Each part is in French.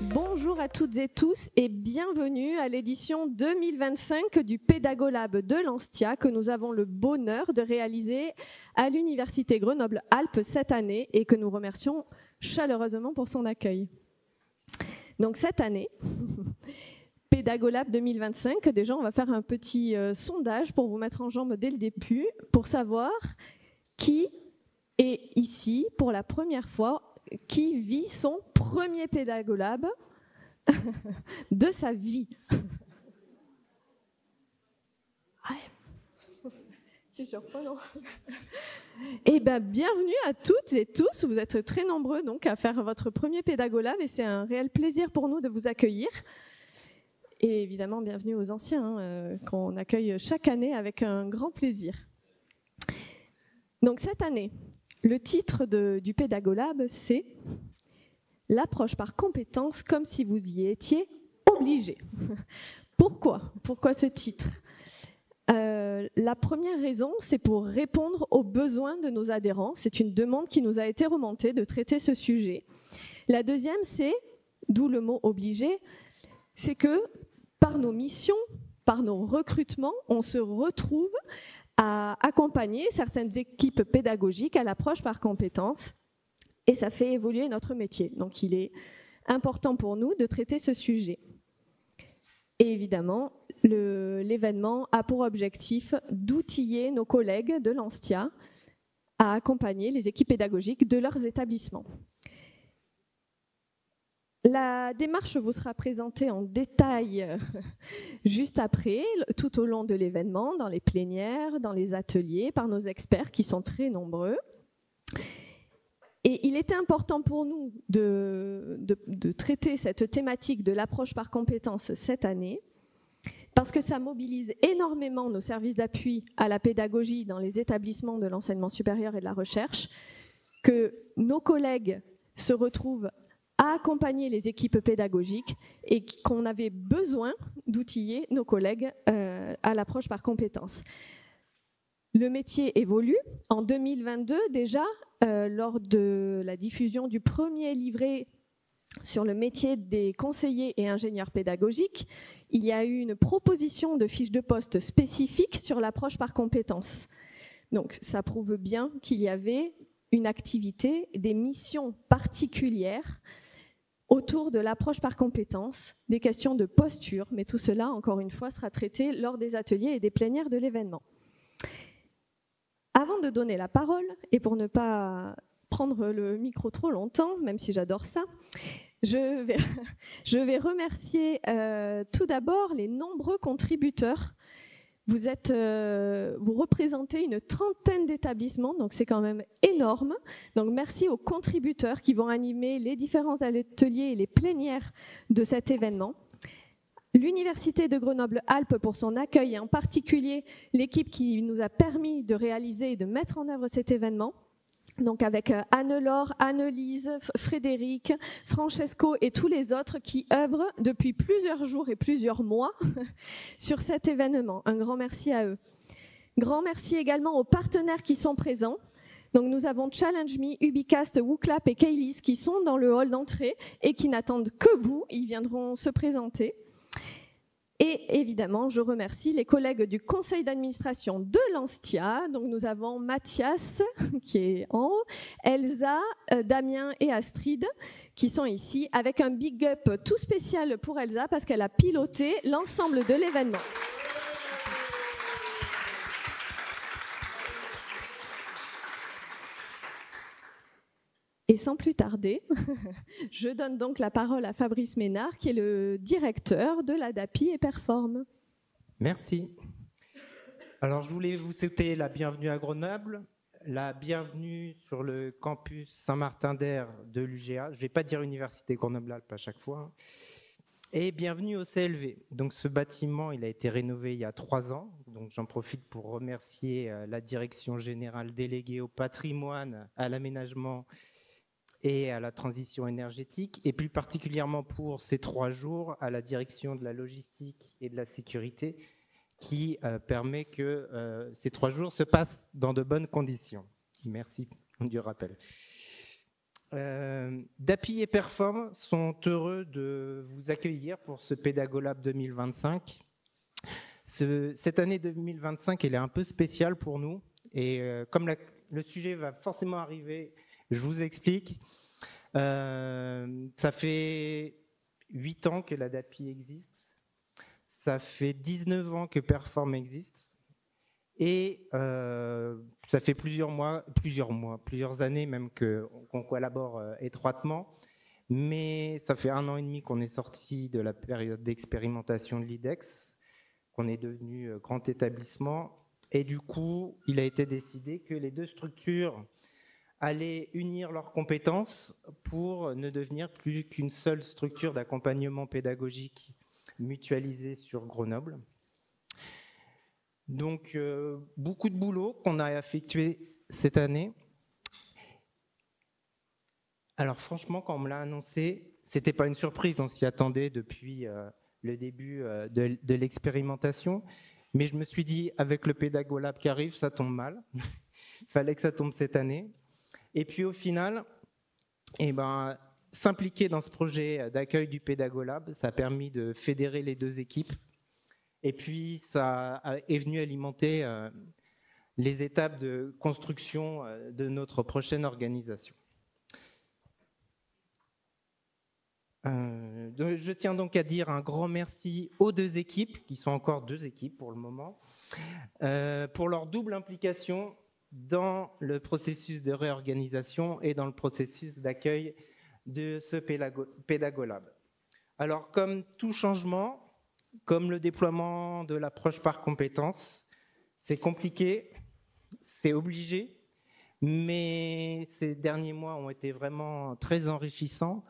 Bonjour à toutes et tous et bienvenue à l'édition 2025 du Pédagolab de l'Anstia que nous avons le bonheur de réaliser à l'Université Grenoble-Alpes cette année et que nous remercions chaleureusement pour son accueil. Donc cette année, Pédagolab 2025, déjà on va faire un petit sondage pour vous mettre en jambe dès le début pour savoir qui est ici pour la première fois, qui vit son premier Pédagolab de sa vie. C'est surprenant. Eh bien, bienvenue à toutes et tous. Vous êtes très nombreux donc à faire votre premier Pédagolab et c'est un réel plaisir pour nous de vous accueillir. Et évidemment, bienvenue aux anciens qu'on accueille chaque année avec un grand plaisir. Donc cette année, le titre du Pédagolab, c'est « L'approche par compétences comme si vous y étiez obligé ». Pourquoi ce titre ? La première raison, c'est pour répondre aux besoins de nos adhérents. C'est une demande qui nous a été remontée de traiter ce sujet. La deuxième, c'est, d'où le mot « obligé », c'est que par nos missions, par nos recrutements, on se retrouve à accompagner certaines équipes pédagogiques à l'approche par compétences et ça fait évoluer notre métier. Donc il est important pour nous de traiter ce sujet. Et évidemment, l'événement a pour objectif d'outiller nos collègues de l'Anstia à accompagner les équipes pédagogiques de leurs établissements. La démarche vous sera présentée en détail juste après, tout au long de l'événement, dans les plénières, dans les ateliers, par nos experts qui sont très nombreux. Et il était important pour nous de traiter cette thématique de l'approche par compétences cette année, parce que ça mobilise énormément nos services d'appui à la pédagogie dans les établissements de l'enseignement supérieur et de la recherche, que nos collègues se retrouvent à accompagner les équipes pédagogiques et qu'on avait besoin d'outiller nos collègues à l'approche par compétences. Le métier évolue. En 2022 déjà, lors de la diffusion du premier livret sur le métier des conseillers et ingénieurs pédagogiques, il y a eu une proposition de fiche de poste spécifique sur l'approche par compétences. Donc ça prouve bien qu'il y avait une activité, des missions particulières autour de l'approche par compétences, des questions de posture, mais tout cela, encore une fois, sera traité lors des ateliers et des plénières de l'événement. Avant de donner la parole, et pour ne pas prendre le micro trop longtemps, même si j'adore ça, je vais remercier tout d'abord les nombreux contributeurs. Vous représentez une trentaine d'établissements, donc c'est quand même énorme. Donc merci aux contributeurs qui vont animer les différents ateliers et les plénières de cet événement. L'Université de Grenoble-Alpes pour son accueil et en particulier l'équipe qui nous a permis de réaliser et de mettre en œuvre cet événement. Donc avec Anne-Laure, Anne-Lise, Frédéric, Francesco et tous les autres qui œuvrent depuis plusieurs jours et plusieurs mois sur cet événement. Un grand merci à eux. Grand merci également aux partenaires qui sont présents. Donc nous avons Challenge Me, Ubicast, WooClap et Kaylis qui sont dans le hall d'entrée et qui n'attendent que vous. Ils viendront se présenter. Et évidemment, je remercie les collègues du conseil d'administration de l'Anstia. Donc nous avons Mathias qui est en haut, Elsa, Damien et Astrid qui sont ici avec un big up tout spécial pour Elsa parce qu'elle a piloté l'ensemble de l'événement. Et sans plus tarder, je donne donc la parole à Fabrice Ménard, qui est le directeur de l'ADAPI et Perform. Merci. Alors, je voulais vous souhaiter la bienvenue à Grenoble, la bienvenue sur le campus Saint-Martin-d'Air de l'UGA. Je ne vais pas dire Université Grenoble-Alpes à chaque fois. Et bienvenue au CLV. Donc, ce bâtiment, il a été rénové il y a 3 ans. Donc, j'en profite pour remercier la direction générale déléguée au patrimoine, à l'aménagement et à la transition énergétique, et plus particulièrement pour ces 3 jours à la direction de la logistique et de la sécurité qui permet que ces 3 jours se passent dans de bonnes conditions. Merci du rappel. DAPI et Perform sont heureux de vous accueillir pour ce Pédagolab 2025. Cette année 2025, elle est un peu spéciale pour nous. Et comme le sujet va forcément arriver, je vous explique. Ça fait 8 ans que la DAPI existe. Ça fait 19 ans que Perform existe. Et ça fait plusieurs années même qu'on collabore étroitement. Mais ça fait 1 an et demi qu'on est sorti de la période d'expérimentation de l'IDEX, qu'on est devenu grand établissement. Et du coup, il a été décidé que les deux structures allaient unir leurs compétences pour ne devenir plus qu'une seule structure d'accompagnement pédagogique mutualisée sur Grenoble. Donc, beaucoup de boulot qu'on a effectué cette année. Alors franchement, quand on me l'a annoncé, c'était pas une surprise, on s'y attendait depuis le début de l'expérimentation. Mais je me suis dit, avec le Pédagolab qui arrive, ça tombe mal. Il fallait que ça tombe cette année. Et puis au final, s'impliquer dans ce projet d'accueil du Pédagolab, ça a permis de fédérer les deux équipes. Et puis, ça est venu alimenter les étapes de construction de notre prochaine organisation. Je tiens donc à dire un grand merci aux deux équipes, qui sont encore deux équipes pour le moment, pour leur double implication dans le processus de réorganisation et dans le processus d'accueil de ce Pédagolab. Alors, comme tout changement, comme le déploiement de l'approche par compétences, c'est compliqué, c'est obligé, mais ces derniers mois ont été vraiment très enrichissants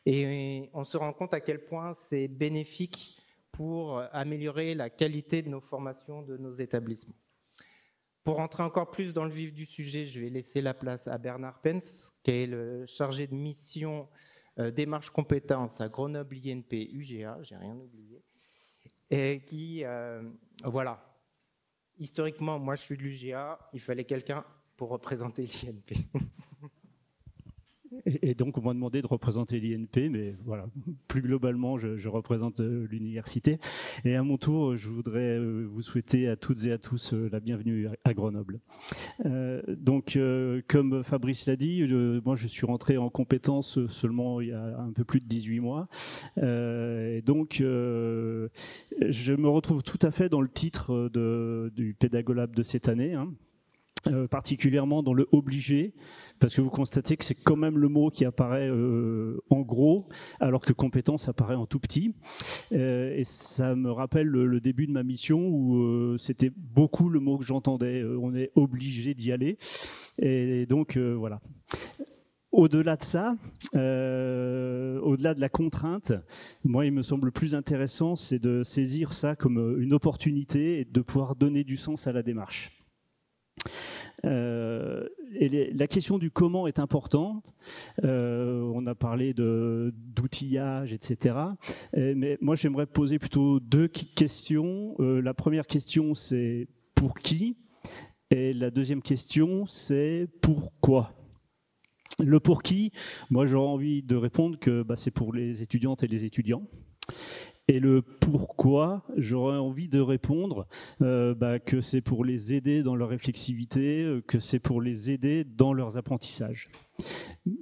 et on se rend compte à quel point c'est bénéfique pour améliorer la qualité de nos formations, de nos établissements. Pour rentrer encore plus dans le vif du sujet, je vais laisser la place à Bernard Pence, qui est le chargé de mission démarche compétences à Grenoble INP UGA, j'ai rien oublié. Et qui, voilà, historiquement, moi je suis de l'UGA, il fallait quelqu'un pour représenter l'INP. Et donc, on m'a demandé de représenter l'INP, mais voilà, plus globalement, je représente l'université. Et à mon tour, je voudrais vous souhaiter à toutes et à tous la bienvenue à Grenoble. Donc, comme Fabrice l'a dit, moi, je suis rentré en compétences seulement il y a un peu plus de 18 mois. Et donc, je me retrouve tout à fait dans le titre du Pédagolab de cette année, hein. Particulièrement dans le obligé, parce que vous constatez que c'est quand même le mot qui apparaît en gros, alors que compétence apparaît en tout petit. Et ça me rappelle le début de ma mission où c'était beaucoup le mot que j'entendais. On est obligé d'y aller. Et donc, voilà. Au-delà de ça, au-delà de la contrainte, moi, il me semble plus intéressant, c'est de saisir ça comme une opportunité et de pouvoir donner du sens à la démarche. Et la question du comment est importante. On a parlé d'outillage, etc. Mais moi, j'aimerais poser plutôt deux questions. La première question, c'est pour qui? Et la deuxième question, c'est pourquoi? Le pour qui, moi, j'aurais envie de répondre que c'est pour les étudiantes et les étudiants. Et le pourquoi, j'aurais envie de répondre que c'est pour les aider dans leur réflexivité, que c'est pour les aider dans leurs apprentissages.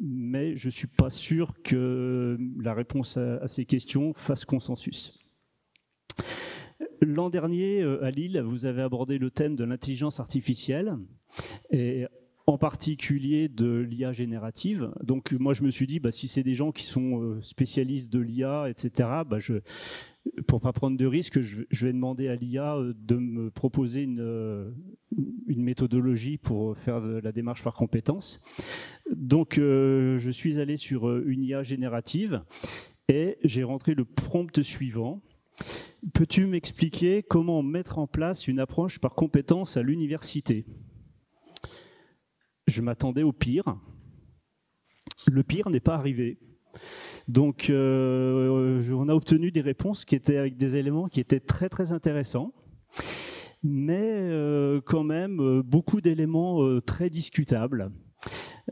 Mais je ne suis pas sûr que la réponse à ces questions fasse consensus. L'an dernier, à Lille, vous avez abordé le thème de l'intelligence artificielle, et en particulier de l'IA générative. Donc moi je me suis dit, si c'est des gens qui sont spécialistes de l'IA, etc., pour ne pas prendre de risques, je vais demander à l'IA de me proposer une méthodologie pour faire de la démarche par compétences. Donc je suis allé sur une IA générative et j'ai rentré le prompt suivant. Peux-tu m'expliquer comment mettre en place une approche par compétences à l'université ? Je m'attendais au pire. Le pire n'est pas arrivé. Donc, on a obtenu des réponses qui étaient avec des éléments qui étaient très, très intéressants, mais quand même beaucoup d'éléments très discutables.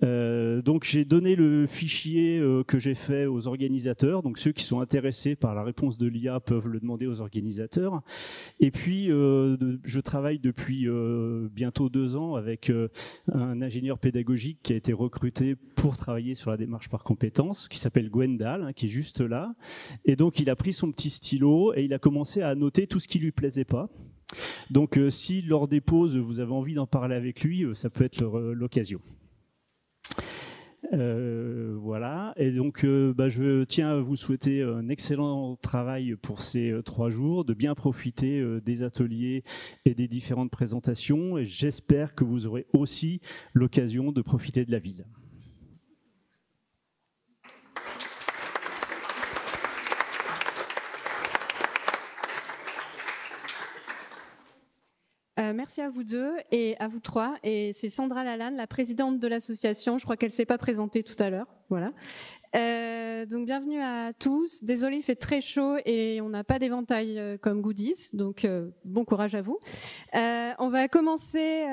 Donc j'ai donné le fichier que j'ai fait aux organisateurs, donc ceux qui sont intéressés par la réponse de l'IA peuvent le demander aux organisateurs. Et puis je travaille depuis bientôt 2 ans avec un ingénieur pédagogique qui a été recruté pour travailler sur la démarche par compétences, qui s'appelle Gwendal, hein, qui est juste là. Et donc il a pris son petit stylo et il a commencé à noter tout ce qui lui plaisait pas. Donc si lors des pauses vous avez envie d'en parler avec lui, ça peut être l'occasion. Voilà, et donc je tiens à vous souhaiter un excellent travail pour ces 3 jours, de bien profiter des ateliers et des différentes présentations, et j'espère que vous aurez aussi l'occasion de profiter de la ville. Merci à vous deux et à vous trois. Et c'est Sandra Lalanne, la présidente de l'association. Je crois qu'elle ne s'est pas présentée tout à l'heure. Voilà. Donc bienvenue à tous. Désolée, il fait très chaud et on n'a pas d'éventail comme goodies. Donc bon courage à vous. On va commencer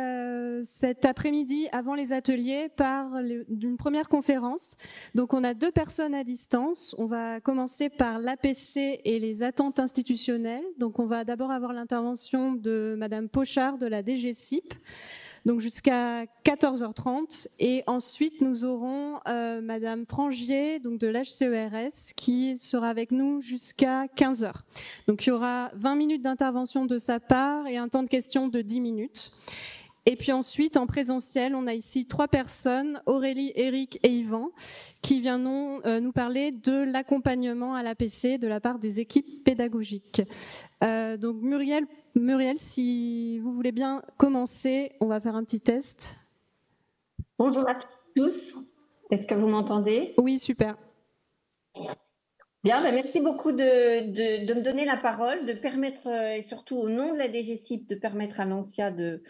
cet après-midi avant les ateliers par une première conférence. Donc on a 2 personnes à distance. On va commencer par l'APC et les attentes institutionnelles. Donc on va d'abord avoir l'intervention de Madame Pochard de la DGCIP. Donc jusqu'à 14h30 et ensuite nous aurons Madame Frangier donc de l'HCERS qui sera avec nous jusqu'à 15h. Donc il y aura 20 minutes d'intervention de sa part et un temps de questions de 10 minutes. Et puis ensuite, en présentiel, on a ici 3 personnes, Aurélie, Eric et Yvan, qui viendront nous parler de l'accompagnement à l'APC de la part des équipes pédagogiques. Donc Muriel, si vous voulez bien commencer, on va faire un petit test. Bonjour à tous, est-ce que vous m'entendez? Oui, super. Bien, merci beaucoup de me donner la parole, de permettre, et surtout au nom de la DGCIP, de permettre à l'ANSIA de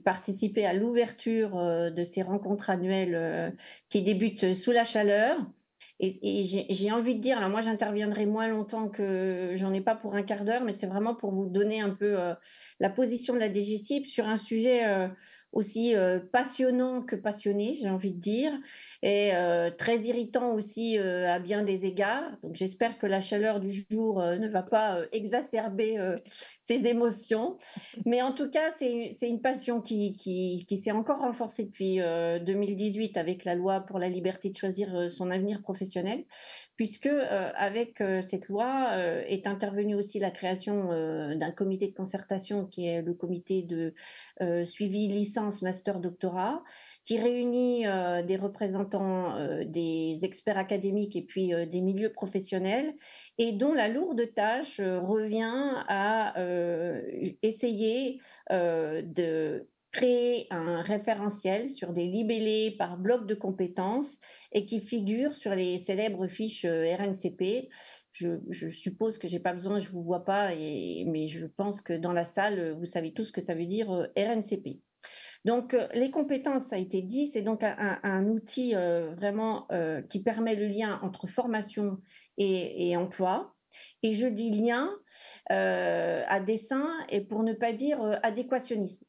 participer à l'ouverture de ces rencontres annuelles qui débutent sous la chaleur. Et j'ai envie de dire, alors moi j'interviendrai moins longtemps que j'en ai pas pour un quart d'heure, mais c'est vraiment pour vous donner un peu la position de la DGCIP sur un sujet aussi passionnant que passionné, j'ai envie de dire, et très irritant aussi à bien des égards. Donc j'espère que la chaleur du jour ne va pas exacerber ces émotions. Mais en tout cas, c'est une passion qui s'est encore renforcée depuis 2018 avec la loi pour la liberté de choisir son avenir professionnel, puisque avec cette loi est intervenue aussi la création d'un comité de concertation qui est le comité de suivi licence, master, doctorat, qui réunit des représentants des experts académiques et puis des milieux professionnels, et dont la lourde tâche revient à essayer de créer un référentiel sur des libellés par bloc de compétences et qui figure sur les célèbres fiches RNCP. Je suppose que je n'ai pas besoin, je ne vous vois pas, mais je pense que dans la salle, vous savez tous ce que ça veut dire RNCP. Donc, les compétences, ça a été dit, c'est donc un outil vraiment qui permet le lien entre formation et emploi. Et je dis lien à dessein et pour ne pas dire adéquationnisme.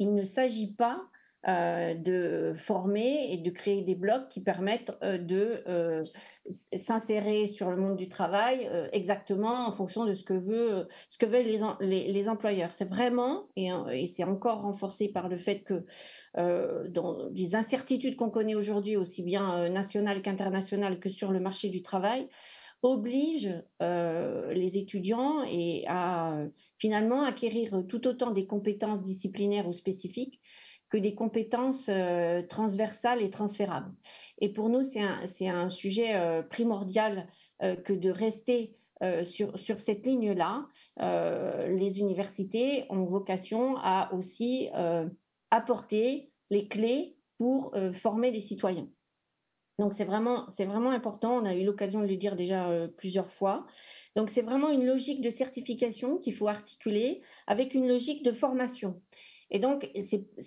Il ne s'agit pas de former et de créer des blocs qui permettent de s'insérer sur le monde du travail exactement en fonction de ce que veulent les employeurs. C'est vraiment, et c'est encore renforcé par le fait que dans les incertitudes qu'on connaît aujourd'hui, aussi bien nationales qu'internationales que sur le marché du travail, oblige les étudiants à finalement acquérir tout autant des compétences disciplinaires ou spécifiques que des compétences transversales et transférables. Et pour nous, c'est un sujet primordial que de rester sur cette ligne-là. Les universités ont vocation à aussi apporter les clés pour former des citoyens. Donc c'est vraiment important, on a eu l'occasion de le dire déjà plusieurs fois. Donc c'est vraiment une logique de certification qu'il faut articuler avec une logique de formation. Et donc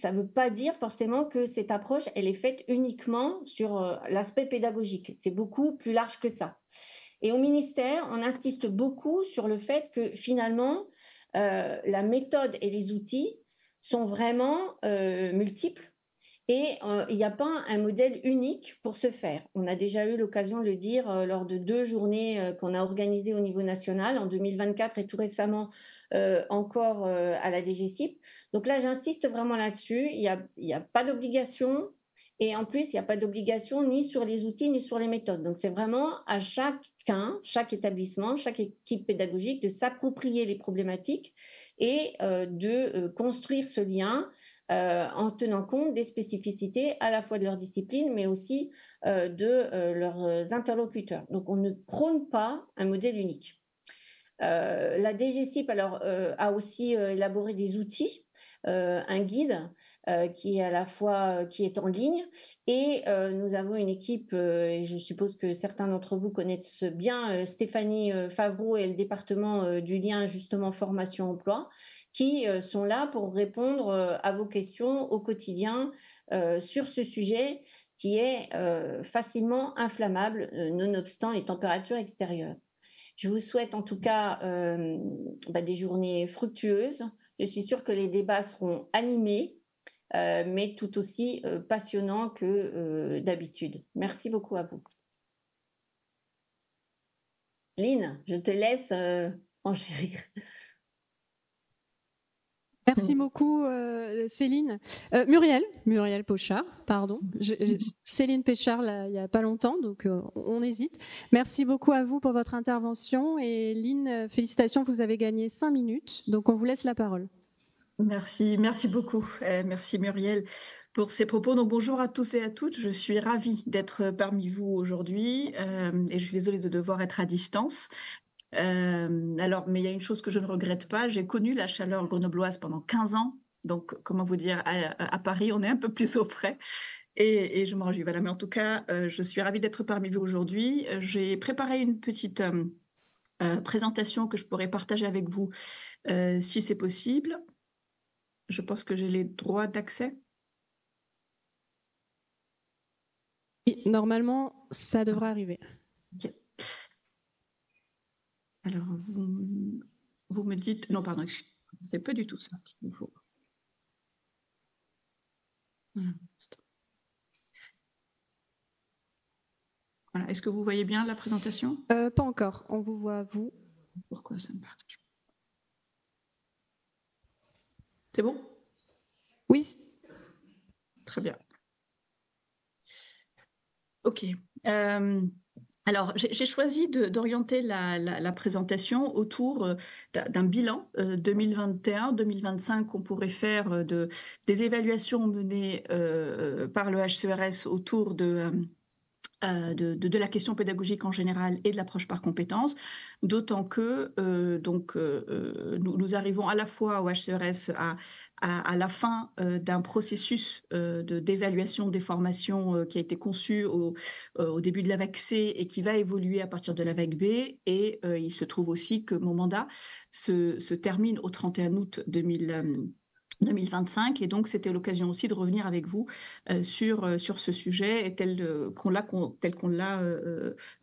ça ne veut pas dire forcément que cette approche, elle est faite uniquement sur l'aspect pédagogique. C'est beaucoup plus large que ça. Et au ministère, on insiste beaucoup sur le fait que finalement, la méthode et les outils sont vraiment multiples Et il n'y a pas un modèle unique pour ce faire. On a déjà eu l'occasion de le dire lors de 2 journées qu'on a organisées au niveau national, en 2024 et tout récemment encore à la DGCIP. Donc là, j'insiste vraiment là-dessus. Il n'y a pas d'obligation. Et en plus, il n'y a pas d'obligation ni sur les outils ni sur les méthodes. Donc c'est vraiment à chacun, chaque établissement, chaque équipe pédagogique de s'approprier les problématiques et de construire ce lien en tenant compte des spécificités à la fois de leur discipline, mais aussi de leurs interlocuteurs. Donc, on ne prône pas un modèle unique. La DGCIP a aussi élaboré des outils, un guide qui est à la fois qui est en ligne, et nous avons une équipe, et je suppose que certains d'entre vous connaissent bien Stéphanie Favreau et le département du lien justement formation-emploi, qui sont là pour répondre à vos questions au quotidien sur ce sujet qui est facilement inflammable, nonobstant les températures extérieures. Je vous souhaite en tout cas des journées fructueuses. Je suis sûre que les débats seront animés, mais tout aussi passionnants que d'habitude. Merci beaucoup à vous. Lynn, je te laisse enchérir. Merci beaucoup, Céline. Muriel Pochard, pardon. Céline Péchard, là, il n'y a pas longtemps, donc on hésite. Merci beaucoup à vous pour votre intervention. Et Lynn, félicitations, vous avez gagné 5 minutes, donc on vous laisse la parole. Merci beaucoup. Merci Muriel pour ces propos. Donc bonjour à tous et à toutes. Je suis ravie d'être parmi vous aujourd'hui et je suis désolée de devoir être à distance. Mais il y a une chose que je ne regrette pas, j'ai connu la chaleur grenobloise pendant 15 ans, donc comment vous dire, à Paris, on est un peu plus au frais, et je m'en réjouis. Voilà, mais en tout cas, je suis ravie d'être parmi vous aujourd'hui. J'ai préparé une petite présentation que je pourrais partager avec vous, si c'est possible. Je pense que j'ai les droits d'accès. Oui, normalement, ça devrait arriver. Ok. Alors, vous me dites... Non, pardon, c'est pas du tout ça qu'il faut. Voilà. Est-ce que vous voyez bien la présentation? Pas encore, on vous voit, vous. Pourquoi ça ne partage pas? C'est bon? Oui. Très bien. Ok. Alors, j'ai choisi d'orienter la présentation autour d'un bilan 2021-2025 qu'on pourrait faire des évaluations menées par le HCERES autour de la question pédagogique en général et de l'approche par compétences, d'autant que nous arrivons à la fois au HCERES à la fin d'un processus d'évaluation des formations qui a été conçu au début de la vague C et qui va évoluer à partir de la vague B. Et il se trouve aussi que mon mandat se termine au 31 août 2025, et donc c'était l'occasion aussi de revenir avec vous sur ce sujet tel qu'on l'a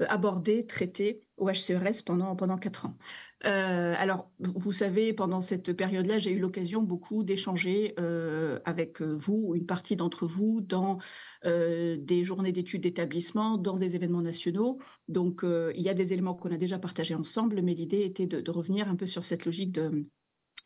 abordé, traité au HCERES pendant 4 ans. Alors, vous savez, pendant cette période-là, j'ai eu l'occasion beaucoup d'échanger avec vous, une partie d'entre vous, dans des journées d'études d'établissement, dans des événements nationaux. Donc, il y a des éléments qu'on a déjà partagés ensemble, mais l'idée était de revenir un peu sur cette logique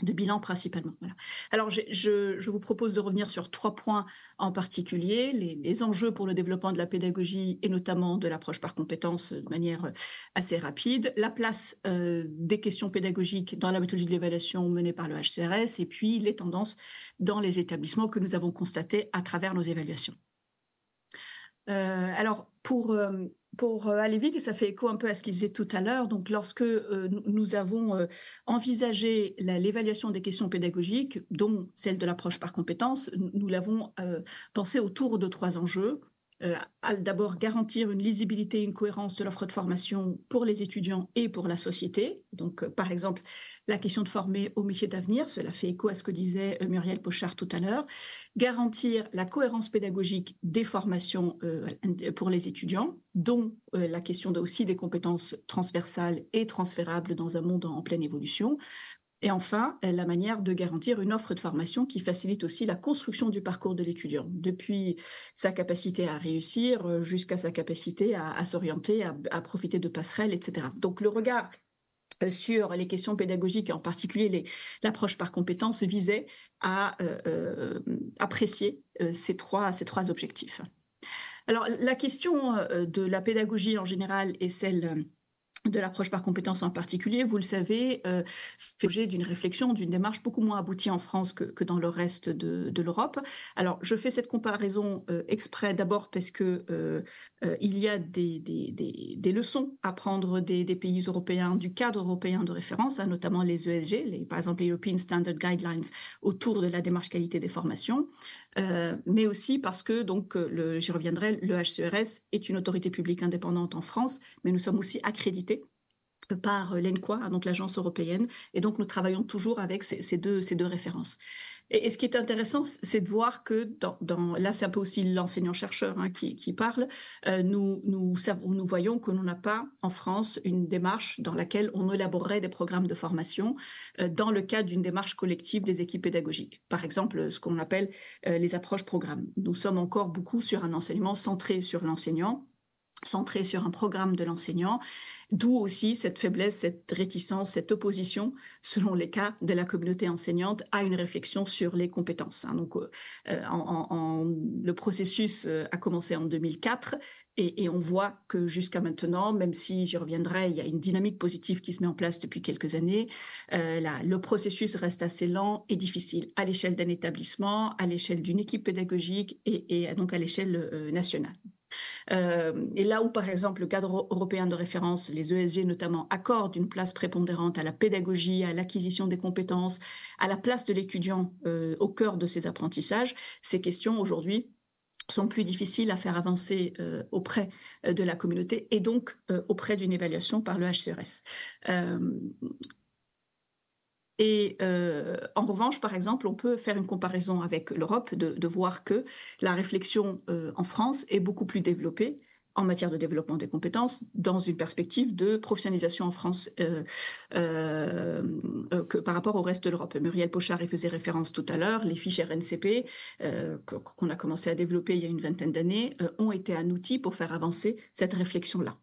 de bilan principalement. Voilà. Alors, je vous propose de revenir sur 3 points en particulier, les enjeux pour le développement de la pédagogie et notamment de l'approche par compétences de manière assez rapide, la place des questions pédagogiques dans la méthodologie de l'évaluation menée par le HCERES et puis les tendances dans les établissements que nous avons constatées à travers nos évaluations. Alors, pour aller vite, et ça fait écho un peu à ce qu'il disait tout à l'heure, donc lorsque nous avons envisagé l'évaluation des questions pédagogiques, dont celle de l'approche par compétences, nous l'avons pensé autour de 3 enjeux. D'abord, garantir une lisibilité et une cohérence de l'offre de formation pour les étudiants et pour la société. Donc, par exemple, la question de former au métier d'avenir, cela fait écho à ce que disait Muriel Pochard tout à l'heure. Garantir la cohérence pédagogique des formations pour les étudiants, dont la question aussi des compétences transversales et transférables dans un monde en pleine évolution. Et enfin, la manière de garantir une offre de formation qui facilite aussi la construction du parcours de l'étudiant, depuis sa capacité à réussir jusqu'à sa capacité à s'orienter, à profiter de passerelles, etc. Donc le regard sur les questions pédagogiques, et en particulier l'approche par compétences, visait à apprécier ces trois objectifs. Alors la question de la pédagogie en général et celle de l'approche par compétences en particulier, vous le savez, fait l'objet d'une réflexion, d'une démarche beaucoup moins aboutie en France que dans le reste de l'Europe. Alors, je fais cette comparaison exprès d'abord parce que il y a des leçons à prendre des pays européens, du cadre européen de référence, hein, notamment les ESG, par exemple les European Standard Guidelines, autour de la démarche qualité des formations, mais aussi parce que, donc, j'y reviendrai, le HCERES est une autorité publique indépendante en France, mais nous sommes aussi accrédités par l'ENQA, donc l'agence européenne, et donc nous travaillons toujours avec ces deux références. Et ce qui est intéressant, c'est de voir que là, c'est un peu aussi l'enseignant-chercheur hein, qui parle. Nous voyons que l'on n'a pas en France une démarche dans laquelle on élaborerait des programmes de formation dans le cadre d'une démarche collective des équipes pédagogiques. Par exemple, ce qu'on appelle les approches programmes. Nous sommes encore beaucoup sur un enseignement centré sur l'enseignant, centré sur un programme de l'enseignant, d'où aussi cette faiblesse, cette réticence, cette opposition, selon les cas de la communauté enseignante, à une réflexion sur les compétences. Hein. Donc, le processus a commencé en 2004 et on voit que jusqu'à maintenant, même si j'y reviendrai, il y a une dynamique positive qui se met en place depuis quelques années, le processus reste assez lent et difficile à l'échelle d'un établissement, à l'échelle d'une équipe pédagogique et donc à l'échelle nationale. Et là où, par exemple, le cadre européen de référence, les ESG notamment, accordent une place prépondérante à la pédagogie, à l'acquisition des compétences, à la place de l'étudiant au cœur de ses apprentissages, ces questions aujourd'hui sont plus difficiles à faire avancer auprès de la communauté et donc auprès d'une évaluation par le HCERES. En revanche, par exemple, on peut faire une comparaison avec l'Europe, de voir que la réflexion en France est beaucoup plus développée en matière de développement des compétences dans une perspective de professionnalisation en France que par rapport au reste de l'Europe. Muriel Pochard y faisait référence tout à l'heure. Les fiches RNCP qu'on a commencé à développer il y a une vingtaine d'années ont été un outil pour faire avancer cette réflexion-là.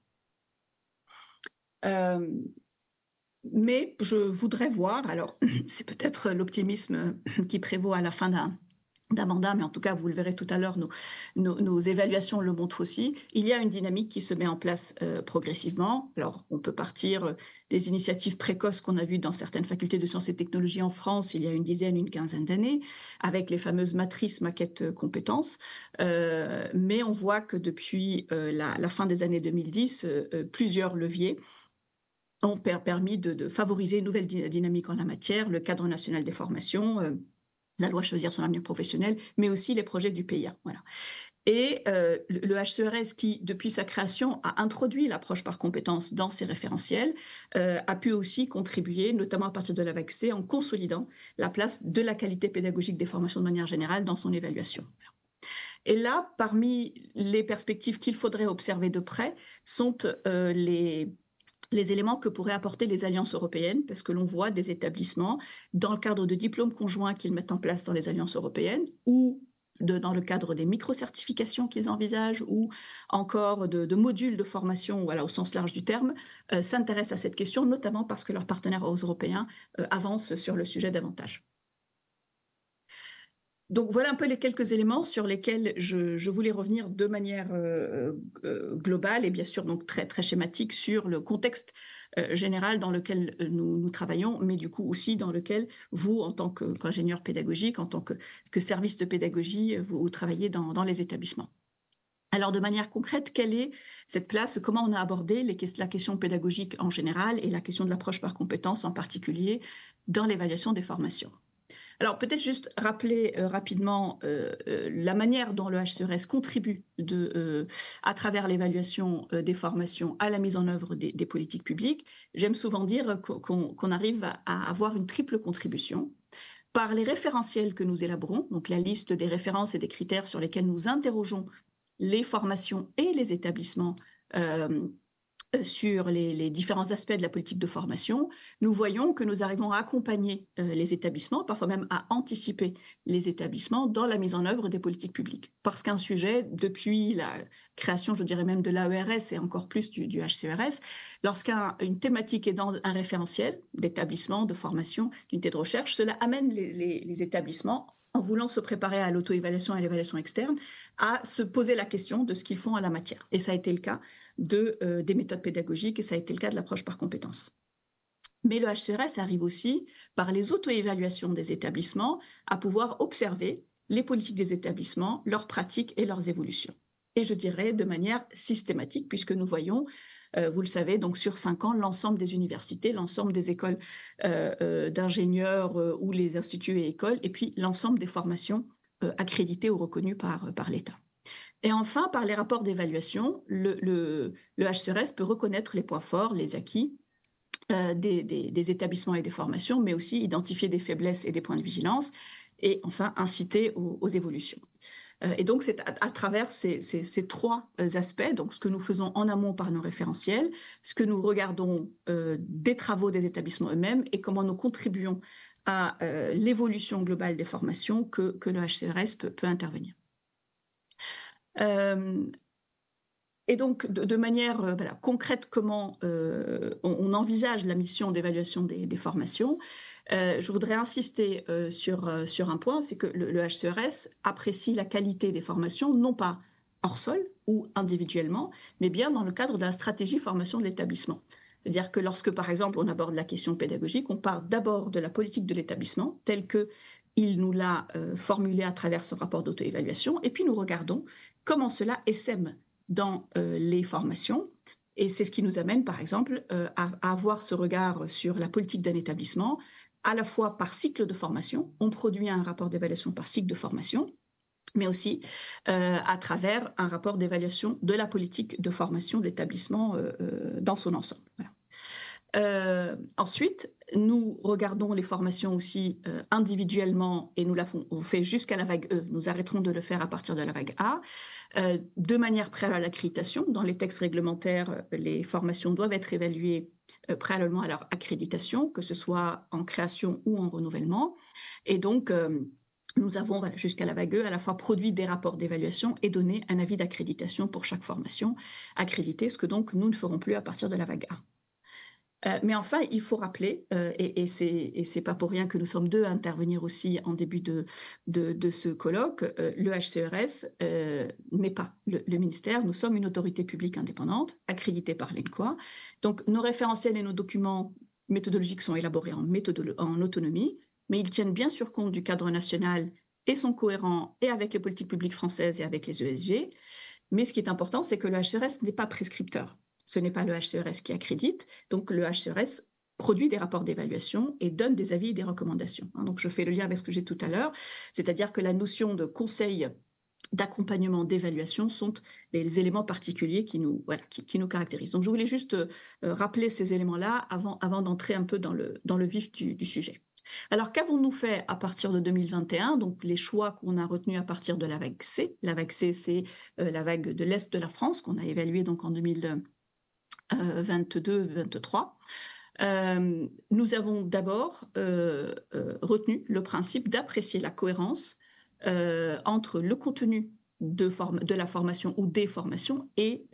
Mais je voudrais voir, alors c'est peut-être l'optimisme qui prévaut à la fin d'un mandat, mais en tout cas, vous le verrez tout à l'heure, nos évaluations le montrent aussi. Il y a une dynamique qui se met en place progressivement. Alors, on peut partir des initiatives précoces qu'on a vues dans certaines facultés de sciences et technologies en France il y a une quinzaine d'années, avec les fameuses matrices maquettes compétences. Mais on voit que depuis la fin des années 2010, plusieurs leviers ont permis de favoriser une nouvelle dynamique en la matière, le cadre national des formations, la loi Choisir son avenir professionnel, mais aussi les projets du PIA. Voilà. Et le HCERES, qui, depuis sa création, a introduit l'approche par compétences dans ses référentiels, a pu aussi contribuer, notamment à partir de la VACC, en consolidant la place de la qualité pédagogique des formations de manière générale dans son évaluation. Et là, parmi les perspectives qu'il faudrait observer de près, sont les éléments que pourraient apporter les alliances européennes, parce que l'on voit des établissements, dans le cadre de diplômes conjoints qu'ils mettent en place dans les alliances européennes, ou dans le cadre des micro-certifications qu'ils envisagent, ou encore de modules de formation, voilà, au sens large du terme, s'intéressent à cette question, notamment parce que leurs partenaires européens avancent sur le sujet davantage. Donc voilà un peu les quelques éléments sur lesquels je voulais revenir de manière globale et bien sûr donc très, très schématique sur le contexte général dans lequel nous travaillons, mais du coup aussi dans lequel vous, en tant qu'ingénieur pédagogique, en tant que service de pédagogie, vous travaillez dans les établissements. Alors de manière concrète, quelle est cette place? Comment on a abordé la question pédagogique en général et la question de l'approche par compétences en particulier dans l'évaluation des formations? Alors peut-être juste rappeler rapidement la manière dont le HCERES contribue à travers l'évaluation des formations à la mise en œuvre des politiques publiques. J'aime souvent dire qu'on arrive à avoir une triple contribution par les référentiels que nous élaborons, donc la liste des références et des critères sur lesquels nous interrogeons les formations et les établissements sur les différents aspects de la politique de formation, nous voyons que nous arrivons à accompagner les établissements, parfois même à anticiper les établissements dans la mise en œuvre des politiques publiques. Parce qu'un sujet, depuis la création, je dirais même de l'AERS et encore plus du HCERS, lorsqu'une thématique est dans un référentiel d'établissement, de formation, d'unité de recherche, cela amène les établissements, en voulant se préparer à l'auto-évaluation et à l'évaluation externe, à se poser la question de ce qu'ils font en la matière. Et ça a été le cas des méthodes pédagogiques et ça a été le cas de l'approche par compétences. Mais le HCERS arrive aussi, par les auto-évaluations des établissements, à pouvoir observer les politiques des établissements, leurs pratiques et leurs évolutions. Et je dirais de manière systématique, puisque nous voyons, vous le savez, donc sur 5 ans, l'ensemble des universités, l'ensemble des écoles d'ingénieurs ou les instituts et écoles, et puis l'ensemble des formations accréditées ou reconnues par l'État. Et enfin, par les rapports d'évaluation, le HCERS peut reconnaître les points forts, les acquis des établissements et des formations, mais aussi identifier des faiblesses et des points de vigilance, et enfin inciter aux évolutions. Et donc, c'est à travers ces 3 aspects, donc ce que nous faisons en amont par nos référentiels, ce que nous regardons des travaux des établissements eux-mêmes et comment nous contribuons à l'évolution globale des formations que le HCERS peut intervenir. Et donc, de manière concrète, comment on envisage la mission d'évaluation des formations. Je voudrais insister sur un point, c'est que le HCERS apprécie la qualité des formations, non pas hors sol ou individuellement, mais bien dans le cadre de la stratégie formation de l'établissement. C'est-à-dire que lorsque, par exemple, on aborde la question pédagogique, on part d'abord de la politique de l'établissement, telle qu'il nous l'a formulée à travers son rapport d'auto-évaluation, et puis nous regardons comment cela essaime dans les formations. Et c'est ce qui nous amène, par exemple, à avoir ce regard sur la politique d'un établissement, à la fois par cycle de formation. On produit un rapport d'évaluation par cycle de formation, mais aussi à travers un rapport d'évaluation de la politique de formation de l'établissement dans son ensemble. Voilà. Ensuite, nous regardons les formations aussi individuellement et nous l'avons fait jusqu'à la vague E. Nous arrêterons de le faire à partir de la vague A. De manière préalable à l'accréditation, dans les textes réglementaires, les formations doivent être évaluées préalablement à leur accréditation, que ce soit en création ou en renouvellement. Et donc, nous avons jusqu'à la vague E à la fois produit des rapports d'évaluation et donné un avis d'accréditation pour chaque formation accréditée, ce que donc nous ne ferons plus à partir de la vague A. Mais enfin, il faut rappeler, et c'est pas pour rien que nous sommes 2 à intervenir aussi en début de ce colloque, le HCERS n'est pas le ministère, nous sommes une autorité publique indépendante, accréditée par l'ENCOA. Donc nos référentiels et nos documents méthodologiques sont élaborés en autonomie, mais ils tiennent bien sûr compte du cadre national et sont cohérents et avec les politiques publiques françaises et avec les ESG. Mais ce qui est important, c'est que le HCERS n'est pas prescripteur. Ce n'est pas le HCERS qui accrédite, donc le HCERS produit des rapports d'évaluation et donne des avis et des recommandations. Donc je fais le lien avec ce que j'ai dit tout à l'heure, c'est-à-dire que la notion de conseil d'accompagnement, d'évaluation sont les éléments particuliers qui nous caractérisent. Donc je voulais juste rappeler ces éléments-là avant d'entrer un peu dans le vif du sujet. Alors, qu'avons-nous fait à partir de 2021? Donc, les choix qu'on a retenus à partir de la vague C. La vague C, c'est la vague de l'Est de la France qu'on a évaluée donc en 2022-2023. Nous avons d'abord retenu le principe d'apprécier la cohérence entre le contenu de la formation ou des formations et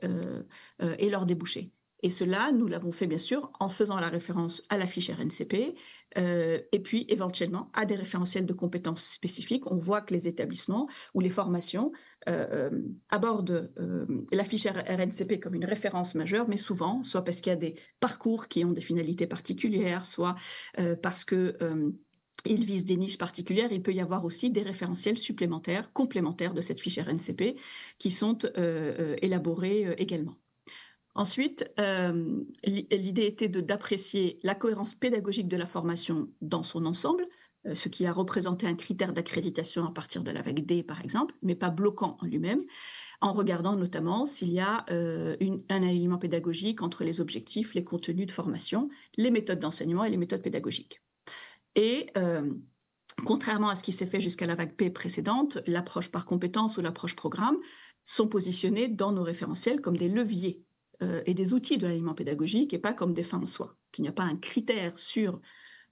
leurs débouchés. Et cela, nous l'avons fait bien sûr en faisant la référence à la fiche RNCP et puis éventuellement à des référentiels de compétences spécifiques. On voit que les établissements ou les formations abordent la fiche RNCP comme une référence majeure, mais souvent, soit parce qu'il y a des parcours qui ont des finalités particulières, soit parce que ils visent des niches particulières. Il peut y avoir aussi des référentiels supplémentaires, complémentaires de cette fiche RNCP qui sont élaborés également. Ensuite, l'idée était d'apprécier la cohérence pédagogique de la formation dans son ensemble, ce qui a représenté un critère d'accréditation à partir de la vague D, par exemple, mais pas bloquant en lui-même, en regardant notamment s'il y a un alignement pédagogique entre les objectifs, les contenus de formation, les méthodes d'enseignement et les méthodes pédagogiques. Et contrairement à ce qui s'est fait jusqu'à la vague P précédente, l'approche par compétence ou l'approche programme sont positionnés dans nos référentiels comme des leviers et des outils de l'alignement pédagogique et pas comme des fins en soi, qu'il n'y a pas un critère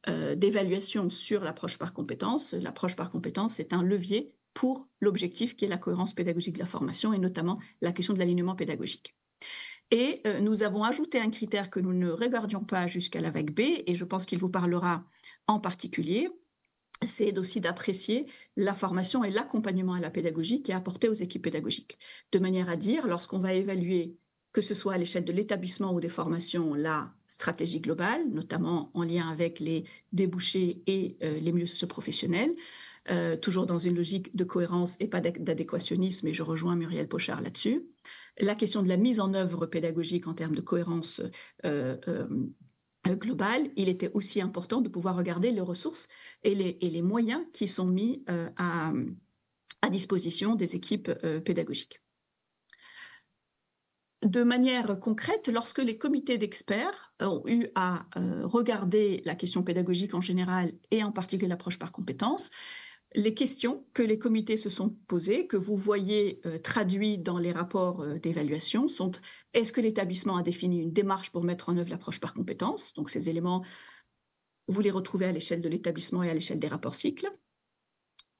d'évaluation sur l'approche par compétence. L'approche par compétence est un levier pour l'objectif qui est la cohérence pédagogique de la formation et notamment la question de l'alignement pédagogique. Et nous avons ajouté un critère que nous ne regardions pas jusqu'à la vague B, et je pense qu'il vous parlera en particulier, c'est aussi d'apprécier la formation et l'accompagnement à la pédagogie qui est apporté aux équipes pédagogiques. De manière à dire, lorsqu'on va évaluer, que ce soit à l'échelle de l'établissement ou des formations, la stratégie globale, notamment en lien avec les débouchés et les milieux socio-professionnels, toujours dans une logique de cohérence et pas d'adéquationnisme, et je rejoins Muriel Pochard là-dessus. La question de la mise en œuvre pédagogique en termes de cohérence globale, il était aussi important de pouvoir regarder les ressources et les moyens qui sont mis à disposition des équipes pédagogiques. De manière concrète, lorsque les comités d'experts ont eu à regarder la question pédagogique en général et en particulier l'approche par compétences, les questions que les comités se sont posées, que vous voyez traduites dans les rapports d'évaluation, sont: est-ce que l'établissement a défini une démarche pour mettre en œuvre l'approche par compétences? Donc ces éléments, vous les retrouvez à l'échelle de l'établissement et à l'échelle des rapports cycles.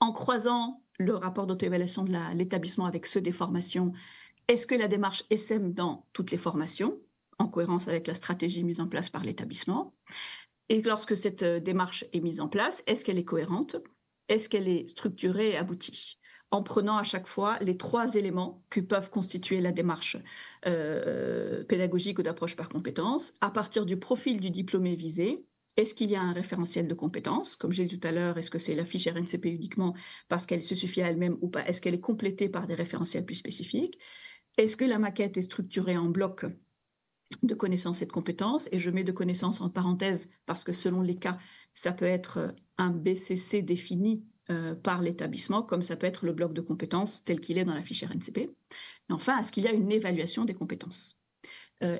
En croisant le rapport d'auto-évaluation de l'établissement avec ceux des formations, est-ce que la démarche SM dans toutes les formations, en cohérence avec la stratégie mise en place par l'établissement? Et lorsque cette démarche est mise en place, est-ce qu'elle est cohérente? Est-ce qu'elle est structurée et aboutie? En prenant à chaque fois les 3 éléments qui peuvent constituer la démarche pédagogique ou d'approche par compétences, à partir du profil du diplômé visé. Est-ce qu'il y a un référentiel de compétences? Comme j'ai dit tout à l'heure, est-ce que c'est la fiche RNCP uniquement parce qu'elle se suffit à elle-même ou pas? Est-ce qu'elle est complétée par des référentiels plus spécifiques? Est-ce que la maquette est structurée en blocs de connaissances et de compétences? Et je mets de connaissances en parenthèse parce que selon les cas, ça peut être un BCC défini par l'établissement, comme ça peut être le bloc de compétences tel qu'il est dans la fiche RNCP. Et enfin, est-ce qu'il y a une évaluation des compétences?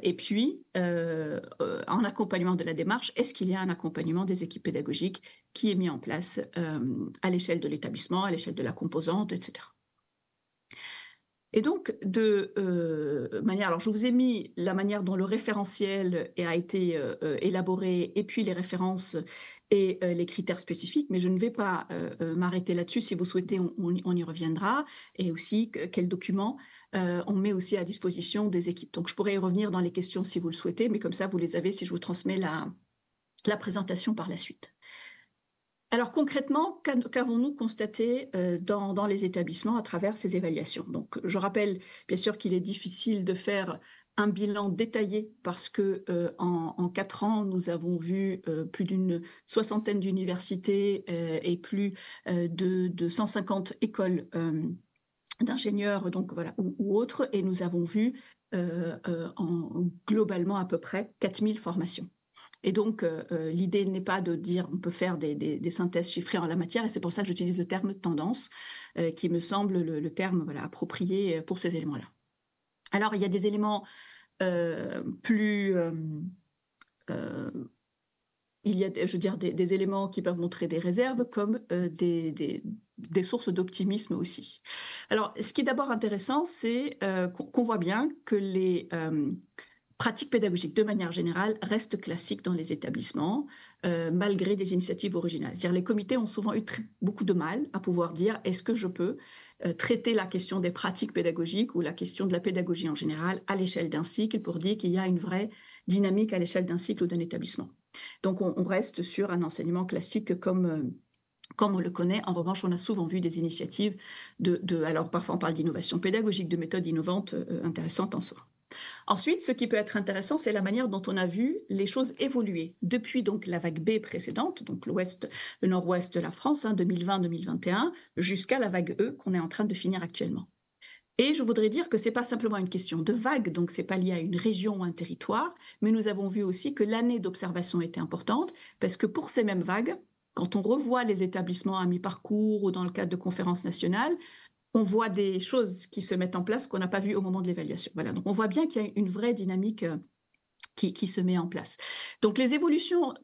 Et puis, en accompagnement de la démarche, est-ce qu'il y a un accompagnement des équipes pédagogiques qui est mis en place à l'échelle de l'établissement, à l'échelle de la composante, etc. Et donc, alors je vous ai mis la manière dont le référentiel a été élaboré, et puis les références et les critères spécifiques, mais je ne vais pas m'arrêter là-dessus. Si vous souhaitez, on y reviendra. Et aussi, quels documents on met aussi à disposition des équipes. Donc, je pourrais y revenir dans les questions si vous le souhaitez, mais comme ça, vous les avez si je vous transmets la présentation par la suite. Alors concrètement, qu'avons-nous constaté dans les établissements à travers ces évaluations? Donc, je rappelle bien sûr qu'il est difficile de faire un bilan détaillé parce que en 4 ans, nous avons vu plus d'une 60aine d'universités et plus de 150 écoles d'ingénieurs, donc voilà, ou autres, et nous avons vu globalement à peu près 4000 formations. Et donc, l'idée n'est pas de dire on peut faire des synthèses chiffrées en la matière, et c'est pour ça que j'utilise le terme tendance, qui me semble le terme approprié pour ces éléments-là. Alors, il y a des éléments il y a, je veux dire, des éléments qui peuvent montrer des réserves, comme des sources d'optimisme aussi. Alors, ce qui est d'abord intéressant, c'est qu'on voit bien que les pratiques pédagogiques, de manière générale, restent classiques dans les établissements, malgré des initiatives originales. C'est-à-dire, les comités ont souvent eu beaucoup de mal à pouvoir dire: est-ce que je peux traiter la question des pratiques pédagogiques ou la question de la pédagogie en général à l'échelle d'un cycle, pour dire qu'il y a une vraie dynamique à l'échelle d'un cycle ou d'un établissement. Donc, on reste sur un enseignement classique comme on le connaît. En revanche, on a souvent vu des initiatives alors parfois on parle d'innovation pédagogique, de méthodes innovantes intéressantes en soi. Ensuite, ce qui peut être intéressant, c'est la manière dont on a vu les choses évoluer depuis donc la vague B précédente, donc le nord-ouest de la France, 2020-2021, jusqu'à la vague E qu'on est en train de finir actuellement. Et je voudrais dire que ce n'est pas simplement une question de vague, donc ce n'est pas lié à une région ou un territoire, mais nous avons vu aussi que l'année d'observation était importante, parce que pour ces mêmes vagues, quand on revoit les établissements à mi-parcours ou dans le cadre de conférences nationales, on voit des choses qui se mettent en place qu'on n'a pas vues au moment de l'évaluation. Voilà, donc on voit bien qu'il y a une vraie dynamique qui se met en place. Donc les évaluations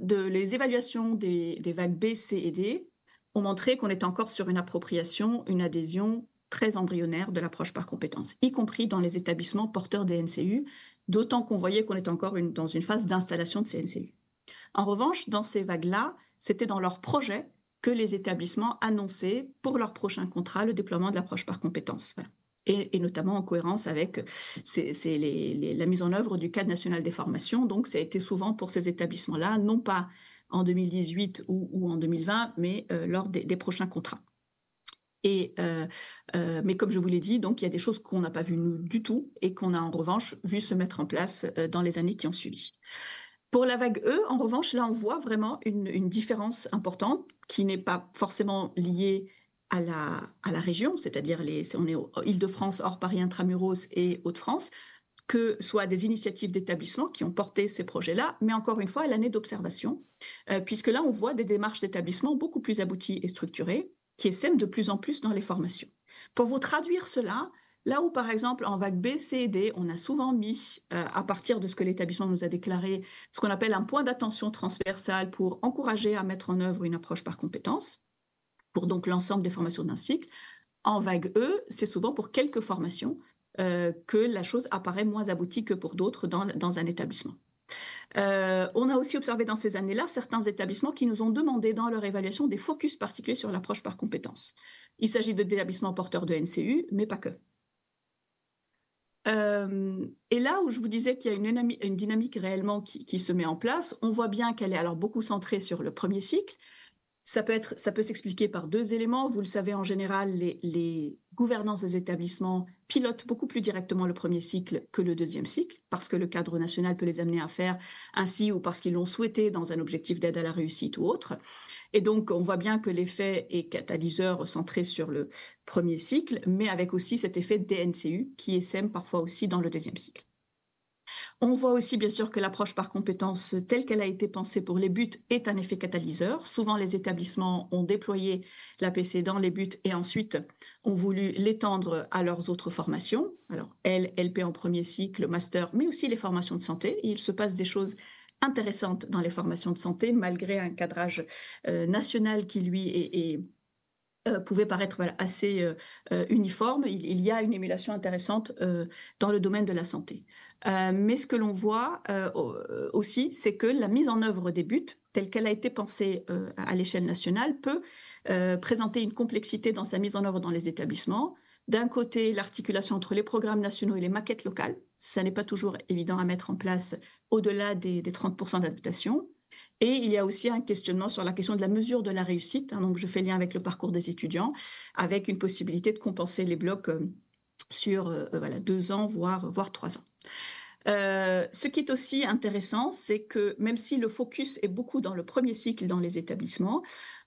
des vagues B, C et D ont montré qu'on est encore sur une appropriation, une adhésion très embryonnaire de l'approche par compétences, y compris dans les établissements porteurs des NCU, d'autant qu'on voyait qu'on était encore dans une phase d'installation de ces NCU. En revanche, dans ces vagues-là, c'était dans leur projet que les établissements annonçaient pour leur prochain contrat le déploiement de l'approche par compétences. Voilà. Et notamment en cohérence avec la mise en œuvre du cadre national des formations. Donc, ça a été souvent pour ces établissements-là, non pas en 2018 ou en 2020, mais lors des prochains contrats. Mais comme je vous l'ai dit, donc il y a des choses qu'on n'a pas vues nous du tout et qu'on a en revanche vu se mettre en place dans les années qui ont suivi. Pour la vague E, en revanche, là, on voit vraiment une différence importante qui n'est pas forcément liée à la région, c'est-à-dire on est Île-de-France, hors Paris intramuros et Hauts-de-France, que soit des initiatives d'établissements qui ont porté ces projets-là, mais encore une fois, à l'année d'observation, puisque là, on voit des démarches d'établissements beaucoup plus abouties et structurées, qui essaiment de plus en plus dans les formations. Pour vous traduire cela, là où, par exemple, en vague B, C et D, on a souvent mis, à partir de ce que l'établissement nous a déclaré, ce qu'on appelle un point d'attention transversal pour encourager à mettre en œuvre une approche par compétences, pour donc l'ensemble des formations d'un cycle. En vague E, c'est souvent pour quelques formations que la chose apparaît moins aboutie que pour d'autres dans un établissement. On a aussi observé dans ces années-là certains établissements qui nous ont demandé dans leur évaluation des focus particuliers sur l'approche par compétences. Il s'agit d'établissements porteurs de NCU, mais pas que. Et là où je vous disais qu'il y a une dynamique réellement qui se met en place, on voit bien qu'elle est alors beaucoup centrée sur le premier cycle. Ça peut s'expliquer par deux éléments. Vous le savez, en général, les gouvernances des établissements pilotent beaucoup plus directement le premier cycle que le deuxième cycle, parce que le cadre national peut les amener à faire ainsi ou parce qu'ils l'ont souhaité dans un objectif d'aide à la réussite ou autre. Et donc, on voit bien que l'effet est catalyseur centré sur le premier cycle, mais avec aussi cet effet DNCU qui essaime parfois aussi dans le deuxième cycle. On voit aussi bien sûr que l'approche par compétences telle qu'elle a été pensée pour les buts est un effet catalyseur. Souvent les établissements ont déployé l'APC dans les buts et ensuite ont voulu l'étendre à leurs autres formations. Alors LP en premier cycle, master, mais aussi les formations de santé. Et il se passe des choses intéressantes dans les formations de santé malgré un cadrage national qui lui pouvait paraître assez uniforme. Il y a une émulation intéressante dans le domaine de la santé. Mais ce que l'on voit aussi, c'est que la mise en œuvre des buts, telle qu'elle a été pensée à l'échelle nationale, peut présenter une complexité dans sa mise en œuvre dans les établissements. D'un côté, l'articulation entre les programmes nationaux et les maquettes locales. Ça n'est pas toujours évident à mettre en place au-delà des 30% d'adaptation. Et il y a aussi un questionnement sur la question de la mesure de la réussite. Donc, je fais lien avec le parcours des étudiants, avec une possibilité de compenser les blocs sur 2 ans, voire 3 ans. Ce qui est aussi intéressant, c'est que même si le focus est beaucoup dans le premier cycle dans les établissements,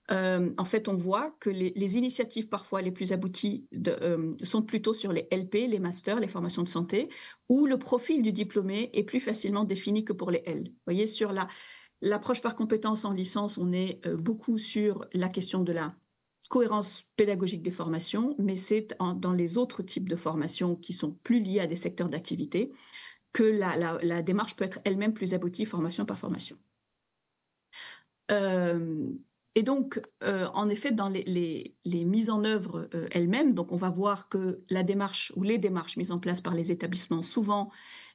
en fait, on voit que les initiatives parfois les plus abouties sont plutôt sur les LP, les masters, les formations de santé, où le profil du diplômé est plus facilement défini que pour les L. Vous voyez, sur l'approche par compétences en licence, on est beaucoup sur la question de la cohérence pédagogique des formations, mais c'est dans les autres types de formations qui sont plus liées à des secteurs d'activité que la démarche peut être elle-même plus aboutie formation par formation. Et donc, en effet, dans les mises en œuvre elles-mêmes, donc on va voir que la démarche ou les démarches mises en place par les établissements souvent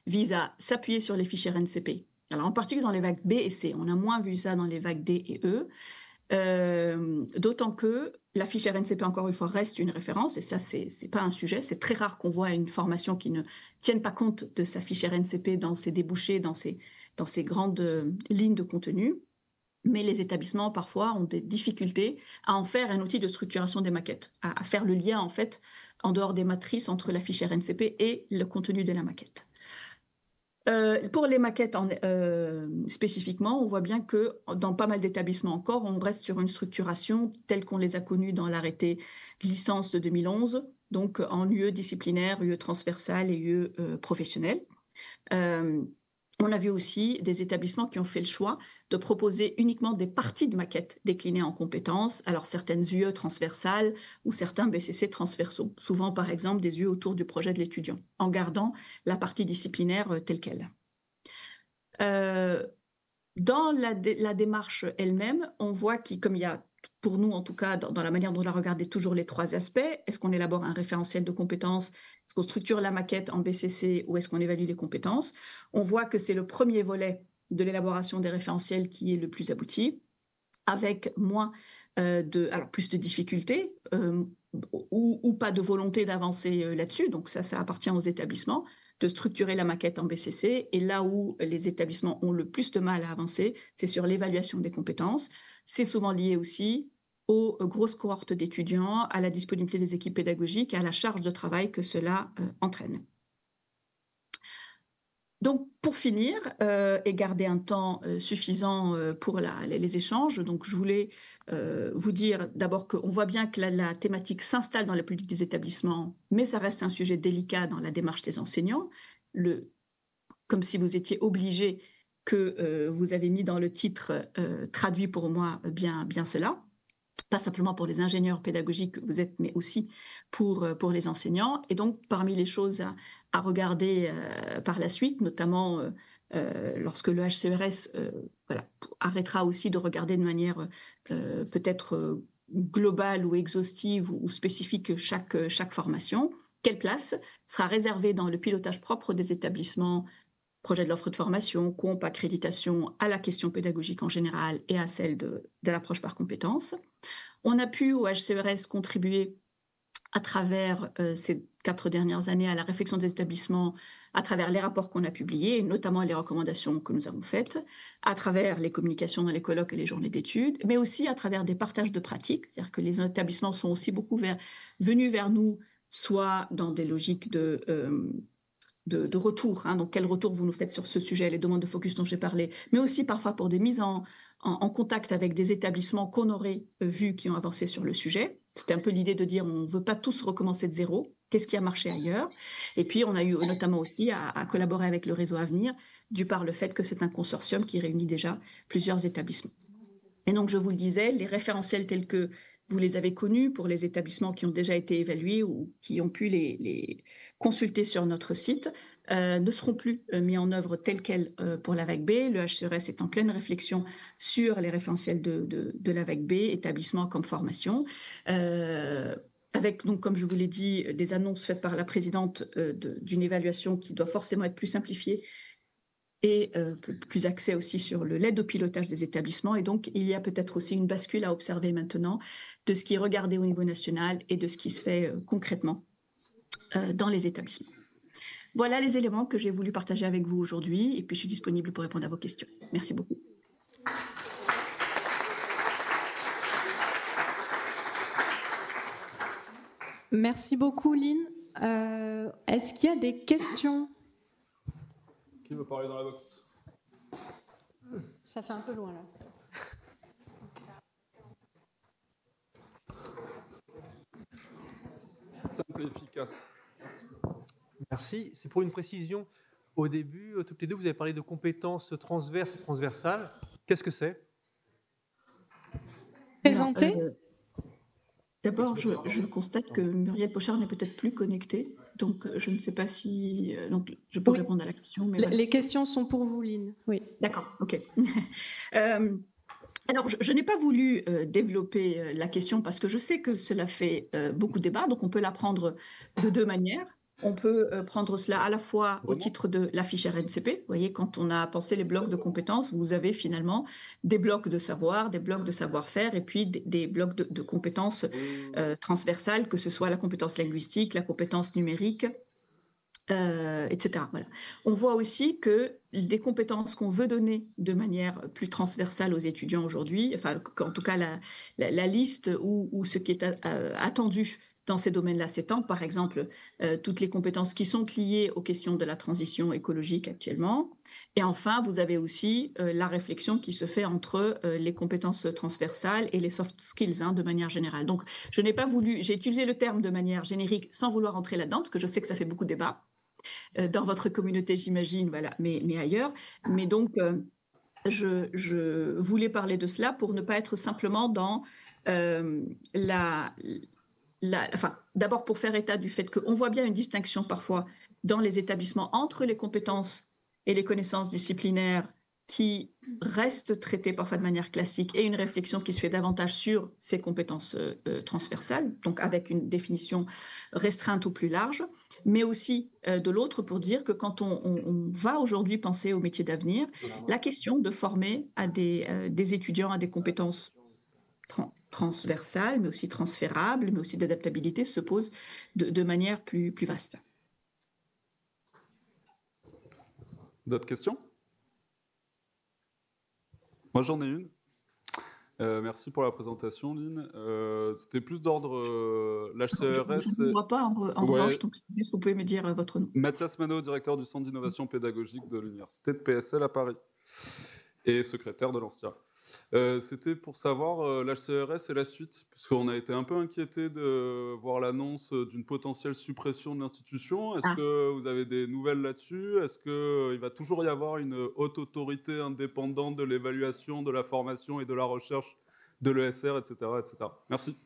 visent à s'appuyer sur les fichiers RNCP. Alors, en particulier dans les vagues B et C, on a moins vu ça dans les vagues D et E, d'autant que la fiche RNCP, encore une fois, reste une référence, et ça, c'est pas un sujet. C'est très rare qu'on voit une formation qui ne tienne pas compte de sa fiche RNCP dans ses débouchés, dans ses grandes lignes de contenu. Mais les établissements, parfois, ont des difficultés à en faire un outil de structuration des maquettes, à faire le lien, en fait, en dehors des matrices entre la fiche RNCP et le contenu de la maquette. Pour les maquettes spécifiquement, on voit bien que dans pas mal d'établissements encore, on reste sur une structuration telle qu'on les a connues dans l'arrêté de licence de 2011, donc en UE disciplinaire, UE transversal et UE professionnel. On a vu aussi des établissements qui ont fait le choix de proposer uniquement des parties de maquettes déclinées en compétences, alors certaines UE transversales ou certains BCC transversaux, souvent par exemple des UE autour du projet de l'étudiant, en gardant la partie disciplinaire telle qu'elle. Dans la démarche elle-même, on voit comme il y a pour nous, en tout cas, dans la manière dont on a regardé toujours les 3 aspects. Est-ce qu'on élabore un référentiel de compétences? Est-ce qu'on structure la maquette en BCC ou est-ce qu'on évalue les compétences? On voit que c'est le premier volet de l'élaboration des référentiels qui est le plus abouti, avec moins plus de difficultés ou pas de volonté d'avancer là-dessus. Donc ça appartient aux établissements de structurer la maquette en BCC. Et là où les établissements ont le plus de mal à avancer, c'est sur l'évaluation des compétences. C'est souvent lié aussi aux grosses cohortes d'étudiants, à la disponibilité des équipes pédagogiques et à la charge de travail que cela entraîne. Donc, pour finir et garder un temps suffisant pour les échanges, donc je voulais vous dire d'abord qu'on voit bien que la thématique s'installe dans la politique des établissements, mais ça reste un sujet délicat dans la démarche des enseignants, comme si vous étiez obligé que vous avez mis dans le titre traduit pour moi bien cela. Pas simplement pour les ingénieurs pédagogiques que vous êtes, mais aussi pour les enseignants. Et donc, parmi les choses à regarder par la suite, notamment lorsque le HCERES arrêtera aussi de regarder de manière peut-être globale ou exhaustive ou spécifique chaque formation, quelle place sera réservée dans le pilotage propre des établissements, projet de l'offre de formation, comp, accréditation, à la question pédagogique en général et à celle de l'approche par compétences. On a pu au HCERES contribuer à travers ces 4 dernières années à la réflexion des établissements, à travers les rapports qu'on a publiés, et notamment les recommandations que nous avons faites, à travers les communications dans les colloques et les journées d'études, mais aussi à travers des partages de pratiques, c'est-à-dire que les établissements sont aussi beaucoup venus vers nous, soit dans des logiques de retour, donc quel retour vous nous faites sur ce sujet, les demandes de focus dont j'ai parlé, mais aussi parfois pour des mises en contact avec des établissements qu'on aurait vus qui ont avancé sur le sujet. C'était un peu l'idée de dire on ne veut pas tous recommencer de zéro, qu'est-ce qui a marché ailleurs? Et puis on a eu notamment aussi à collaborer avec le réseau Avenir, dû par le fait que c'est un consortium qui réunit déjà plusieurs établissements. Et donc je vous le disais, les référentiels tels que vous les avez connus pour les établissements qui ont déjà été évalués ou qui ont pu les consulter sur notre site, ne seront plus mis en œuvre tels quels pour la vague B. Le HCERES est en pleine réflexion sur les référentiels de la vague B, établissement comme formation, avec, donc, comme je vous l'ai dit, des annonces faites par la présidente d'une évaluation qui doit forcément être plus simplifiée et plus axé aussi sur l'aide au pilotage des établissements. Et donc, il y a peut-être aussi une bascule à observer maintenant de ce qui est regardé au niveau national et de ce qui se fait concrètement dans les établissements. Voilà les éléments que j'ai voulu partager avec vous aujourd'hui. Et puis, je suis disponible pour répondre à vos questions. Merci beaucoup. Merci beaucoup, Lynn. Est-ce qu'il y a des questions ? Qui veut parler dans la box? Ça fait un peu loin, là. Simple et efficace. Merci. C'est pour une précision. Au début, toutes les deux, vous avez parlé de compétences transverses et transversales. Qu'est-ce que c'est? Présenter. D'abord, je constate que Muriel Pochard n'est peut-être plus connectée. Donc, je ne sais pas si... donc, je peux répondre à la question. Mais les questions sont pour vous, Lynn. Oui. D'accord, OK. Alors, je n'ai pas voulu développer la question parce que je sais que cela fait beaucoup de débat. Donc, on peut la prendre de 2 manières. On peut prendre cela à la fois au titre de la fiche RNCP. Vous voyez, quand on a pensé les blocs de compétences, vous avez finalement des blocs de savoir, des blocs de savoir-faire et puis des blocs de compétences transversales, que ce soit la compétence linguistique, la compétence numérique, etc. Voilà. On voit aussi que des compétences qu'on veut donner de manière plus transversale aux étudiants aujourd'hui, enfin, en tout cas la liste ou ce qui est attendu dans ces domaines-là s'étend, par exemple, toutes les compétences qui sont liées aux questions de la transition écologique actuellement. Et enfin, vous avez aussi la réflexion qui se fait entre les compétences transversales et les soft skills de manière générale. Donc, je n'ai pas voulu, j'ai utilisé le terme de manière générique sans vouloir entrer là-dedans, parce que je sais que ça fait beaucoup de débat dans votre communauté, j'imagine, voilà, mais ailleurs. Mais donc, je voulais parler de cela pour ne pas être simplement dans enfin, d'abord pour faire état du fait qu'on voit bien une distinction parfois dans les établissements entre les compétences et les connaissances disciplinaires qui reste traité parfois de manière classique et une réflexion qui se fait davantage sur ces compétences transversales, donc avec une définition restreinte ou plus large, mais aussi de l'autre pour dire que quand on va aujourd'hui penser aux métiers d'avenir, la question de former à des étudiants à des compétences transversales, mais aussi transférables, mais aussi d'adaptabilité se pose de manière plus vaste. D'autres questions? Moi, j'en ai une. Merci pour la présentation, Lynn. C'était plus d'ordre l'HCERS. Je ne vous vois pas en revanche, donc juste vous pouvez me dire votre nom. Mathias Manot, directeur du Centre d'innovation pédagogique de l'Université de PSL à Paris et secrétaire de l'ANSTIA. C'était pour savoir l'HCERS et la suite, parce qu'on a été un peu inquiété de voir l'annonce d'une potentielle suppression de l'institution. Est-ce que vous avez des nouvelles là-dessus? Est-ce qu'il va toujours y avoir une haute autorité indépendante de l'évaluation, de la formation et de la recherche de l'ESR, etc., etc. Merci.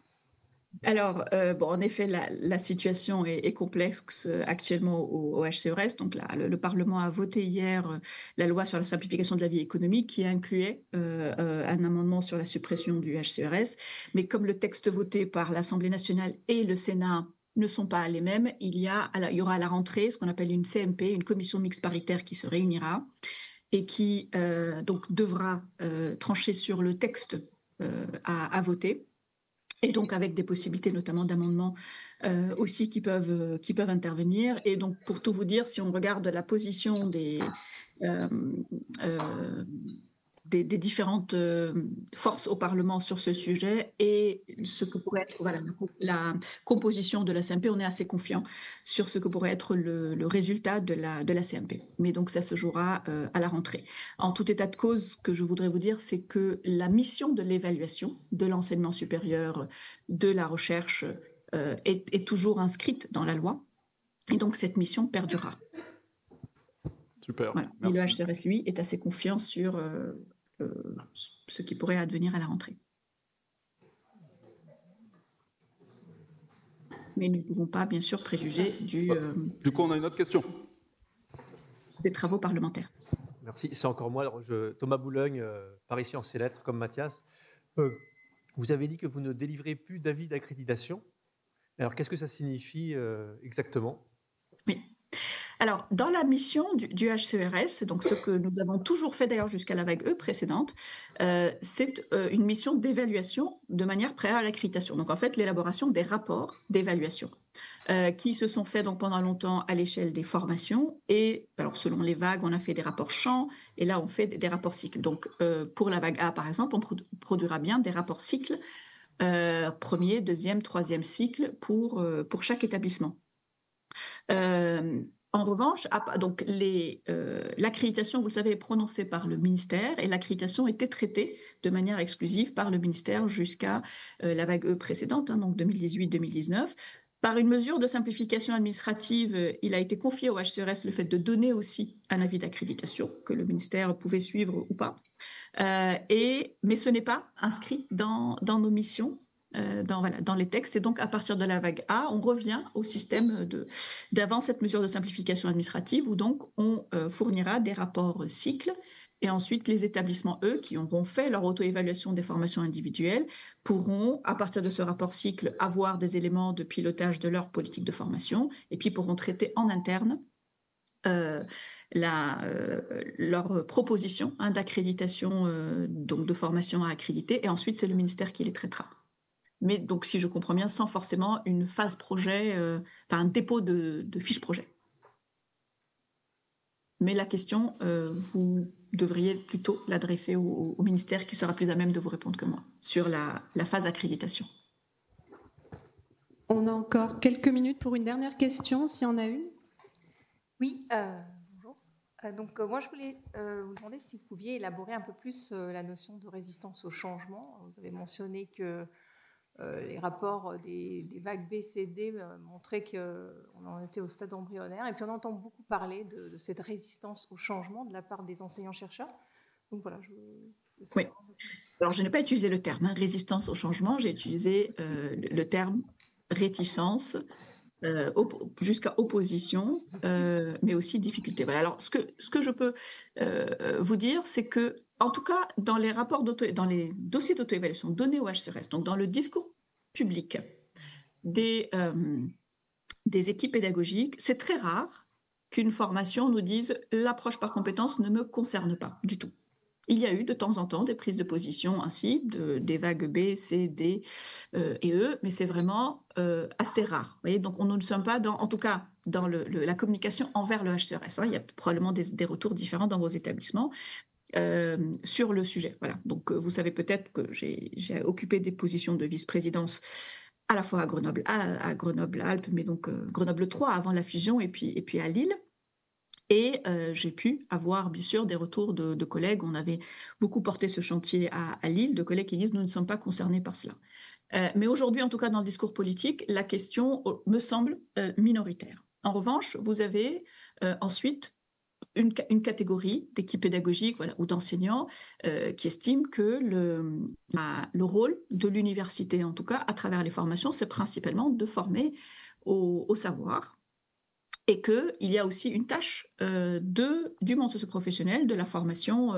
Alors, en effet, la situation est complexe actuellement au HCERS. Donc, le Parlement a voté hier la loi sur la simplification de la vie économique qui incluait un amendement sur la suppression du HCERS. Mais comme le texte voté par l'Assemblée nationale et le Sénat ne sont pas les mêmes, il y aura à la rentrée ce qu'on appelle une CMP, une commission mixte paritaire qui se réunira et qui donc devra trancher sur le texte à voter. Et donc avec des possibilités notamment d'amendements aussi qui peuvent intervenir. Et donc pour tout vous dire, si on regarde la position des différentes forces au Parlement sur ce sujet et ce que pourrait être la composition de la CMP, on est assez confiant sur ce que pourrait être le résultat de la CMP. Mais donc ça se jouera à la rentrée. En tout état de cause, ce que je voudrais vous dire, c'est que la mission de l'évaluation de l'enseignement supérieur, de la recherche, est toujours inscrite dans la loi. Et donc cette mission perdurera. Super. Voilà. Et le HCERS, lui, est assez confiant sur ce qui pourrait advenir à la rentrée. Mais nous ne pouvons pas, bien sûr, préjuger Du coup, on a une autre question. Des travaux parlementaires. Merci. C'est encore moi, Thomas Boulogne, Paris-Sciences et Lettres, comme Mathias. Vous avez dit que vous ne délivrez plus d'avis d'accréditation. Alors, qu'est-ce que ça signifie exactement? Oui. Alors, dans la mission du HCERS, donc ce que nous avons toujours fait d'ailleurs jusqu'à la vague E précédente, c'est une mission d'évaluation de manière préalable à l'accréditation. Donc, en fait, l'élaboration des rapports d'évaluation qui se sont faits donc pendant longtemps à l'échelle des formations. Et alors, selon les vagues, on a fait des rapports champs et là, on fait des rapports cycles. Donc, pour la vague A, par exemple, on produira bien des rapports cycles, premier, deuxième, troisième cycle pour chaque établissement. En revanche, donc l'accréditation, vous le savez, est prononcée par le ministère et l'accréditation était traitée de manière exclusive par le ministère jusqu'à la vague E précédente, donc 2018-2019. Par une mesure de simplification administrative, il a été confié au HCERS le fait de donner aussi un avis d'accréditation que le ministère pouvait suivre ou pas. Mais ce n'est pas inscrit dans nos missions. Dans les textes. Et donc, à partir de la vague A, on revient au système d'avant cette mesure de simplification administrative où donc on fournira des rapports cycles et ensuite les établissements, eux, qui auront fait leur auto-évaluation des formations individuelles, pourront, à partir de ce rapport cycle, avoir des éléments de pilotage de leur politique de formation et puis pourront traiter en interne leur proposition d'accréditation donc de formation à accréditer et ensuite c'est le ministère qui les traitera. Mais donc, si je comprends bien, sans forcément une phase projet, un dépôt de fiche projet. Mais la question, vous devriez plutôt l'adresser au ministère qui sera plus à même de vous répondre que moi sur la phase accréditation. On a encore quelques minutes pour une dernière question, s'il y en a une. Oui, bonjour. Donc, moi, je voulais vous demander si vous pouviez élaborer un peu plus la notion de résistance au changement. Vous avez mentionné que les rapports des vagues B, C, D montraient qu'on en était au stade embryonnaire. Et puis on entend beaucoup parler de cette résistance au changement de la part des enseignants-chercheurs. Donc voilà, oui. Alors je n'ai pas utilisé le terme résistance au changement, j'ai utilisé le terme réticence jusqu'à opposition, mais aussi difficulté. Voilà. Alors, ce que je peux vous dire, c'est que, en tout cas, dans les rapports dans les dossiers d'auto-évaluation donnés au HCRS, donc dans le discours public des équipes pédagogiques, c'est très rare qu'une formation nous dise « l'approche par compétence ne me concerne pas du tout ». Il y a eu de temps en temps des prises de position ainsi, des vagues B, C, D et E, mais c'est vraiment assez rare. Vous voyez, donc nous ne sommes pas, en tout cas, dans la communication envers le HCRS. Il y a probablement des retours différents dans vos établissements sur le sujet. Voilà. Donc vous savez peut-être que j'ai occupé des positions de vice-présidence à la fois à Grenoble-Alpes, mais donc Grenoble 3 avant la fusion, et puis à Lille. Et j'ai pu avoir, bien sûr, des retours de collègues. On avait beaucoup porté ce chantier à Lille, de collègues qui disent « nous ne sommes pas concernés par cela ». Mais aujourd'hui, en tout cas dans le discours politique, la question me semble minoritaire. En revanche, vous avez ensuite une catégorie d'équipes pédagogiques, voilà, ou d'enseignants qui estiment que le rôle de l'université, en tout cas à travers les formations, c'est principalement de former au savoir, et qu'il y a aussi une tâche du monde socio-professionnel, de la formation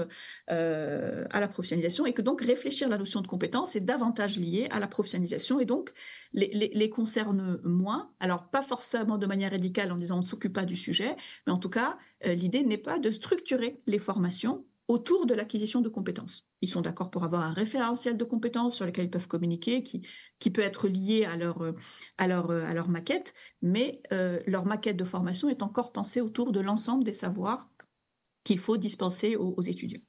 à la professionnalisation, et que donc réfléchir la notion de compétence est davantage lié à la professionnalisation, et donc les concerne moins. Alors pas forcément de manière radicale en disant on ne s'occupe pas du sujet, mais en tout cas l'idée n'est pas de structurer les formations autour de l'acquisition de compétences. Ils sont d'accord pour avoir un référentiel de compétences sur lequel ils peuvent communiquer, qui peut être lié à leur maquette, mais leur maquette de formation est encore pensée autour de l'ensemble des savoirs qu'il faut dispenser aux étudiants.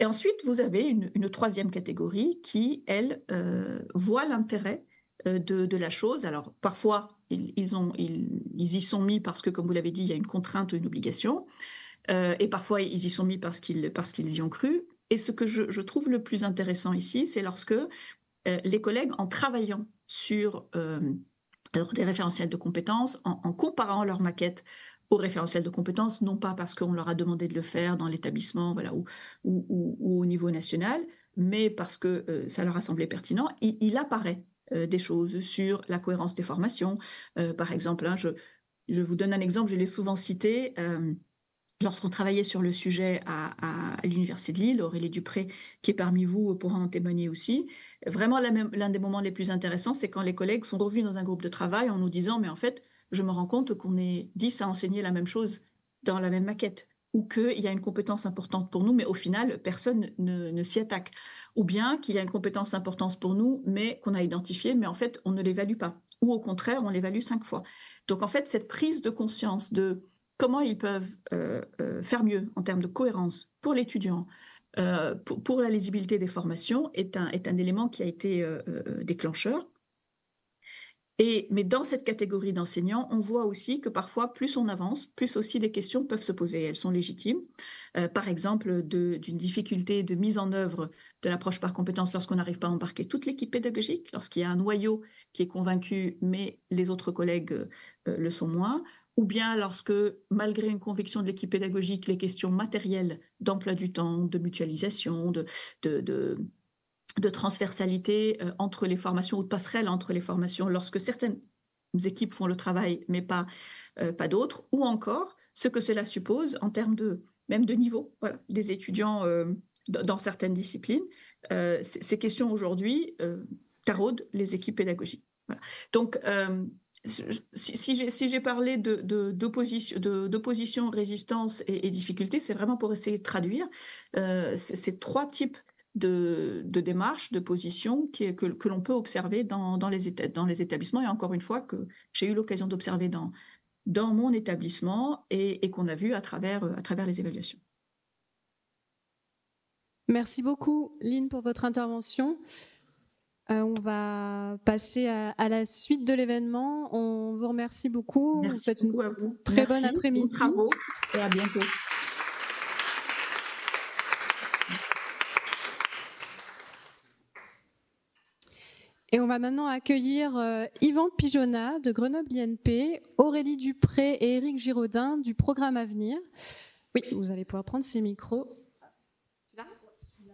Et ensuite, vous avez une troisième catégorie qui, elle, voit l'intérêt de la chose. Alors, parfois, ils y sont mis parce que, comme vous l'avez dit, il y a une contrainte ou une obligation. Et parfois, ils y sont mis parce qu'ils y ont cru. Et ce que je trouve le plus intéressant ici, c'est lorsque les collègues, en travaillant sur des référentiels de compétences, en comparant leur maquette aux référentiels de compétences, non pas parce qu'on leur a demandé de le faire dans l'établissement, voilà, ou au niveau national, mais parce que ça leur a semblé pertinent, il apparaît des choses sur la cohérence des formations. Par exemple, hein, je vous donne un exemple, je l'ai souvent cité. Lorsqu'on travaillait sur le sujet à l'Université de Lille, Aurélie Dupré, qui est parmi vous, pourra en témoigner aussi, vraiment l'un des moments les plus intéressants, c'est quand les collègues sont revenus dans un groupe de travail en nous disant « mais en fait, je me rends compte qu'on est 10 à enseigner la même chose dans la même maquette » ou qu'il y a une compétence importante pour nous, mais au final, personne ne s'y attaque. Ou bien qu'il y a une compétence importante pour nous, mais qu'on a identifiée, mais en fait, on ne l'évalue pas. Ou au contraire, on l'évalue 5 fois. Donc en fait, cette prise de conscience de comment ils peuvent faire mieux en termes de cohérence pour l'étudiant, pour la lisibilité des formations, est un élément qui a été déclencheur. Mais dans cette catégorie d'enseignants, on voit aussi que parfois, plus on avance, plus aussi des questions peuvent se poser. Elles sont légitimes. Par exemple, d'une difficulté de mise en œuvre de l'approche par compétence lorsqu'on n'arrive pas à embarquer toute l'équipe pédagogique, lorsqu'il y a un noyau qui est convaincu, mais les autres collègues le sont moins. Ou bien lorsque, malgré une conviction de l'équipe pédagogique, les questions matérielles d'emploi du temps, de mutualisation, de transversalité entre les formations ou de passerelle entre les formations, lorsque certaines équipes font le travail, mais pas d'autres, ou encore ce que cela suppose en termes même de niveau, voilà, des étudiants dans certaines disciplines. Ces questions aujourd'hui taraudent les équipes pédagogiques. Voilà. Donc, si j'ai parlé d'opposition, résistance et difficulté, c'est vraiment pour essayer de traduire ces 3 types de démarches, de positions que l'on peut observer dans les établissements, et encore une fois que j'ai eu l'occasion d'observer dans mon établissement et qu'on a vu à travers les évaluations. Merci beaucoup, Lynn, pour votre intervention. On va passer à la suite de l'événement. On vous remercie beaucoup. Merci vous faites une à vous. Très bonne après-midi. Bons travaux et à bientôt. Et on va maintenant accueillir Yvan Pigeonnat de Grenoble INP, Aurélie Dupré et Éric Giraudin du programme Avenir. Oui, vous allez pouvoir prendre ces micros. Là ?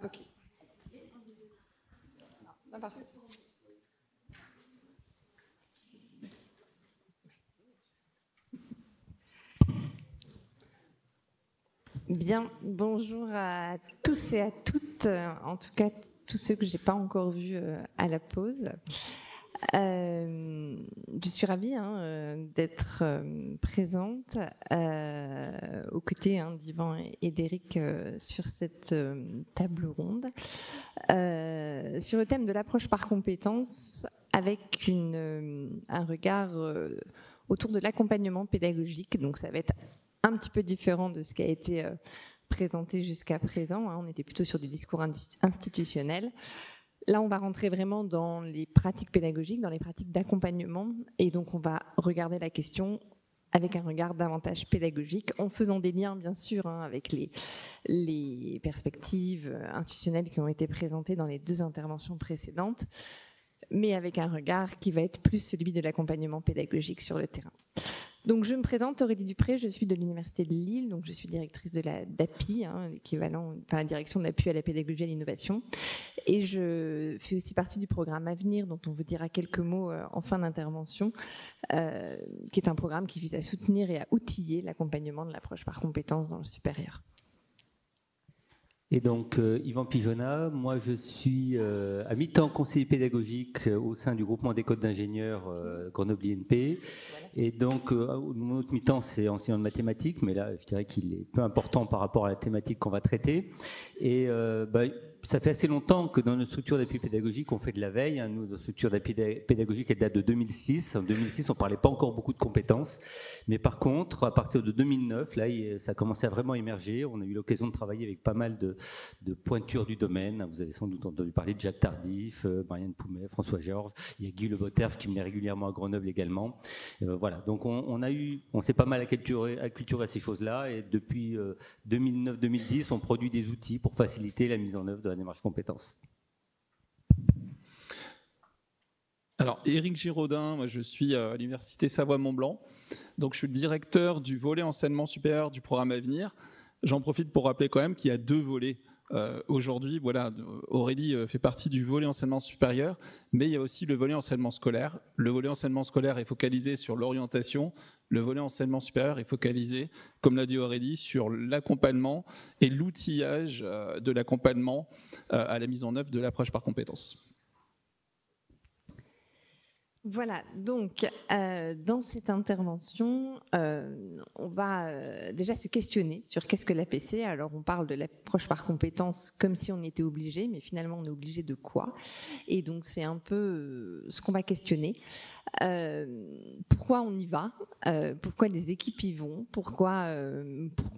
Ok. Ah, parfait. Bien, bonjour à tous et à toutes, en tout cas tous ceux que je n'ai pas encore vus à la pause. Je suis ravie d'être présente aux côtés d'Yvan et d'Éric sur cette table ronde sur le thème de l'approche par compétences avec un regard autour de l'accompagnement pédagogique. Donc ça va être un petit peu différent de ce qui a été présenté jusqu'à présent. On était plutôt sur du discours institutionnel. Là, on va rentrer vraiment dans les pratiques pédagogiques, dans les pratiques d'accompagnement. Et donc, on va regarder la question avec un regard davantage pédagogique, en faisant des liens, bien sûr, avec les perspectives institutionnelles qui ont été présentées dans les 2 interventions précédentes, mais avec un regard qui va être plus celui de l'accompagnement pédagogique sur le terrain. Donc, je me présente, Aurélie Dupré, je suis de l'Université de Lille, donc je suis directrice de la DAPI, l'équivalent, la direction d'appui à la pédagogie et à l'innovation. Et je fais aussi partie du programme Avenir, dont on vous dira quelques mots en fin d'intervention, qui est un programme qui vise à soutenir et à outiller l'accompagnement de l'approche par compétences dans le supérieur. Et donc, Yvan Pigeonnat, moi je suis à mi-temps conseiller pédagogique au sein du groupement d'écoles d'ingénieurs Grenoble INP. Et donc, mon autre mi-temps, c'est enseignant de mathématiques, mais là, je dirais qu'il est peu important par rapport à la thématique qu'on va traiter. Et ça fait assez longtemps que dans notre structure d'appui pédagogique, on fait de la veille. Nous, notre structure d'appui pédagogique, elle date de 2006. En 2006, on ne parlait pas encore beaucoup de compétences. Mais par contre, à partir de 2009, là, ça a commencé à vraiment émerger. On a eu l'occasion de travailler avec pas mal de pointures du domaine. Vous avez sans doute entendu parler de Jacques Tardif, Marianne Poumet, François Georges. Il y a Guy Le Boterf qui venait régulièrement à Grenoble également. Voilà. Donc, on s'est pas mal acculturé à ces choses-là. Et depuis 2009-2010, on produit des outils pour faciliter la mise en œuvre de la démarche compétences. Alors, Éric Giraudin, moi je suis à l'Université Savoie-Mont-Blanc. Donc, je suis le directeur du volet enseignement supérieur du programme Avenir. J'en profite pour rappeler quand même qu'il y a 2 volets. Aujourd'hui, voilà, Aurélie fait partie du volet enseignement supérieur, mais il y a aussi le volet enseignement scolaire. Le volet enseignement scolaire est focalisé sur l'orientation. Le volet enseignement supérieur est focalisé, comme l'a dit Aurélie, sur l'accompagnement et l'outillage de l'accompagnement à la mise en œuvre de l'approche par compétences. Voilà, donc dans cette intervention, on va déjà se questionner sur qu'est-ce que l'APC. Alors on parle de l'approche par compétences comme si on était obligé, mais finalement on est obligé de quoi? Et donc c'est un peu ce qu'on va questionner. Pourquoi on y va? Pourquoi les équipes y vont? Pourquoi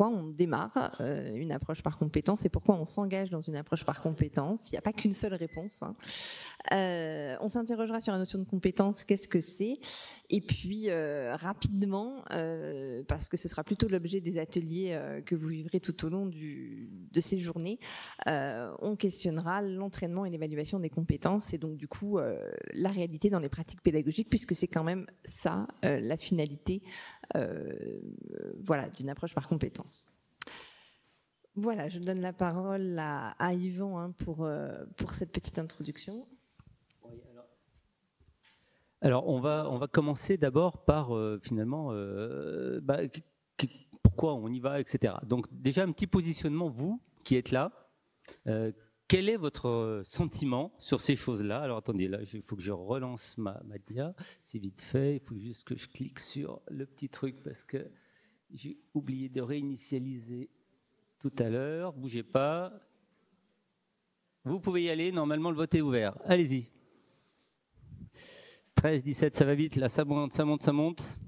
on démarre une approche par compétences et pourquoi on s'engage dans une approche par compétences? Il n'y a pas qu'une seule réponse. On s'interrogera sur la notion de compétence, qu'est-ce que c'est? Et puis rapidement, parce que ce sera plutôt l'objet des ateliers que vous vivrez tout au long de ces journées, on questionnera l'entraînement et l'évaluation des compétences et donc du coup la réalité dans les pratiques pédagogiques, puisque c'est quand même ça la finalité voilà, d'une approche par compétences. Voilà, je donne la parole à Yvan pour cette petite introduction. Alors, on va commencer d'abord par, finalement, pourquoi on y va, etc. Donc, déjà, un petit positionnement, vous, qui êtes là. Quel est votre sentiment sur ces choses-là? Alors, attendez, là, il faut que je relance ma dia. C'est vite fait, il faut juste que je clique sur le petit truc parce que j'ai oublié de réinitialiser tout à l'heure. Bougez pas. Vous pouvez y aller, normalement, le vote est ouvert. Allez-y. 13, 17, ça va vite, là ça monte, ça monte, ça monte.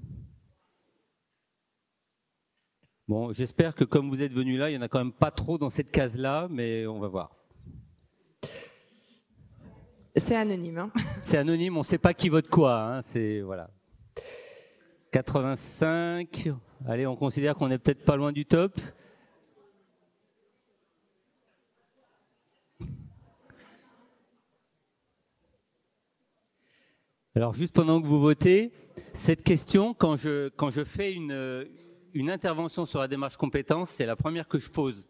Bon, j'espère que comme vous êtes venus là, il n'y en a quand même pas trop dans cette case-là, mais on va voir. C'est anonyme. Hein. C'est anonyme, on ne sait pas qui vote quoi. Hein, c'est, voilà. 85, allez, on considère qu'on n'est peut-être pas loin du top. Alors, juste pendant que vous votez, cette question, quand je fais une intervention sur la démarche compétence, c'est la première que je pose.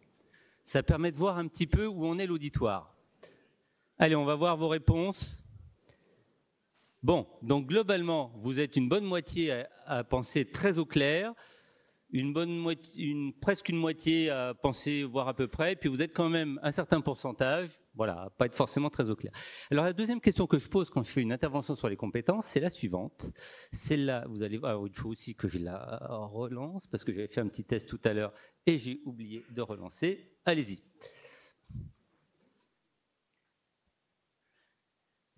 Ça permet de voir un petit peu où en est l'auditoire. Allez, on va voir vos réponses. Bon, donc globalement, vous êtes une bonne moitié à penser très au clair. presque une moitié à penser voir à peu près, puis vous êtes quand même un certain pourcentage, voilà, à pas être forcément très au clair. Alors la deuxième question que je pose quand je fais une intervention sur les compétences, c'est la suivante. Celle-là, vous allez voir, il faut aussi que je la relance, parce que j'avais fait un petit test tout à l'heure et j'ai oublié de relancer. Allez-y.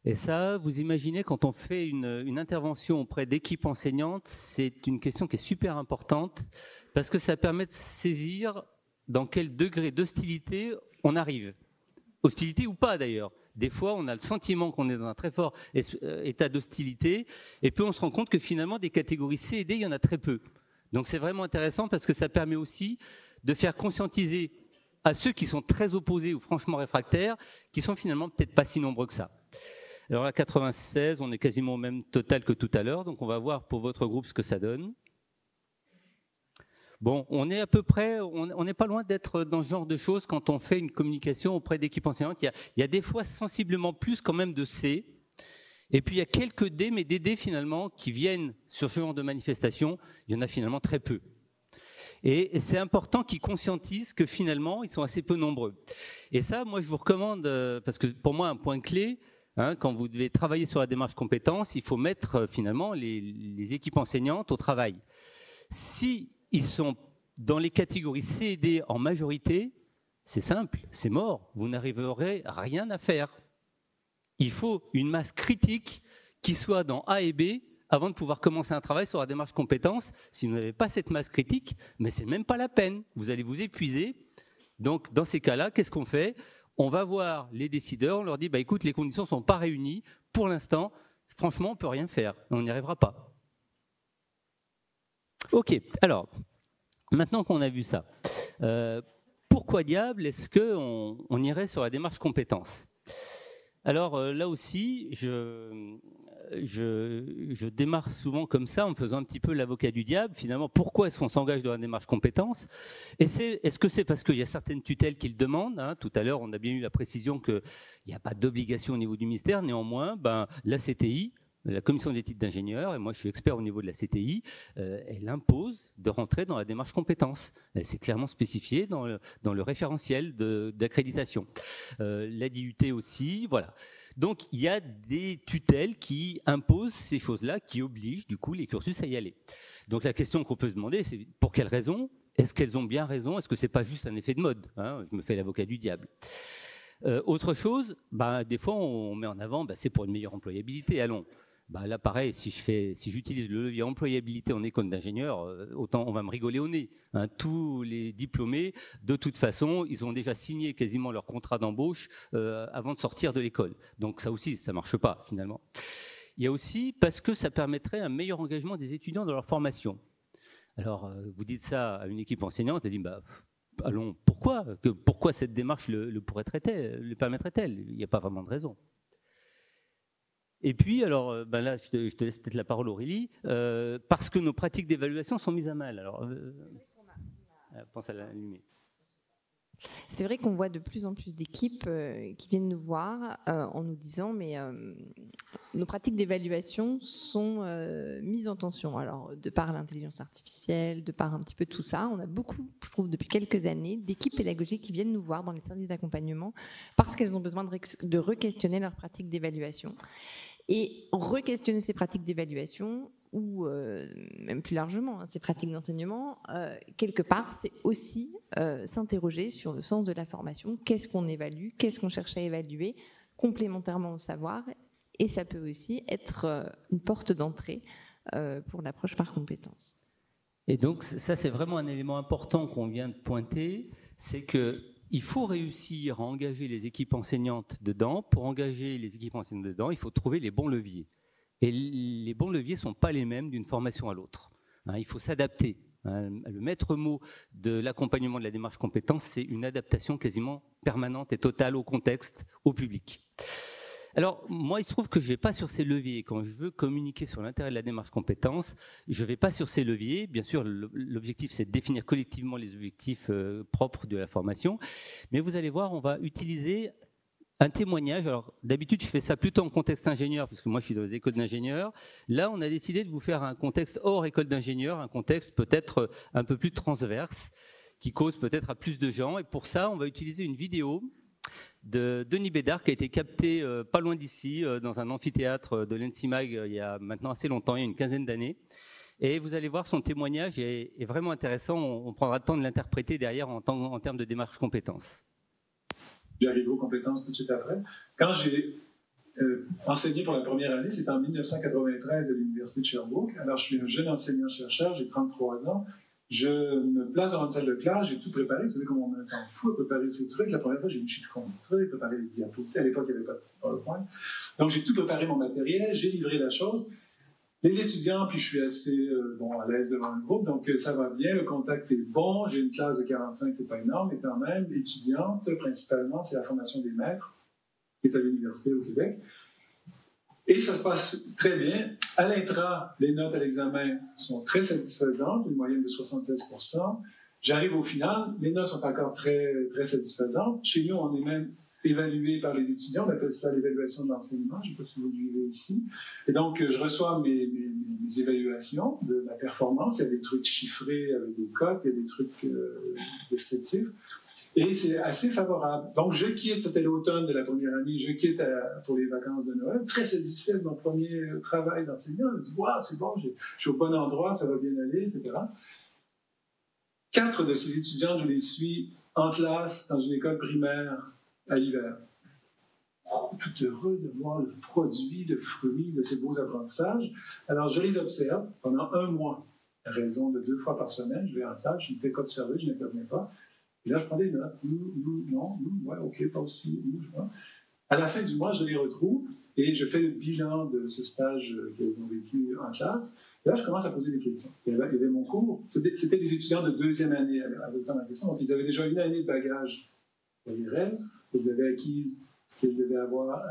Et ça, vous imaginez, quand on fait une intervention auprès d'équipes enseignantes, c'est une question qui est super importante parce que ça permet de saisir dans quel degré d'hostilité on arrive. Hostilité ou pas d'ailleurs. Des fois, on a le sentiment qu'on est dans un très fort état d'hostilité et puis on se rend compte que finalement, des catégories C et D, il y en a très peu. Donc c'est vraiment intéressant parce que ça permet aussi de faire conscientiser à ceux qui sont très opposés ou franchement réfractaires, qui sont finalement peut-être pas si nombreux que ça. Alors à 96, on est quasiment au même total que tout à l'heure, donc on va voir pour votre groupe ce que ça donne. Bon, on est à peu près, on n'est pas loin d'être dans ce genre de choses quand on fait une communication auprès d'équipes enseignantes. Il y a des fois sensiblement plus quand même de C, et puis il y a quelques D, mais des D finalement qui viennent sur ce genre de manifestation, il y en a finalement très peu. Et c'est important qu'ils conscientisent que finalement, ils sont assez peu nombreux. Et ça, moi je vous recommande, parce que pour moi un point clé, quand vous devez travailler sur la démarche compétences, il faut mettre finalement les équipes enseignantes au travail. Si ils sont dans les catégories C et D en majorité, c'est simple, c'est mort. Vous n'arriverez à rien à faire. Il faut une masse critique qui soit dans A et B avant de pouvoir commencer un travail sur la démarche compétences. Si vous n'avez pas cette masse critique, mais c'est même pas la peine. Vous allez vous épuiser. Donc dans ces cas-là, qu'est-ce qu'on fait ? On va voir les décideurs, on leur dit, écoute, les conditions ne sont pas réunies. Pour l'instant, franchement, on ne peut rien faire. On n'y arrivera pas. Ok, alors, maintenant qu'on a vu ça, pourquoi diable est-ce qu'on irait sur la démarche compétences ? Alors là aussi, je démarre souvent comme ça, en me faisant un petit peu l'avocat du diable. Finalement, pourquoi est-ce qu'on s'engage dans la démarche compétences ? Est-ce que c'est parce qu'il y a certaines tutelles qui le demandent ? Tout à l'heure, on a bien eu la précision qu'il n'y a pas d'obligation au niveau du ministère. Néanmoins, la CTI, la commission des titres d'ingénieur, et moi je suis expert au niveau de la CTI, elle impose de rentrer dans la démarche compétences. C'est clairement spécifié dans le référentiel d'accréditation. La DUT aussi, voilà. Donc il y a des tutelles qui imposent ces choses-là, qui obligent du coup les cursus à y aller. Donc la question qu'on peut se demander, c'est pour quelles raisons ? Est-ce qu'elles ont bien raison ? Est-ce que c'est pas juste un effet de mode ? Je me fais l'avocat du diable. Autre chose, des fois on met en avant, c'est pour une meilleure employabilité. Allons. Là, pareil, si j'utilise le levier employabilité en école d'ingénieur, autant on va me rigoler au nez. Tous les diplômés, de toute façon, ils ont déjà signé quasiment leur contrat d'embauche avant de sortir de l'école. Donc ça aussi, ça ne marche pas finalement. Il y a aussi parce que ça permettrait un meilleur engagement des étudiants dans leur formation. Alors, vous dites ça à une équipe enseignante, elle dit allons, pourquoi cette démarche le permettrait-elle ? Il n'y a pas vraiment de raison. Et puis, alors, là, je te laisse peut-être la parole, Aurélie, parce que nos pratiques d'évaluation sont mises à mal. Alors, pense à l'allumer. C'est vrai qu'on voit de plus en plus d'équipes qui viennent nous voir en nous disant mais nos pratiques d'évaluation sont mises en tension. Alors, de par l'intelligence artificielle, de par un petit peu tout ça, on a beaucoup, je trouve, depuis quelques années, d'équipes pédagogiques qui viennent nous voir dans les services d'accompagnement parce qu'elles ont besoin de re-questionner leurs pratiques d'évaluation. Et re-questionner ces pratiques d'évaluation, ou même plus largement ces pratiques d'enseignement, quelque part, c'est aussi s'interroger sur le sens de la formation. Qu'est-ce qu'on évalue ? Qu'est-ce qu'on cherche à évaluer complémentairement au savoir ? Et ça peut aussi être une porte d'entrée pour l'approche par compétences. Et donc, ça, c'est vraiment un élément important qu'on vient de pointer, c'est qu'il faut réussir à engager les équipes enseignantes dedans. Pour engager les équipes enseignantes dedans, il faut trouver les bons leviers. Et les bons leviers ne sont pas les mêmes d'une formation à l'autre. Il faut s'adapter. Le maître mot de l'accompagnement de la démarche compétence, c'est une adaptation quasiment permanente et totale au contexte, au public. Alors, moi, il se trouve que je ne vais pas sur ces leviers. Quand je veux communiquer sur l'intérêt de la démarche compétence, je ne vais pas sur ces leviers. Bien sûr, l'objectif, c'est de définir collectivement les objectifs propres de la formation. Mais vous allez voir, on va utiliser un témoignage. Alors d'habitude je fais ça plutôt en contexte ingénieur, parce que moi je suis dans les écoles d'ingénieurs. Là on a décidé de vous faire un contexte hors école d'ingénieurs, un contexte peut-être un peu plus transverse, qui cause peut-être à plus de gens. Et pour ça on va utiliser une vidéo de Denis Bédard qui a été captée pas loin d'ici, dans un amphithéâtre de l'ENSIMAG il y a maintenant assez longtemps, il y a une quinzaine d'années. Et vous allez voir, son témoignage est vraiment intéressant. On prendra le temps de l'interpréter derrière en termes de démarche compétences. J'arrive aux compétences tout de suite après. Quand j'ai enseigné pour la première année, c'était en 1993 à l'Université de Sherbrooke. Alors, je suis un jeune enseignant-chercheur, j'ai 33 ans. Je me place dans une salle de classe, j'ai tout préparé. Vous savez comment on a un temps fou à préparer ces trucs. La première fois, j'ai une chute contre préparé les diapositives. À l'époque, il n'y avait pas de PowerPoint. Donc, j'ai tout préparé mon matériel, j'ai livré la chose. Les étudiants, puis je suis assez à l'aise devant le groupe, donc ça va bien, le contact est bon. J'ai une classe de 45, c'est pas énorme, mais quand même, étudiante, principalement, c'est la formation des maîtres, qui est à l'Université au Québec. Et ça se passe très bien. À l'intra, les notes à l'examen sont très satisfaisantes, une moyenne de 76%. J'arrive au final, les notes sont encore très, très satisfaisantes. Chez nous, on est même évalué par les étudiants, on appelle cela l'évaluation de l'enseignement, je ne sais pas si vous le vivez ici. Et donc, je reçois mes évaluations de ma performance, il y a des trucs chiffrés avec des cotes, il y a des trucs descriptifs, et c'est assez favorable. Donc, je quitte, c'était l'automne de la première année, je quitte pour les vacances de Noël, très satisfait de mon premier travail d'enseignant, je me dis, waouh, c'est bon, je suis au bon endroit, ça va bien aller, etc. 4 de ces étudiants, je les suis en classe dans une école primaire à l'hiver. Tout heureux de voir le produit, le fruit de ces beaux apprentissages. Alors, je les observe pendant un mois, à raison de 2 fois par semaine. Je vais en classe, je ne fais qu'observer, je n'interviens pas. Et là, je prends des notes. Non, ouais, ok, pas aussi. À la fin du mois, je les retrouve et je fais le bilan de ce stage qu'ils ont vécu en classe. Et là, je commence à poser des questions. Il y avait mon cours. C'était des étudiants de 2e année à l'automne en question. Donc, ils avaient déjà une année de bagage pour les règles. Ils avaient acquis ce qu'ils devaient avoir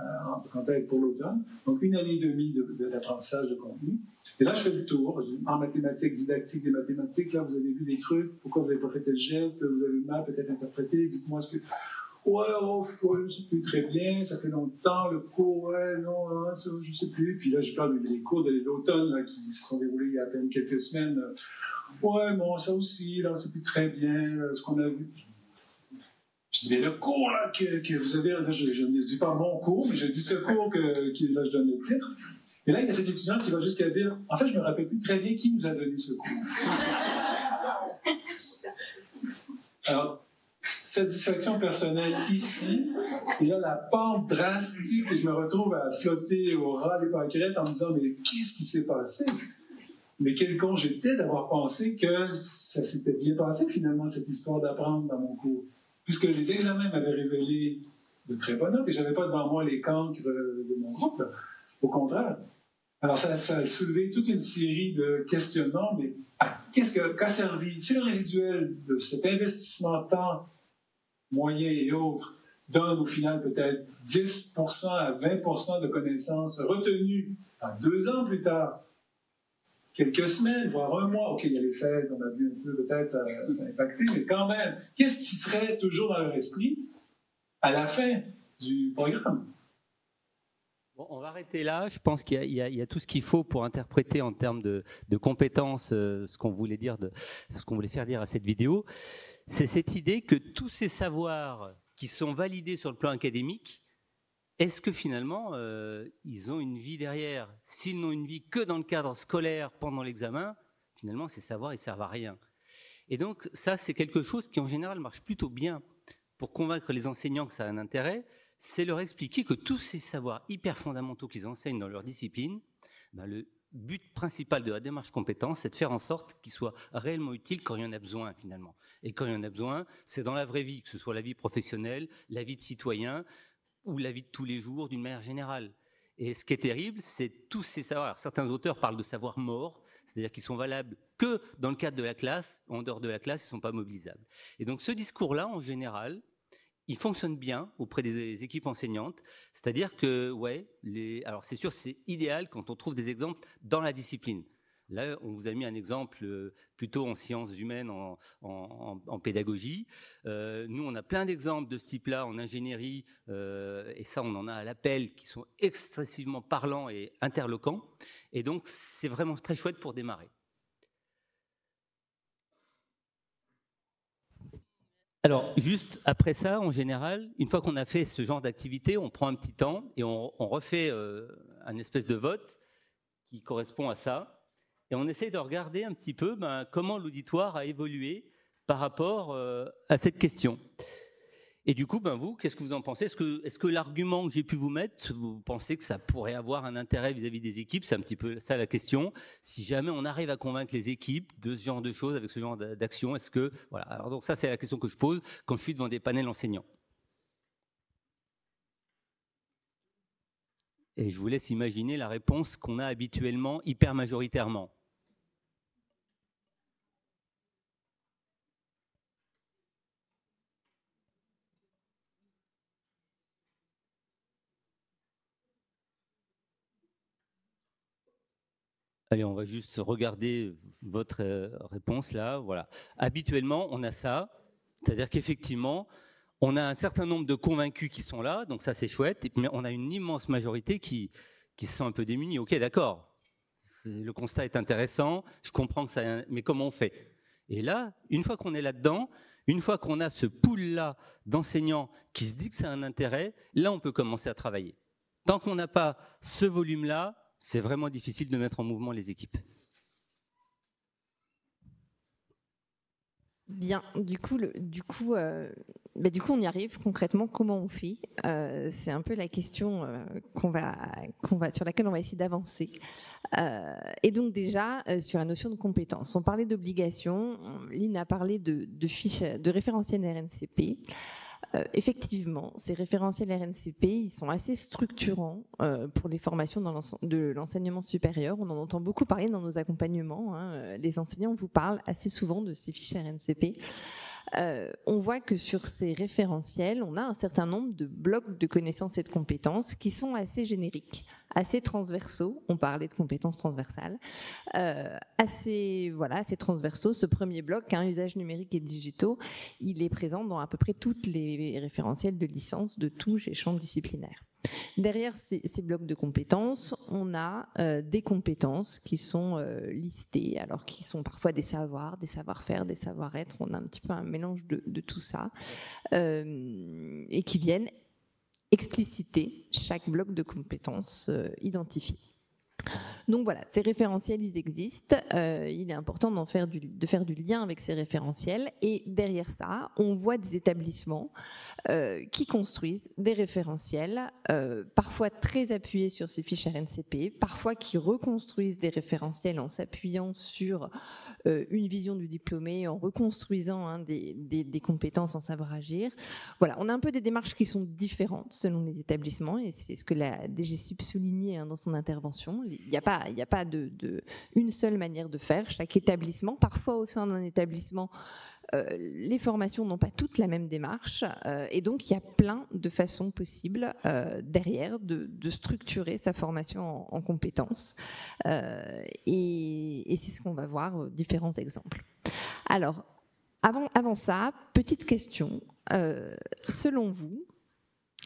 en tête pour l'automne. Donc, une année et demie d'apprentissage de contenu. Et là, je fais le tour. En mathématiques, didactique des mathématiques, là, vous avez vu des trucs. Pourquoi vous n'avez pas fait tel geste? Vous avez mal peut-être interprété. Dites-moi ce que... Ouais, je ne sais plus très bien. Ça fait longtemps, le cours. Ouais, non, ça, je ne sais plus. Puis là, je parle des cours de l'automne qui se sont déroulés il y a à peine quelques semaines. Ouais, bon, ça aussi, là, on ne sait plus très bien ce qu'on a vu. Je dis, mais le cours là, que vous avez, là, je ne dis pas mon cours, mais je dis ce cours là, je donne le titre. Et là, il y a cet étudiant qui va jusqu'à dire, en fait, je ne me rappelle plus très bien qui nous a donné ce cours. Alors, satisfaction personnelle ici, et là, la pente drastique, et je me retrouve à flotter au ras des pâquerettes en me disant, mais qu'est-ce qui s'est passé? Mais quel con j'étais d'avoir pensé que ça s'était bien passé, finalement, cette histoire d'apprendre dans mon cours. Puisque les examens m'avaient révélé de très bonnes notes et je n'avais pas devant moi les cancres de mon groupe. Là. Au contraire. Alors, ça a soulevé toute une série de questionnements, mais qu'a servi? Si le résiduel de cet investissement temps, moyen et autres, donne au final peut-être 10% à 20% de connaissances retenues 2 ans plus tard, quelques semaines, voire un mois. OK, il y a les fêtes, on a vu un peu, peut-être ça a impacté, mais quand même, qu'est-ce qui serait toujours dans leur esprit à la fin du programme? Bon, on va arrêter là. Je pense qu'il y a tout ce qu'il faut pour interpréter en termes de compétences ce qu'on voulait dire, ce qu'on voulait faire dire à cette vidéo. C'est cette idée que tous ces savoirs qui sont validés sur le plan académique, est-ce que finalement, ils ont une vie derrière? S'ils n'ont une vie que dans le cadre scolaire pendant l'examen, finalement, ces savoirs, ils ne servent à rien. Et donc, ça, c'est quelque chose qui, en général, marche plutôt bien pour convaincre les enseignants que ça a un intérêt, c'est leur expliquer que tous ces savoirs hyper fondamentaux qu'ils enseignent dans leur discipline, le but principal de la démarche compétence, c'est de faire en sorte qu'ils soient réellement utiles quand il y en a besoin, finalement. Et quand il y en a besoin, c'est dans la vraie vie, que ce soit la vie professionnelle, la vie de citoyen, ou la vie de tous les jours d'une manière générale. Et ce qui est terrible, c'est tous ces savoirs. Alors, certains auteurs parlent de savoirs morts, c'est-à-dire qu'ils sont valables que dans le cadre de la classe, en dehors de la classe, ils ne sont pas mobilisables. Et donc ce discours-là, en général, il fonctionne bien auprès des équipes enseignantes, c'est-à-dire que, ouais, alors c'est sûr, c'est idéal quand on trouve des exemples dans la discipline. Là, on vous a mis un exemple plutôt en sciences humaines, en pédagogie. Nous, on a plein d'exemples de ce type-là en ingénierie, et ça, on en a à l'appel, qui sont excessivement parlants et interloquants. Et donc, c'est vraiment très chouette pour démarrer. Alors, juste après ça, en général, une fois qu'on a fait ce genre d'activité, on prend un petit temps et on refait un espèce de vote qui correspond à ça. Et on essaie de regarder un petit peu comment l'auditoire a évolué par rapport à cette question. Et du coup, vous, qu'est-ce que vous en pensez ? Est-ce que l'argument que j'ai pu vous mettre, vous pensez que ça pourrait avoir un intérêt vis-à-vis des équipes ? C'est un petit peu ça la question. Si jamais on arrive à convaincre les équipes de ce genre de choses, avec ce genre d'action, est-ce que... Voilà. Alors donc ça, c'est la question que je pose quand je suis devant des panels enseignants. Et je vous laisse imaginer la réponse qu'on a habituellement, hyper majoritairement. Allez, on va juste regarder votre réponse là. Voilà. Habituellement, on a ça, c'est-à-dire qu'effectivement, on a un certain nombre de convaincus qui sont là, donc ça c'est chouette, mais on a une immense majorité qui se sent un peu démunie. Ok, d'accord, le constat est intéressant, je comprends que ça, mais comment on fait ? Et là, une fois qu'on est là-dedans, une fois qu'on a ce pool-là d'enseignants qui se dit que c'est un intérêt, là on peut commencer à travailler. Tant qu'on n'a pas ce volume-là, c'est vraiment difficile de mettre en mouvement les équipes. Bien, du coup, on y arrive concrètement. Comment on fait ? C'est un peu la question sur laquelle on va essayer d'avancer. Et donc déjà, sur la notion de compétence, on parlait d'obligation. Lynn a parlé de fiches, de référentiels RNCP. Effectivement, ces référentiels RNCP, ils sont assez structurants pour les formations de l'enseignement supérieur. On en entend beaucoup parler dans nos accompagnements. Les enseignants vous parlent assez souvent de ces fiches RNCP. On voit que sur ces référentiels, on a un certain nombre de blocs de connaissances et de compétences qui sont assez génériques, assez transversaux. On parlait de compétences transversales, assez transversaux. Ce premier bloc, usage numérique et digitaux, il est présent dans à peu près toutes les référentiels de licence de tous les champs disciplinaires. Derrière ces blocs de compétences, on a des compétences qui sont listées, alors qui sont parfois des savoirs, des savoir-faire, des savoir-être. On a un petit peu un mélange de tout ça et qui viennent expliciter chaque bloc de compétences identifié. Donc voilà, ces référentiels, ils existent. Il est important de faire du lien avec ces référentiels. Et derrière ça, on voit des établissements qui construisent des référentiels, parfois très appuyés sur ces fiches RNCP, parfois qui reconstruisent des référentiels en s'appuyant sur une vision du diplômé, en reconstruisant des compétences en savoir agir. Voilà, on a un peu des démarches qui sont différentes selon les établissements, et c'est ce que la DGCIP soulignait dans son intervention. Il n'y a pas une seule manière de faire. Chaque établissement, parfois au sein d'un établissement, les formations n'ont pas toutes la même démarche, et donc il y a plein de façons possibles derrière de structurer sa formation en compétences, et c'est ce qu'on va voir, différents exemples. Alors, avant ça, petite question, selon vous,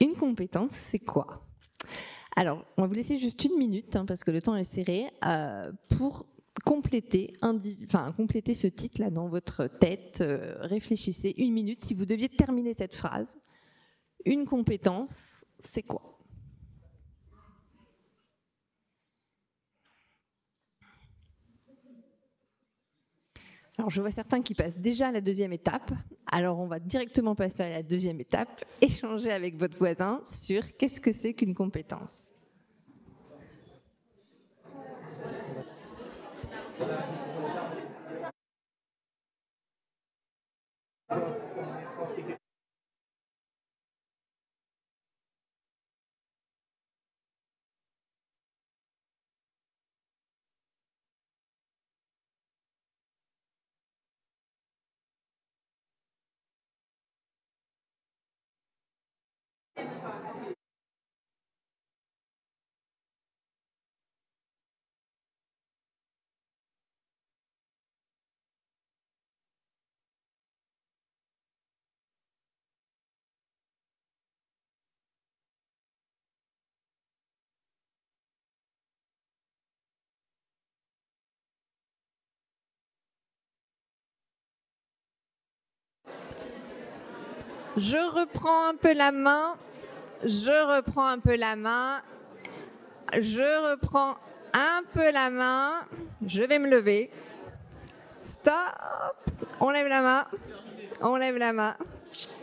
une compétence, c'est quoi ? Alors, on va vous laisser juste 1 minute, parce que le temps est serré, pour compléter ce titre-là dans votre tête. Réfléchissez 1 minute. Si vous deviez terminer cette phrase, une compétence, c'est quoi ? Alors, je vois certains qui passent déjà à la 2e étape. Alors, on va directement passer à la 2e étape, échanger avec votre voisin sur qu'est-ce que c'est qu'une compétence. Je reprends un peu la main. Je reprends un peu la main. Je reprends un peu la main. Je vais me lever. Stop. On lève la main. On lève la main.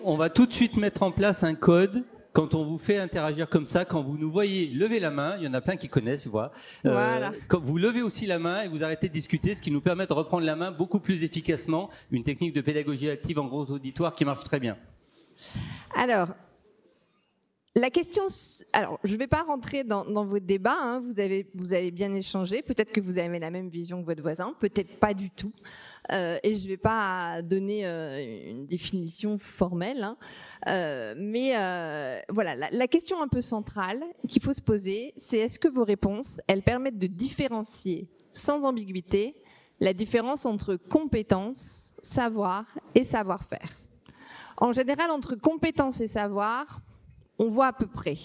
On va tout de suite mettre en place un code. Quand on vous fait interagir comme ça, quand vous nous voyez lever la main, il y en a plein qui connaissent, je vois. Voilà. Quand vous levez aussi la main et vous arrêtez de discuter, ce qui nous permet de reprendre la main beaucoup plus efficacement. Une technique de pédagogie active en gros auditoire qui marche très bien. Alors, la question. Alors, je ne vais pas rentrer dans vos débats. Hein, vous avez bien échangé. Peut-être que vous avez la même vision que votre voisin. Peut-être pas du tout. Et je ne vais pas donner une définition formelle. Hein, mais voilà, la question un peu centrale qu'il faut se poser, c'est est-ce que vos réponses, elles permettent de différencier sans ambiguïté la différence entre compétence, savoir et savoir-faire. En général, entre compétence et savoir, on voit à peu près.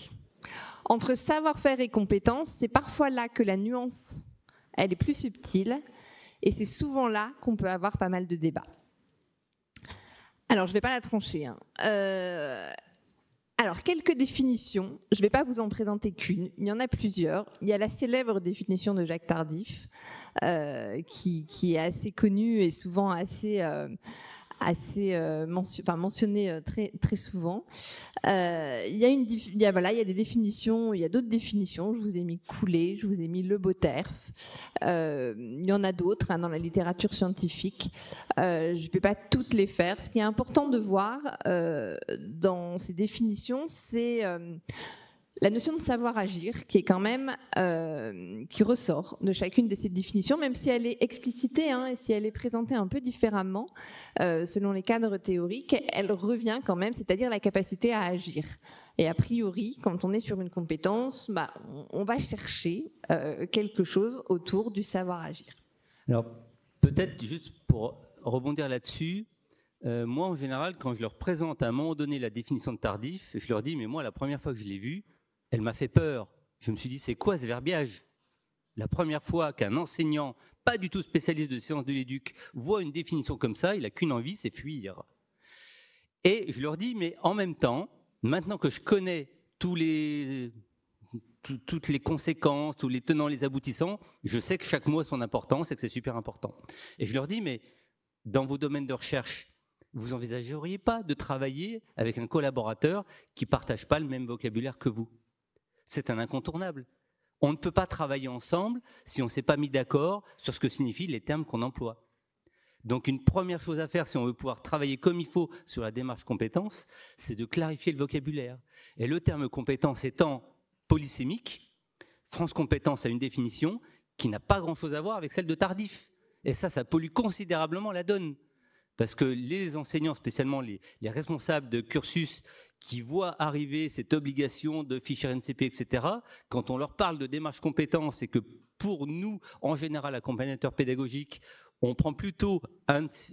Entre savoir-faire et compétence, c'est parfois là que la nuance, elle est plus subtile, et c'est souvent là qu'on peut avoir pas mal de débats. Alors, je ne vais pas la trancher. Hein. Alors, quelques définitions. Je ne vais pas vous en présenter qu'une. Il y en a plusieurs. Il y a la célèbre définition de Jacques Tardif, qui est assez connue et souvent assez mentionné très, très souvent. Il y a des définitions, il y a d'autres définitions. Je vous ai mis Couler, je vous ai mis Le Boterf. Il y en a d'autres dans la littérature scientifique. Je ne vais pas toutes les faire. Ce qui est important de voir dans ces définitions, c'est la notion de savoir-agir qui est quand même qui ressort de chacune de ces définitions, même si elle est explicitée et si elle est présentée un peu différemment selon les cadres théoriques, elle revient quand même, c'est-à-dire la capacité à agir. Et a priori, quand on est sur une compétence, on va chercher quelque chose autour du savoir-agir. Alors, peut-être juste pour rebondir là-dessus, moi en général, quand je leur présente à un moment donné la définition de Tardif, je leur dis, mais moi la première fois que je l'ai vue, elle m'a fait peur. Je me suis dit, c'est quoi ce verbiage? La première fois qu'un enseignant, pas du tout spécialiste de sciences de l'éduc, voit une définition comme ça, il n'a qu'une envie, c'est fuir. Et je leur dis, mais en même temps, maintenant que je connais toutes les conséquences, tous les tenants, les aboutissants, je sais que chaque mot a son importance et que c'est super important. Et je leur dis, mais dans vos domaines de recherche, vous n'envisageriez pas de travailler avec un collaborateur qui ne partage pas le même vocabulaire que vous? C'est un incontournable. On ne peut pas travailler ensemble si on ne s'est pas mis d'accord sur ce que signifient les termes qu'on emploie. Donc une première chose à faire si on veut pouvoir travailler comme il faut sur la démarche compétence, c'est de clarifier le vocabulaire. Et le terme compétence étant polysémique, France Compétences a une définition qui n'a pas grand-chose à voir avec celle de Tardif. Et ça pollue considérablement la donne. Parce que les enseignants, spécialement les responsables de cursus qui voient arriver cette obligation de fichier RNCP, etc., quand on leur parle de démarche compétence et que pour nous, en général, accompagnateurs pédagogiques, on prend plutôt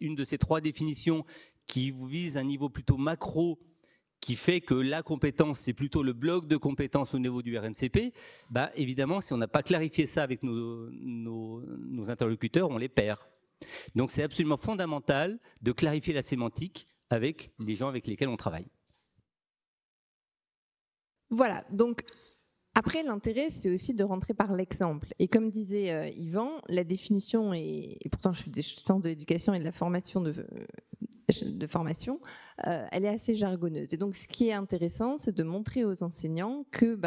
une de ces trois définitions qui vous vise un niveau plutôt macro, qui fait que la compétence, c'est plutôt le bloc de compétences au niveau du RNCP, évidemment, si on n'a pas clarifié ça avec nos interlocuteurs, on les perd. Donc c'est absolument fondamental de clarifier la sémantique avec les gens avec lesquels on travaille. Voilà, donc après l'intérêt c'est aussi de rentrer par l'exemple. Et comme disait Yvan, la définition, et pourtant je suis des sciences de l'éducation et de la formation de formation, elle est assez jargonneuse. Et donc ce qui est intéressant, c'est de montrer aux enseignants que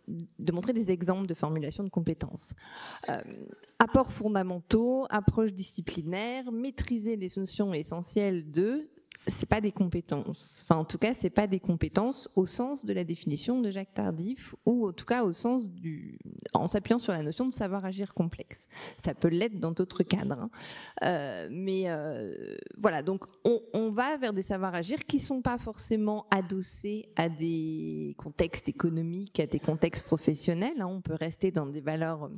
de montrer des exemples de formulation de compétences. Apports fondamentaux, approche disciplinaire, maîtriser les notions essentielles c'est pas des compétences. Enfin, en tout cas, c'est pas des compétences au sens de la définition de Jacques Tardif, ou en tout cas au sens en s'appuyant sur la notion de savoir-agir complexe. Ça peut l'être dans d'autres cadres. Mais voilà, donc on va vers des savoirs-agir qui sont pas forcément adossés à des contextes économiques, à des contextes professionnels. On peut rester dans des valeurs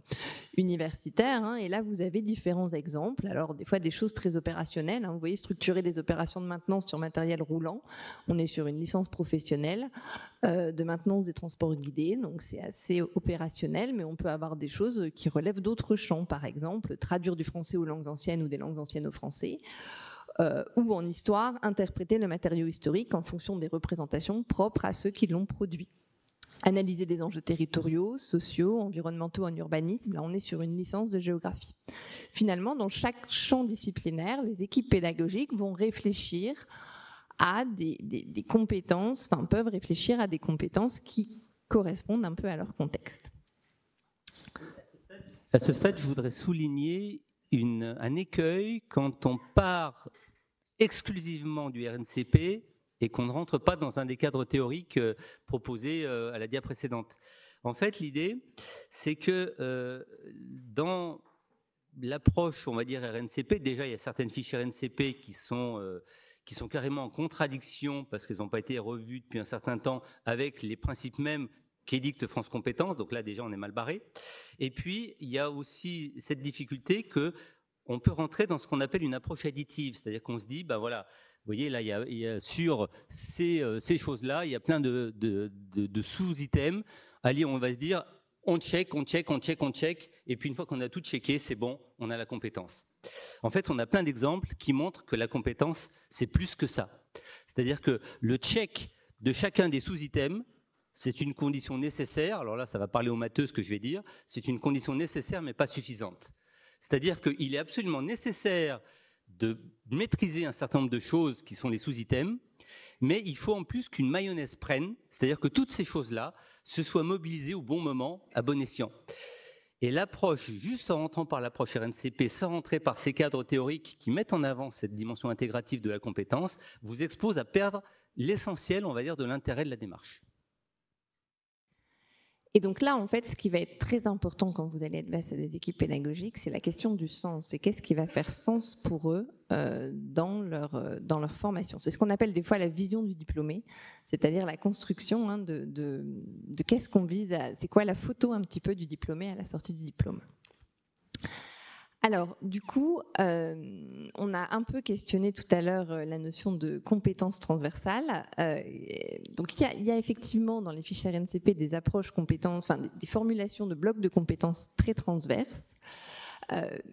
universitaires. Et là, vous avez différents exemples. Alors, des fois, des choses très opérationnelles. Vous voyez, structurer des opérations de maintenance sur matériel roulant. On est sur une licence professionnelle de maintenance des transports guidés, donc c'est assez opérationnel, mais on peut avoir des choses qui relèvent d'autres champs, par exemple, traduire du français aux langues anciennes ou des langues anciennes au français. ou en histoire, interpréter le matériau historique en fonction des représentations propres à ceux qui l'ont produit. Analyser des enjeux territoriaux, sociaux, environnementaux en urbanisme, là on est sur une licence de géographie. Finalement, dans chaque champ disciplinaire, les équipes pédagogiques vont réfléchir à des compétences, enfin peuvent réfléchir à des compétences qui correspondent un peu à leur contexte. À ce stade, je voudrais souligner un écueil quand on part exclusivement du RNCP et qu'on ne rentre pas dans un des cadres théoriques proposés à la dia précédente. En fait, l'idée, c'est que dans l'approche, on va dire, RNCP, déjà, il y a certaines fiches RNCP qui sont carrément en contradiction parce qu'elles n'ont pas été revues depuis un certain temps avec les principes mêmes qu'édicte France Compétences. Donc là, déjà, on est mal barré. Et puis, il y a aussi cette difficulté qu'on peut rentrer dans ce qu'on appelle une approche additive. C'est-à-dire qu'on se dit, ben voilà, vous voyez, là, il y a sur ces choses-là, il y a plein de sous-items. Allez, on va se dire, on check, et puis une fois qu'on a tout checké, c'est bon, on a la compétence. En fait, on a plein d'exemples qui montrent que la compétence, c'est plus que ça. C'est-à-dire que le check de chacun des sous-items, c'est une condition nécessaire. Alors là, ça va parler aux matheux, ce que je vais dire. C'est une condition nécessaire, mais pas suffisante. C'est-à-dire qu'il est absolument nécessaire de maîtriser un certain nombre de choses qui sont les sous-items, mais il faut en plus qu'une mayonnaise prenne, c'est-à-dire que toutes ces choses-là se soient mobilisées au bon moment, à bon escient. Et l'approche, juste en rentrant par l'approche RNCP, sans rentrer par ces cadres théoriques qui mettent en avant cette dimension intégrative de la compétence, vous expose à perdre l'essentiel, on va dire, de l'intérêt de la démarche. Et donc là, en fait, ce qui va être très important quand vous allez être face à des équipes pédagogiques, c'est la question du sens. Et qu'est-ce qui va faire sens pour eux dans leur formation. C'est ce qu'on appelle des fois la vision du diplômé, c'est-à-dire la construction de qu'est-ce qu'on vise à... C'est quoi la photo un petit peu du diplômé à la sortie du diplôme. Alors, du coup, on a un peu questionné tout à l'heure la notion de compétences transversales. Donc, il y a effectivement dans les fiches RNCP des approches compétences, enfin des formulations de blocs de compétences très transverses.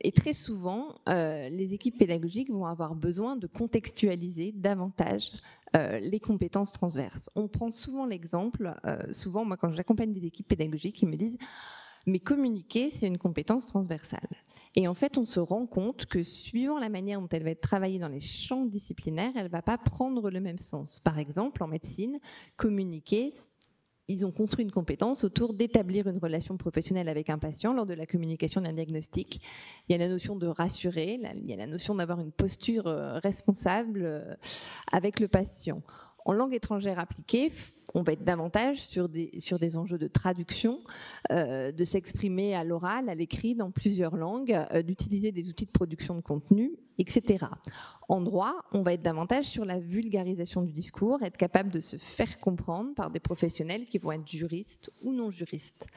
Et très souvent, les équipes pédagogiques vont avoir besoin de contextualiser davantage les compétences transverses. On prend souvent l'exemple, souvent, moi, quand j'accompagne des équipes pédagogiques, ils me disent « mais communiquer, c'est une compétence transversale ». Et en fait, on se rend compte que suivant la manière dont elle va être travaillée dans les champs disciplinaires, elle ne va pas prendre le même sens. Par exemple, en médecine, communiquer, ils ont construit une compétence autour d'établir une relation professionnelle avec un patient lors de la communication d'un diagnostic. Il y a la notion de rassurer, il y a la notion d'avoir une posture responsable avec le patient. En langue étrangère appliquée, on va être davantage sur des enjeux de traduction, de s'exprimer à l'oral, à l'écrit, dans plusieurs langues, d'utiliser des outils de production de contenu, etc. En droit, on va être davantage sur la vulgarisation du discours, être capable de se faire comprendre par des professionnels qui vont être juristes ou non juristes.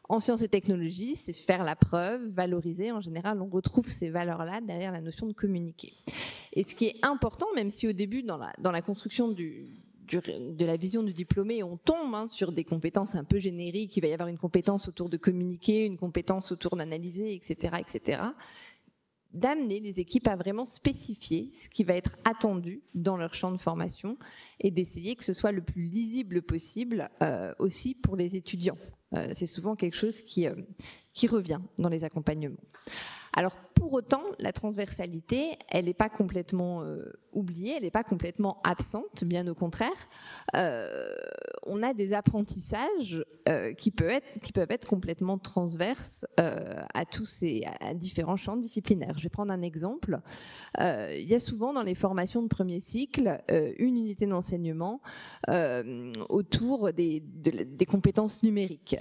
En sciences et technologies, c'est faire la preuve, valoriser. En général, on retrouve ces valeurs-là derrière la notion de communiquer. Et ce qui est important, même si au début, dans la construction de la vision du diplômé, on tombe sur des compétences un peu génériques, il va y avoir une compétence autour de communiquer, une compétence autour d'analyser, etc., etc., d'amener les équipes à vraiment spécifier ce qui va être attendu dans leur champ de formation et d'essayer que ce soit le plus lisible possible aussi pour les étudiants. C'est souvent quelque chose qui revient dans les accompagnements. Alors pour autant, la transversalité, elle n'est pas complètement oubliée, elle n'est pas complètement absente, bien au contraire. On a des apprentissages qui peuvent être complètement transverses à différents champs disciplinaires. Je vais prendre un exemple. Il y a souvent dans les formations de premier cycle une unité d'enseignement autour des compétences numériques.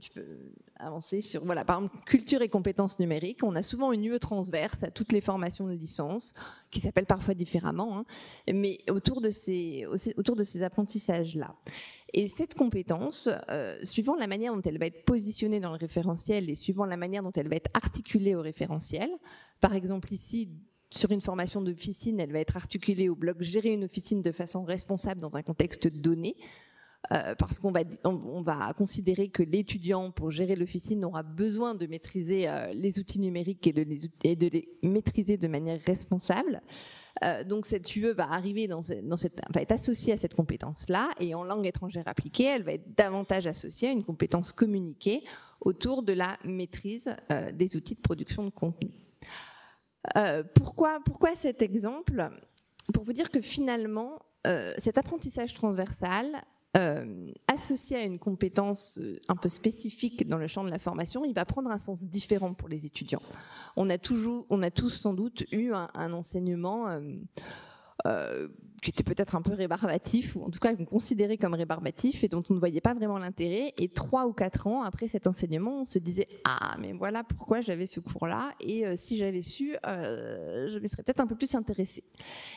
Tu peux avancer sur, voilà, par exemple, culture et compétences numériques. On a souvent une UE transverse à toutes les formations de licence, qui s'appellent parfois différemment, mais autour de ces apprentissages-là. Et cette compétence, suivant la manière dont elle va être positionnée dans le référentiel et suivant la manière dont elle va être articulée au référentiel, par exemple ici, sur une formation d'officine, elle va être articulée au bloc « Gérer une officine de façon responsable dans un contexte donné ». parce qu'on va considérer que l'étudiant, pour gérer l'officine, aura besoin de maîtriser les outils numériques et de les maîtriser de manière responsable. Donc cette UE va arriver va être associée à cette compétence-là, et en langue étrangère appliquée, elle va être davantage associée à une compétence communiquée autour de la maîtrise des outils de production de contenu. Pourquoi cet exemple? Pour vous dire que finalement, cet apprentissage transversal, associé à une compétence un peu spécifique dans le champ de la formation, il va prendre un sens différent pour les étudiants. On a tous sans doute eu un enseignement qui était peut-être un peu rébarbatif, ou en tout cas considéré comme rébarbatif, et dont on ne voyait pas vraiment l'intérêt. Et 3 ou 4 ans après cet enseignement, on se disait « Ah, mais voilà pourquoi j'avais ce cours-là, et si j'avais su, je me serais peut-être un peu plus intéressée. »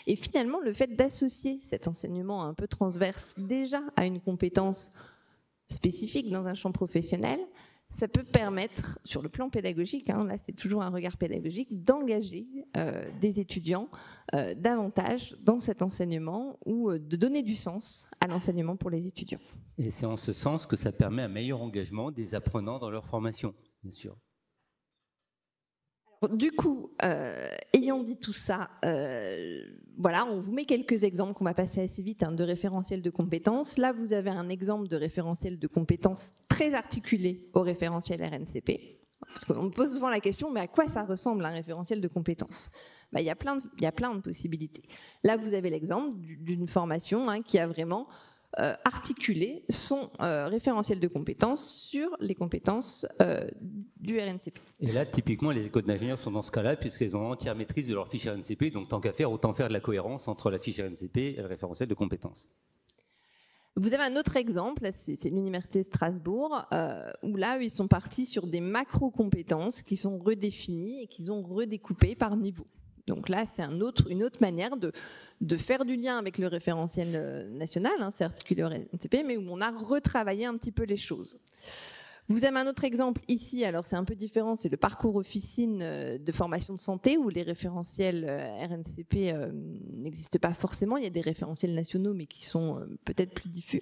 Et finalement, le fait d'associer cet enseignement un peu transverse déjà à une compétence spécifique dans un champ professionnel, ça peut permettre, sur le plan pédagogique, là c'est toujours un regard pédagogique, d'engager des étudiants davantage dans cet enseignement, ou de donner du sens à l'enseignement pour les étudiants. Et c'est en ce sens que ça permet un meilleur engagement des apprenants dans leur formation, bien sûr. Du coup, ayant dit tout ça, voilà, on vous met quelques exemples qu'on va passer assez vite de référentiels de compétences. Là, vous avez un exemple de référentiel de compétences très articulé au référentiel RNCP. Parce qu'on me pose souvent la question, mais à quoi ça ressemble un référentiel de compétences? Il y a plein de possibilités. Là, vous avez l'exemple d'une formation qui a vraiment articuler son référentiel de compétences sur les compétences du RNCP. Et là, typiquement, les écoles d'ingénieurs sont dans ce cas-là, puisqu'elles ont entière maîtrise de leur fiche RNCP, donc tant qu'à faire, autant faire de la cohérence entre la fiche RNCP et le référentiel de compétences. Vous avez un autre exemple, c'est l'Université de Strasbourg, où là, ils sont partis sur des macro-compétences qui sont redéfinies et qu'ils ont redécoupées par niveau. Donc là, c'est une autre manière de faire du lien avec le référentiel national, c'est articulé au RNCP, mais où on a retravaillé un petit peu les choses. Vous avez un autre exemple ici, alors c'est un peu différent, c'est le parcours officine de formation de santé, où les référentiels RNCP n'existent pas forcément. Il y a des référentiels nationaux, mais qui sont peut-être plus diffus.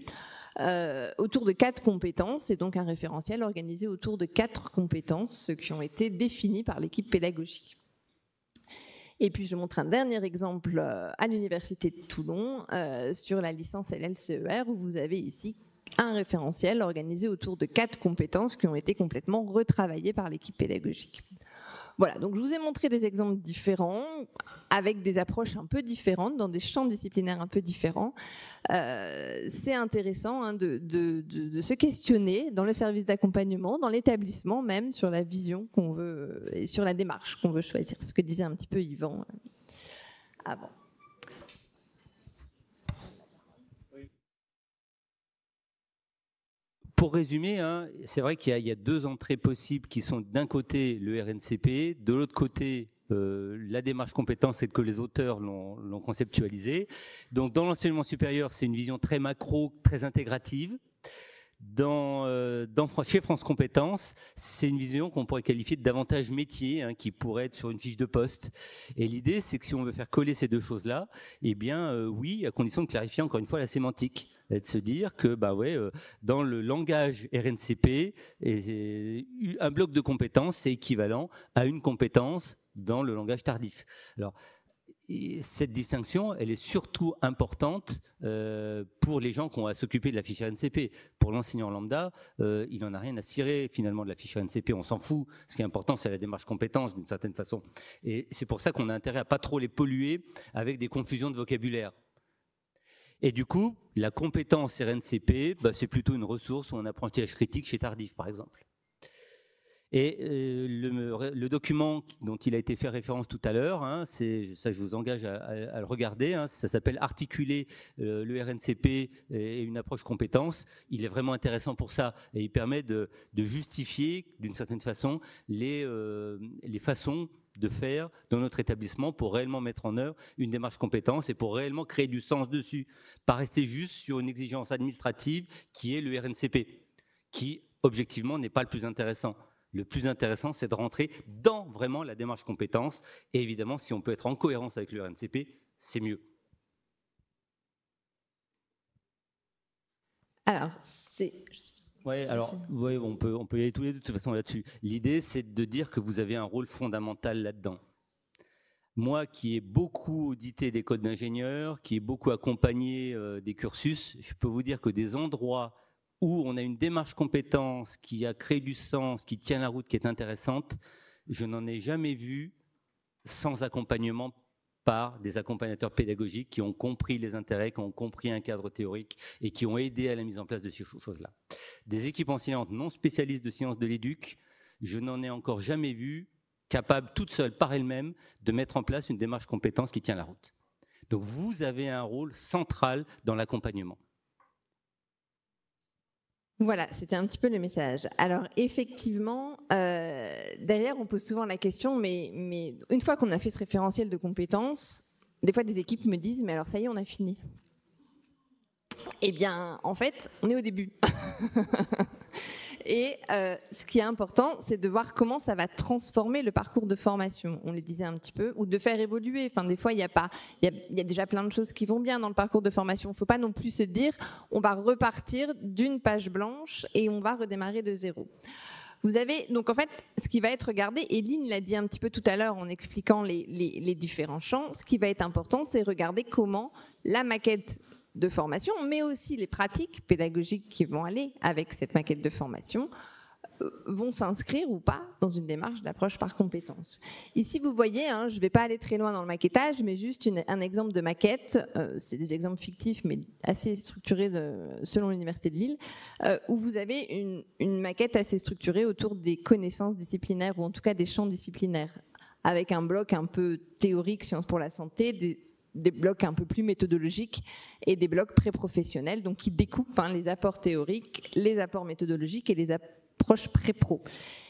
Autour de 4 compétences, et donc un référentiel organisé autour de 4 compétences qui ont été définies par l'équipe pédagogique. Et puis je montre un dernier exemple à l'Université de Toulon sur la licence LLCER, où vous avez ici un référentiel organisé autour de 4 compétences qui ont été complètement retravaillées par l'équipe pédagogique. Voilà, donc je vous ai montré des exemples différents, avec des approches un peu différentes, dans des champs disciplinaires un peu différents. C'est intéressant de se questionner dans le service d'accompagnement, dans l'établissement même, sur la vision qu'on veut et sur la démarche qu'on veut choisir. Ce que disait un petit peu Yvan avant. Pour résumer, c'est vrai qu'il y a 2 entrées possibles qui sont d'un côté le RNCP, de l'autre côté la démarche compétence, c'est que les auteurs l'ont conceptualisé. Donc dans l'enseignement supérieur, c'est une vision très macro, très intégrative. Chez France Compétences, c'est une vision qu'on pourrait qualifier de davantage métier, qui pourrait être sur une fiche de poste. Et l'idée, c'est que si on veut faire coller ces 2 choses-là, eh bien oui, à condition de clarifier encore une fois la sémantique. Et de se dire que dans le langage RNCP, un bloc de compétences, c'est équivalent à une compétence dans le langage tardif. Alors, cette distinction, elle est surtout importante pour les gens qui ont à s'occuper de la fiche RNCP. Pour l'enseignant lambda, il n'en a rien à cirer finalement de la fiche RNCP, on s'en fout. Ce qui est important, c'est la démarche compétence d'une certaine façon. Et c'est pour ça qu'on a intérêt à pas trop les polluer avec des confusions de vocabulaire. Et du coup, la compétence RNCP, c'est plutôt une ressource ou un apprentissage critique chez Tardif, par exemple. Et le document dont il a été fait référence tout à l'heure, ça je vous engage à le regarder, ça s'appelle « Articuler le RNCP et une approche compétence ». Il est vraiment intéressant pour ça et il permet de justifier d'une certaine façon les façons de faire dans notre établissement pour réellement mettre en œuvre une démarche compétence et pour réellement créer du sens dessus, pas rester juste sur une exigence administrative qui est le RNCP, qui objectivement n'est pas le plus intéressant. Le plus intéressant, c'est de rentrer dans vraiment la démarche compétence et évidemment, si on peut être en cohérence avec le RNCP, c'est mieux. Alors, c'est... Ouais, alors, ouais, on peut y aller tous les deux de toute façon là-dessus. L'idée, c'est de dire que vous avez un rôle fondamental là-dedans. Moi, qui ai beaucoup audité des codes d'ingénieurs, qui ai beaucoup accompagné des cursus, je peux vous dire que des endroits où on a une démarche compétence qui a créé du sens, qui tient la route, qui est intéressante, je n'en ai jamais vu sans accompagnement par des accompagnateurs pédagogiques qui ont compris les intérêts, qui ont compris un cadre théorique et qui ont aidé à la mise en place de ces choses-là. Des équipes enseignantes non spécialistes de sciences de l'éduc, je n'en ai encore jamais vu capables toutes seules par elles-mêmes de mettre en place une démarche compétence qui tient la route. Donc vous avez un rôle central dans l'accompagnement. Voilà, c'était un petit peu le message. Alors effectivement, derrière on pose souvent la question, mais une fois qu'on a fait ce référentiel de compétences, des fois des équipes me disent, mais alors ça y est, on a fini. Eh bien, en fait, on est au début. Et ce qui est important, c'est de voir comment ça va transformer le parcours de formation. On le disait un petit peu, ou de faire évoluer. Enfin, des fois, il y a déjà plein de choses qui vont bien dans le parcours de formation. Il ne faut pas non plus se dire, on va repartir d'une page blanche et on va redémarrer de zéro. Vous avez donc en fait ce qui va être regardé, et Lynn l'a dit un petit peu tout à l'heure en expliquant les différents champs. Ce qui va être important, c'est regarder comment la maquette de formation, mais aussi les pratiques pédagogiques qui vont aller avec cette maquette de formation, vont s'inscrire ou pas dans une démarche d'approche par compétences. Ici, vous voyez, je ne vais pas aller très loin dans le maquettage, mais juste un exemple de maquette, c'est des exemples fictifs, mais assez structurés selon l'Université de Lille, où vous avez une maquette assez structurée autour des connaissances disciplinaires, ou en tout cas des champs disciplinaires, avec un bloc un peu théorique, sciences pour la santé, des blocs un peu plus méthodologiques et des blocs pré-professionnels, donc qui découpent les apports théoriques, les apports méthodologiques et les approches pré-pro.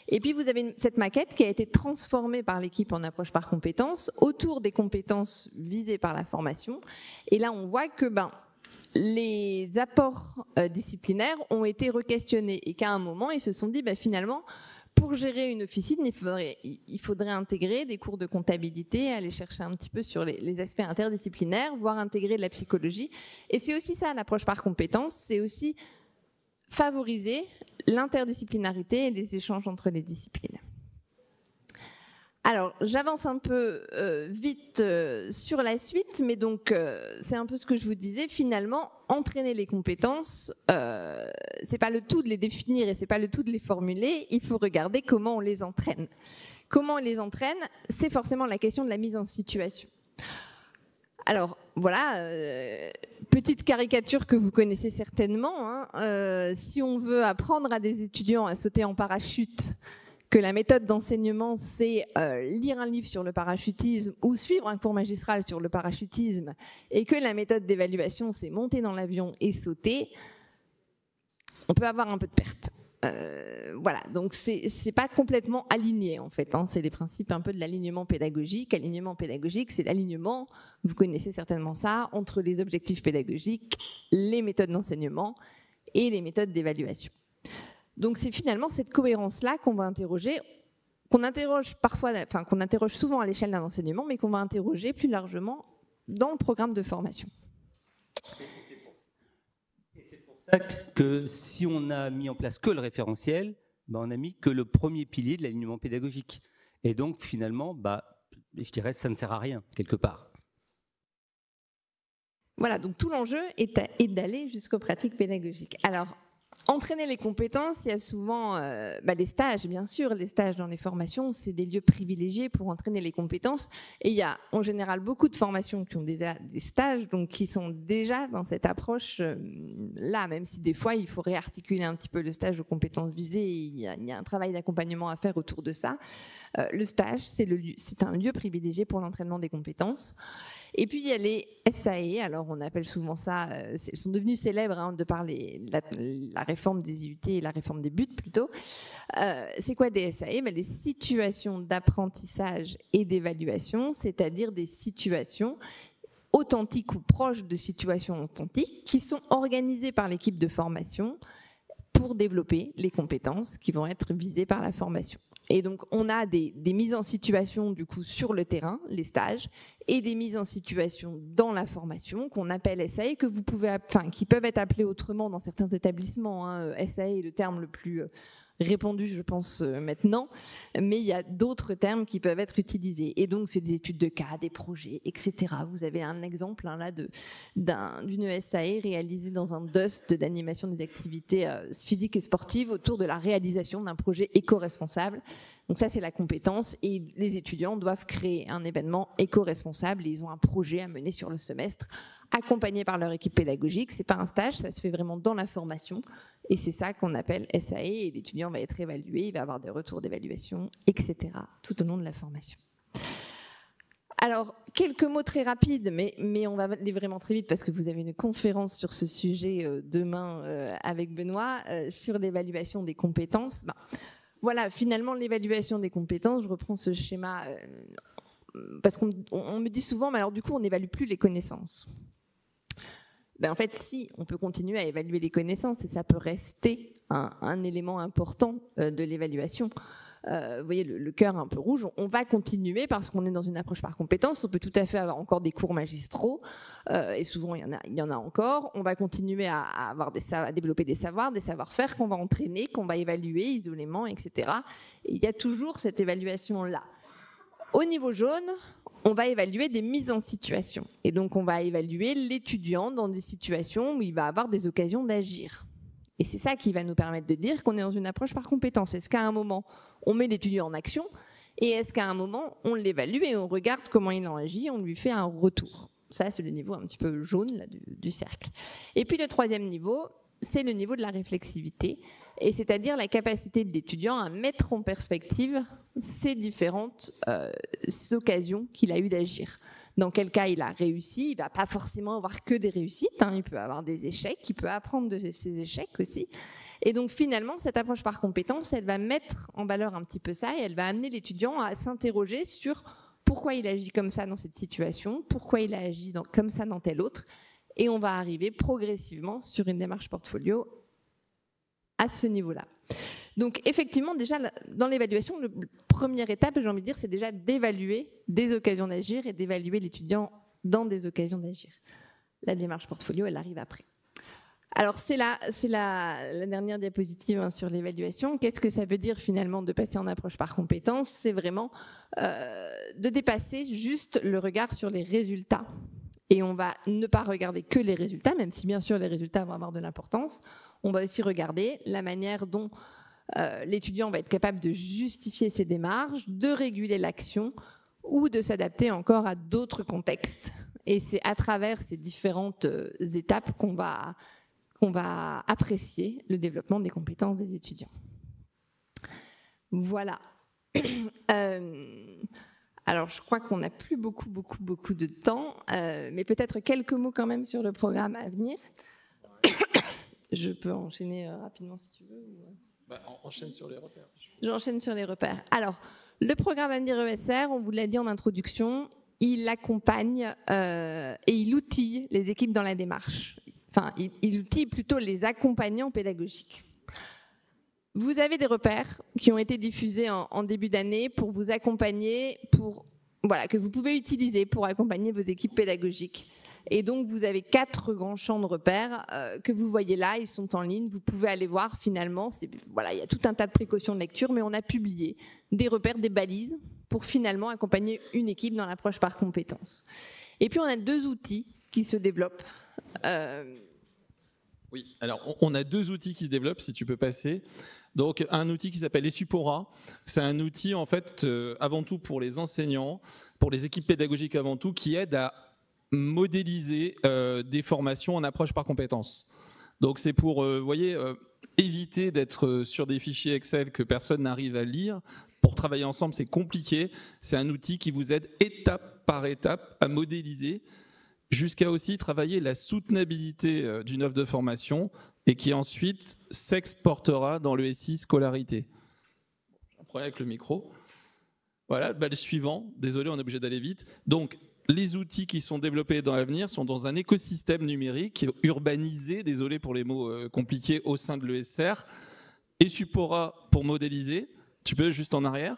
Et puis vous avez cette maquette qui a été transformée par l'équipe en approche par compétences autour des compétences visées par la formation. Et là, on voit que les apports disciplinaires ont été re-questionnés et qu'à un moment, ils se sont dit finalement, pour gérer une officine, il faudrait intégrer des cours de comptabilité, aller chercher un petit peu sur les aspects interdisciplinaires, voire intégrer de la psychologie. Et c'est aussi ça, l'approche par compétences, c'est aussi favoriser l'interdisciplinarité et les échanges entre les disciplines. Alors, j'avance un peu vite sur la suite, mais donc c'est un peu ce que je vous disais. Finalement, entraîner les compétences, c'est pas le tout de les définir et c'est pas le tout de les formuler. Il faut regarder comment on les entraîne. Comment on les entraîne, c'est forcément la question de la mise en situation. Alors voilà, petite caricature que vous connaissez certainement. Si on veut apprendre à des étudiants à sauter en parachute, que la méthode d'enseignement, c'est lire un livre sur le parachutisme ou suivre un cours magistral sur le parachutisme, et que la méthode d'évaluation, c'est monter dans l'avion et sauter, on peut avoir un peu de perte. Voilà, donc c'est pas complètement aligné en fait. C'est les principes un peu de l'alignement pédagogique. Alignement pédagogique, c'est l'alignement, vous connaissez certainement ça, entre les objectifs pédagogiques, les méthodes d'enseignement et les méthodes d'évaluation. Donc c'est finalement cette cohérence-là qu'on va interroger, qu'on interroge souvent à l'échelle d'un enseignement, mais qu'on va interroger plus largement dans le programme de formation. Et c'est pour ça que si on a mis en place que le référentiel, on n'a mis que le premier pilier de l'alignement pédagogique. Et donc finalement, je dirais ça ne sert à rien, quelque part. Voilà, donc tout l'enjeu est d'aller jusqu'aux pratiques pédagogiques. Alors, entraîner les compétences, il y a souvent les stages, bien sûr. Les stages dans les formations, c'est des lieux privilégiés pour entraîner les compétences. Et il y a en général beaucoup de formations qui ont déjà des stages, donc qui sont déjà dans cette approche-là, même si des fois, il faut réarticuler un petit peu le stage aux compétences visées. Il y a un travail d'accompagnement à faire autour de ça. Le stage, c'est un lieu privilégié pour l'entraînement des compétences. Et puis, il y a les SAE, alors on appelle souvent ça, elles sont devenues célèbres de par la réforme des IUT et la réforme des buts plutôt. C'est quoi des SAE? Les situations d'apprentissage et d'évaluation, c'est-à-dire des situations authentiques ou proches de situations authentiques qui sont organisées par l'équipe de formation pour développer les compétences qui vont être visées par la formation. Et donc, on a des mises en situation du coup sur le terrain, les stages, et des mises en situation dans la formation qu'on appelle SAE, qui peuvent être appelées autrement dans certains établissements. SAE est le terme le plus répandu, je pense, maintenant, mais il y a d'autres termes qui peuvent être utilisés. Et donc, c'est des études de cas, des projets, etc. Vous avez un exemple là d'une SAE réalisée dans un DUST d'animation des activités physiques et sportives autour de la réalisation d'un projet éco-responsable. Donc ça, c'est la compétence, et les étudiants doivent créer un événement éco-responsable, et ils ont un projet à mener sur le semestre, accompagnés par leur équipe pédagogique. C'est pas un stage, ça se fait vraiment dans la formation, et c'est ça qu'on appelle SAE, et l'étudiant va être évalué, il va avoir des retours d'évaluation, etc., tout au long de la formation. Alors, quelques mots très rapides, mais on va aller vraiment très vite parce que vous avez une conférence sur ce sujet demain avec Benoît, sur l'évaluation des compétences. Voilà, finalement, l'évaluation des compétences, je reprends ce schéma, parce qu'on me dit souvent, mais alors du coup, on n'évalue plus les connaissances. En fait, si, on peut continuer à évaluer les connaissances, et ça peut rester un élément important de l'évaluation. Vous voyez le cœur un peu rouge, on va continuer parce qu'on est dans une approche par compétences, on peut tout à fait avoir encore des cours magistraux, et souvent il y en a encore, on va continuer à développer des savoirs, des savoir-faire qu'on va entraîner, qu'on va évaluer isolément, etc. Et il y a toujours cette évaluation-là. Au niveau jaune, on va évaluer des mises en situation, et donc on va évaluer l'étudiant dans des situations où il va avoir des occasions d'agir. Et c'est ça qui va nous permettre de dire qu'on est dans une approche par compétence. Est-ce qu'à un moment, on met l'étudiant en action, et est-ce qu'à un moment, on l'évalue et on regarde comment il en agit, on lui fait un retour. Ça, c'est le niveau un petit peu jaune là, du cercle. Et puis le troisième niveau, c'est le niveau de la réflexivité, et c'est-à-dire la capacité de l'étudiant à mettre en perspective ces différentes occasions qu'il a eues d'agir. Dans quel cas il a réussi, il ne va pas forcément avoir que des réussites, il peut avoir des échecs, il peut apprendre de ses échecs aussi. Et donc finalement, cette approche par compétence, elle va mettre en valeur un petit peu ça, et elle va amener l'étudiant à s'interroger sur pourquoi il agit comme ça dans cette situation, pourquoi il a agi comme ça dans telle autre, et on va arriver progressivement sur une démarche portfolio à ce niveau-là. Donc effectivement, déjà dans l'évaluation, la première étape, j'ai envie de dire, c'est déjà d'évaluer des occasions d'agir et d'évaluer l'étudiant dans des occasions d'agir. La démarche portfolio, elle arrive après. Alors c'est la dernière diapositive sur l'évaluation. Qu'est-ce que ça veut dire finalement de passer en approche par compétence? C'est vraiment de dépasser juste le regard sur les résultats. Et on va ne pas regarder que les résultats, même si bien sûr les résultats vont avoir de l'importance. On va aussi regarder la manière dont l'étudiant va être capable de justifier ses démarches, de réguler l'action ou de s'adapter encore à d'autres contextes. Et c'est à travers ces différentes étapes qu'on va apprécier le développement des compétences des étudiants. Voilà. Alors, je crois qu'on n'a plus beaucoup de temps, mais peut-être quelques mots quand même sur le programme à venir. Je peux enchaîner rapidement si tu veux. Enchaîne sur les repères. J'enchaîne sur les repères. Alors, le programme Avenir ESR, on vous l'a dit en introduction, il accompagne et il outille les équipes dans la démarche. Enfin, il outille plutôt les accompagnants pédagogiques. Vous avez des repères qui ont été diffusés en début d'année pour vous accompagner, que vous pouvez utiliser pour accompagner vos équipes pédagogiques. Et donc, vous avez 4 grands champs de repères que vous voyez là, ils sont en ligne, vous pouvez aller voir finalement. Il y a tout un tas de précautions de lecture, mais on a publié des repères, des balises pour finalement accompagner une équipe dans l'approche par compétences. Et puis, on a 2 outils qui se développent. Oui, alors on a 2 outils qui se développent, si tu peux passer. Donc un outil qui s'appelle Essupora, c'est un outil en fait avant tout pour les enseignants, pour les équipes pédagogiques avant tout, qui aide à modéliser des formations en approche par compétences. Donc c'est pour, éviter d'être sur des fichiers Excel que personne n'arrive à lire. Pour travailler ensemble, c'est compliqué. C'est un outil qui vous aide étape par étape à modéliser, jusqu'à aussi travailler la soutenabilité d'une offre de formation et qui ensuite s'exportera dans le SI scolarité. J'ai un problème avec le micro. Voilà, le suivant. Désolé, on est obligé d'aller vite. Donc, les outils qui sont développés dans l'avenir sont dans un écosystème numérique urbanisé, désolé pour les mots compliqués, au sein de l'ESR, et Supora pour modéliser, tu peux juste en arrière,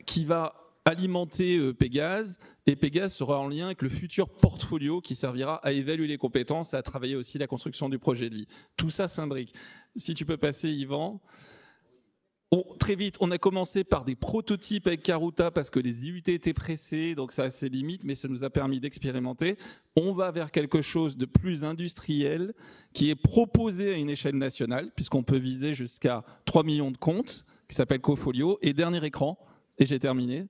qui va alimenter Pégase, et Pégase sera en lien avec le futur portfolio qui servira à évaluer les compétences et à travailler aussi la construction du projet de vie. Tout ça s'imbrique. Si tu peux passer, Yvan. Très vite, on a commencé par des prototypes avec Karuta parce que les IUT étaient pressés, donc ça a ses limites, mais ça nous a permis d'expérimenter. On va vers quelque chose de plus industriel qui est proposé à une échelle nationale, puisqu'on peut viser jusqu'à 3 millions de comptes, qui s'appelle Cofolio. Et dernier écran, et j'ai terminé.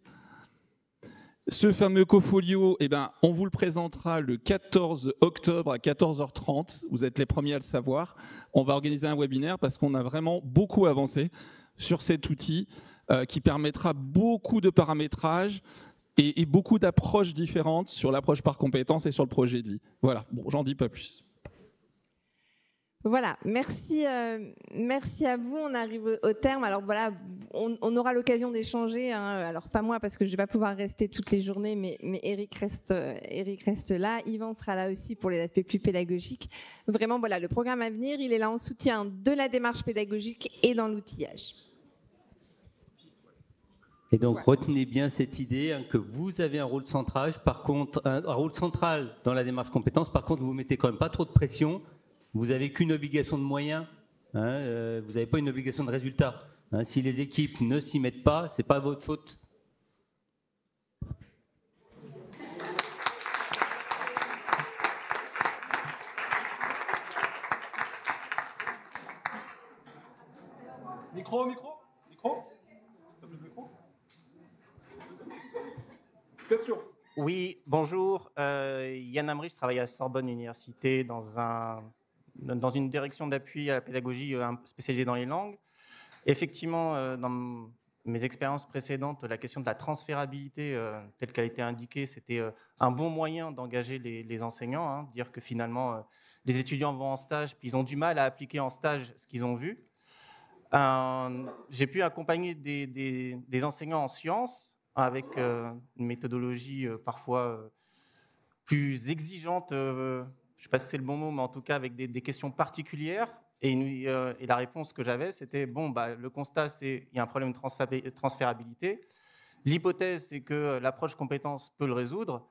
Ce fameux Cofolio, on vous le présentera le 14 octobre à 14h30. Vous êtes les premiers à le savoir. On va organiser un webinaire parce qu'on a vraiment beaucoup avancé sur cet outil qui permettra beaucoup de paramétrage et beaucoup d'approches différentes sur l'approche par compétence et sur le projet de vie. Voilà, bon, j'en dis pas plus. Voilà, merci à vous. On arrive au terme. Alors voilà, on aura l'occasion d'échanger. Hein. Alors pas moi parce que je ne vais pas pouvoir rester toutes les journées, mais Eric reste là. Yvan sera là aussi pour les aspects plus pédagogiques. Vraiment, voilà, le programme à venir, il est là en soutien de la démarche pédagogique et dans l'outillage. Et donc retenez bien cette idée que vous avez un rôle central. Par contre, un rôle central dans la démarche compétence. Par contre, vous mettez quand même pas trop de pression. Vous n'avez qu'une obligation de moyens, vous n'avez pas une obligation de résultat. Si les équipes ne s'y mettent pas, ce n'est pas votre faute. Micro. Question. Oui, bonjour. Yann Amri, je travaille à Sorbonne Université dans une direction d'appui à la pédagogie spécialisée dans les langues. Effectivement, dans mes expériences précédentes, la question de la transférabilité, telle qu'elle a été indiquée, c'était un bon moyen d'engager les enseignants, hein, dire que finalement, les étudiants vont en stage, puis ils ont du mal à appliquer en stage ce qu'ils ont vu. J'ai pu accompagner des enseignants en sciences avec une méthodologie parfois plus exigeante, je ne sais pas si c'est le bon mot, mais en tout cas avec des questions particulières. Et la réponse que j'avais, c'était, le constat, c'est qu'il y a un problème de transférabilité. L'hypothèse, c'est que l'approche compétence peut le résoudre.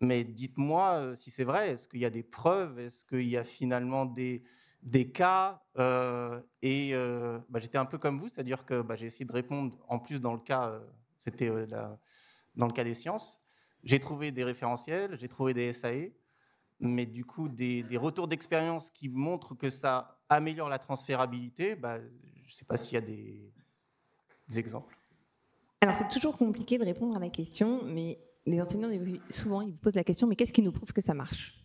Mais dites-moi si c'est vrai, est-ce qu'il y a des preuves? Est-ce qu'il y a finalement des cas? J'étais un peu comme vous, c'est-à-dire que j'ai essayé de répondre, en plus dans le cas, c'était dans le cas des sciences. J'ai trouvé des référentiels, j'ai trouvé des SAE, mais du coup, des retours d'expérience qui montrent que ça améliore la transférabilité, je ne sais pas s'il y a des exemples. Alors, c'est toujours compliqué de répondre à la question, mais les enseignants, souvent, ils vous posent la question, mais qu'est-ce qui nous prouve que ça marche?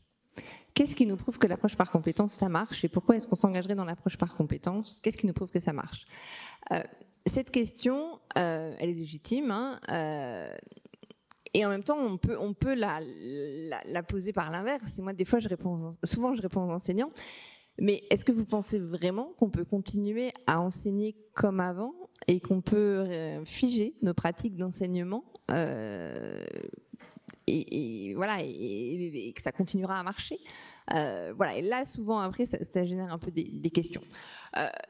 Qu'est-ce qui nous prouve que l'approche par compétence, ça marche? Et pourquoi est-ce qu'on s'engagerait dans l'approche par compétence? Qu'est-ce qui nous prouve que ça marche? Cette question, elle est légitime, hein, et en même temps, on peut la poser par l'inverse. Et moi, des fois, souvent, je réponds aux enseignants, mais est-ce que vous pensez vraiment qu'on peut continuer à enseigner comme avant et qu'on peut figer nos pratiques d'enseignement et que ça continuera à marcher? Voilà. Et là, souvent, après, ça génère un peu des questions.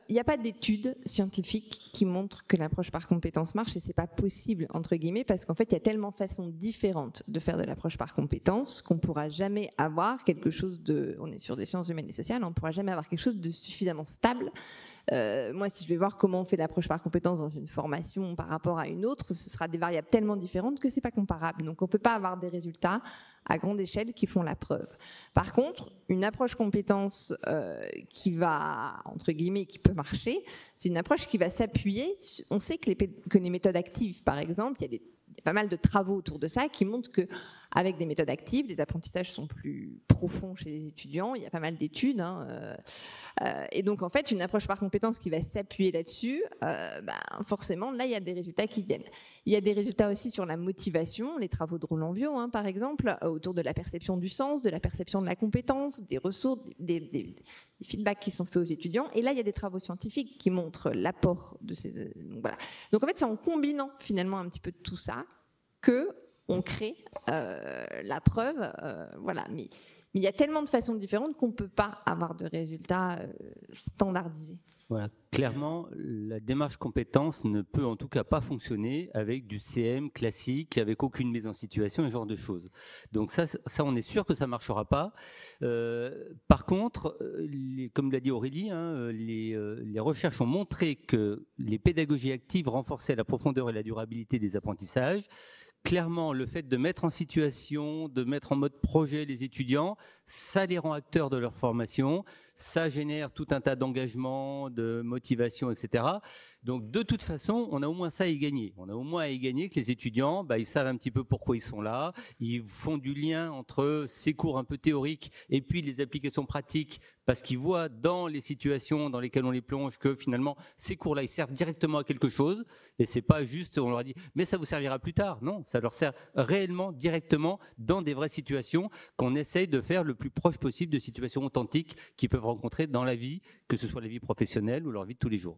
Il n'y a pas d'études scientifiques qui montrent que l'approche par compétence marche, et c'est pas possible, entre guillemets, parce qu'en fait, il y a tellement de façons différentes de faire de l'approche par compétence qu'on ne pourra jamais avoir quelque chose de... On est sur des sciences humaines et sociales, on ne pourra jamais avoir quelque chose de suffisamment stable. Moi, si je vais voir comment on fait l'approche par compétence dans une formation par rapport à une autre, ce sera des variables tellement différentes que c'est pas comparable. Donc, on peut pas avoir des résultats à grande échelle qui font la preuve. Par contre, une approche compétence qui va, entre guillemets, qui peut marcher, c'est une approche qui va s'appuyer. On sait que les méthodes actives, par exemple, il y a pas mal de travaux autour de ça qui montrent qu'avec des méthodes actives, les apprentissages sont plus profonds chez les étudiants. Il y a pas mal d'études. Hein, et donc, en fait, une approche par compétence qui va s'appuyer là-dessus, forcément, là, il y a des résultats qui viennent. Il y a des résultats aussi sur la motivation, les travaux de Roland-Viau, hein, par exemple, autour de la perception du sens, de la perception de la compétence, des ressources, des feedbacks qui sont faits aux étudiants. Et là, il y a des travaux scientifiques qui montrent l'apport de ces... Donc, voilà. Donc, en fait, c'est en combinant finalement un petit peu tout ça que on crée la preuve, voilà. Mais il y a tellement de façons différentes qu'on ne peut pas avoir de résultats standardisés. Voilà. Clairement, la démarche compétence ne peut en tout cas pas fonctionner avec du CM classique, avec aucune mise en situation, ce genre de choses. Donc ça, on est sûr que ça ne marchera pas. Par contre, comme l'a dit Aurélie, les recherches ont montré que les pédagogies actives renforçaient la profondeur et la durabilité des apprentissages. Clairement, le fait de mettre en situation, de mettre en mode projet les étudiants, ça les rend acteurs de leur formation, ça génère tout un tas d'engagements, de motivation, etc. Donc de toute façon, on a au moins ça à y gagner. On a au moins à y gagner que les étudiants, ils savent un petit peu pourquoi ils sont là, ils font du lien entre ces cours un peu théoriques et puis les applications pratiques, parce qu'ils voient dans les situations dans lesquelles on les plonge que finalement ces cours-là, ils servent directement à quelque chose, et c'est pas juste, on leur a dit, mais ça vous servira plus tard. Non, ça leur sert réellement, directement, dans des vraies situations qu'on essaye de faire le plus proche possible de situations authentiques qu'ils peuvent rencontrer dans la vie, que ce soit la vie professionnelle ou leur vie de tous les jours.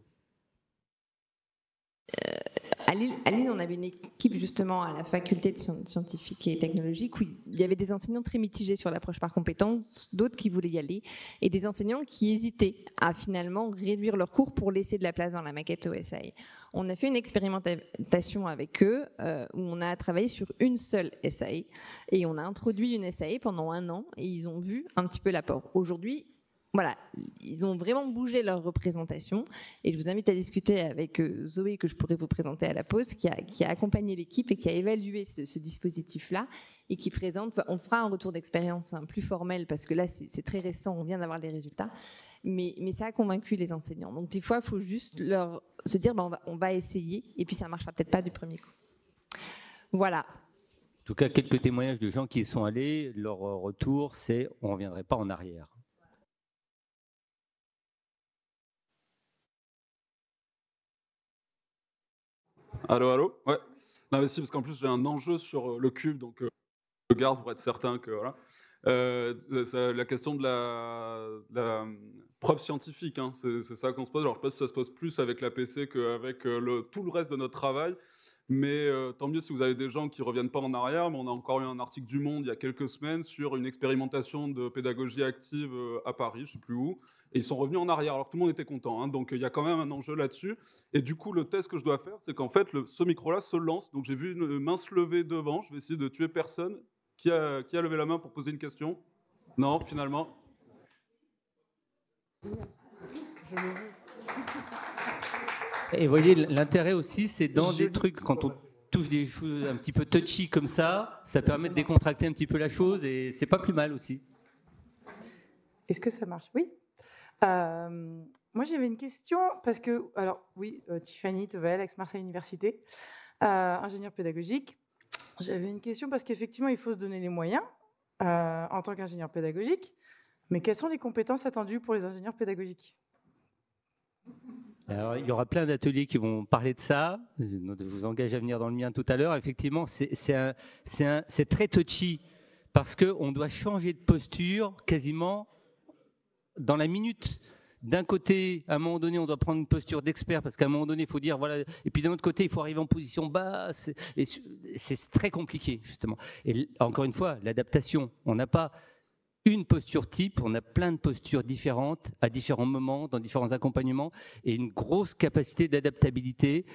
À Lille, on avait une équipe justement à la faculté de scientifiques et technologiques où il y avait des enseignants très mitigés sur l'approche par compétences, d'autres qui voulaient y aller, et des enseignants qui hésitaient à finalement réduire leurs cours pour laisser de la place dans la maquette OSAE. On a fait une expérimentation avec eux où on a travaillé sur une seule SAE et on a introduit une SAE pendant 1 an et ils ont vu un petit peu l'apport. Aujourd'hui, voilà, ils ont vraiment bougé leur représentation et je vous invite à discuter avec Zoé, que je pourrais vous présenter à la pause, qui a accompagné l'équipe et qui a évalué ce dispositif-là et qui présente, on fera un retour d'expérience plus formel parce que là c'est très récent, on vient d'avoir les résultats, mais ça a convaincu les enseignants. Donc des fois il faut juste se dire on va essayer et puis ça ne marchera peut-être pas du premier coup. Voilà. En tout cas, quelques témoignages de gens qui y sont allés, leur retour c'est on ne reviendrait pas en arrière. Allô. Ouais. Non mais si, parce qu'en plus j'ai un enjeu sur le cube, donc je garde pour être certain que voilà. La question de la preuve scientifique, hein, c'est ça qu'on se pose. Alors je pense que ça se pose plus avec l'APC qu'avec tout le reste de notre travail. Mais tant mieux si vous avez des gens qui ne reviennent pas en arrière. Mais on a encore eu un article du Monde il y a quelques semaines sur une expérimentation de pédagogie active à Paris, je ne sais plus où. Et ils sont revenus en arrière, alors que tout le monde était content. Hein, donc il y a quand même un enjeu là-dessus. Et du coup, le test que je dois faire, c'est qu'en fait, ce micro-là se lance. Donc j'ai vu une main se lever devant. Je vais essayer de tuer personne. Qui a levé la main pour poser une question? Non, finalement. Et vous voyez, l'intérêt aussi, c'est dans des trucs, quand on touche des choses un petit peu touchy comme ça permet de décontracter un petit peu la chose et c'est pas plus mal aussi. Est-ce que ça marche? Oui. Moi, j'avais une question parce que, alors oui, Tiffany Tovel, ex-Marseille Université, ingénieure pédagogique. J'avais une question parce qu'effectivement, il faut se donner les moyens en tant qu'ingénieur pédagogique. Mais quelles sont les compétences attendues pour les ingénieurs pédagogiques? Alors, il y aura plein d'ateliers qui vont parler de ça. Je vous engage à venir dans le mien tout à l'heure. Effectivement, c'est très touchy parce qu'on doit changer de posture quasiment dans la minute. D'un côté, à un moment donné, on doit prendre une posture d'expert parce qu'à un moment donné, il faut dire voilà. Et puis d'un autre côté, il faut arriver en position basse. C'est très compliqué justement. Et encore une fois, l'adaptation. On n'a pas une posture type, on a plein de postures différentes à différents moments, dans différents accompagnements, et une grosse capacité d'adaptabilité.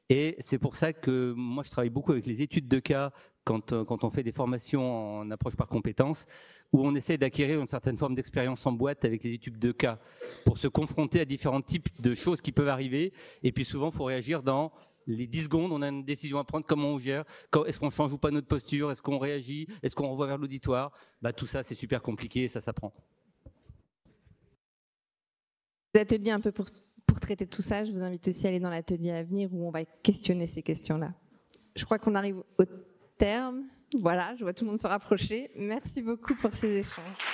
Et c'est pour ça que moi, je travaille beaucoup avec les études de cas quand on fait des formations en approche par compétences, où on essaie d'acquérir une certaine forme d'expérience en boîte avec les études de cas pour se confronter à différents types de choses qui peuvent arriver. Et puis souvent, il faut réagir dans les 10 secondes. On a une décision à prendre, comment on gère, est-ce qu'on change ou pas notre posture, est-ce qu'on réagit, est-ce qu'on renvoie vers l'auditoire. Tout ça, c'est super compliqué et ça s'apprend. Des ateliers un peu pour traiter tout ça, je vous invite aussi à aller dans l'atelier à venir où on va questionner ces questions-là. Je crois qu'on arrive au terme. Voilà, je vois tout le monde se rapprocher. Merci beaucoup pour ces échanges.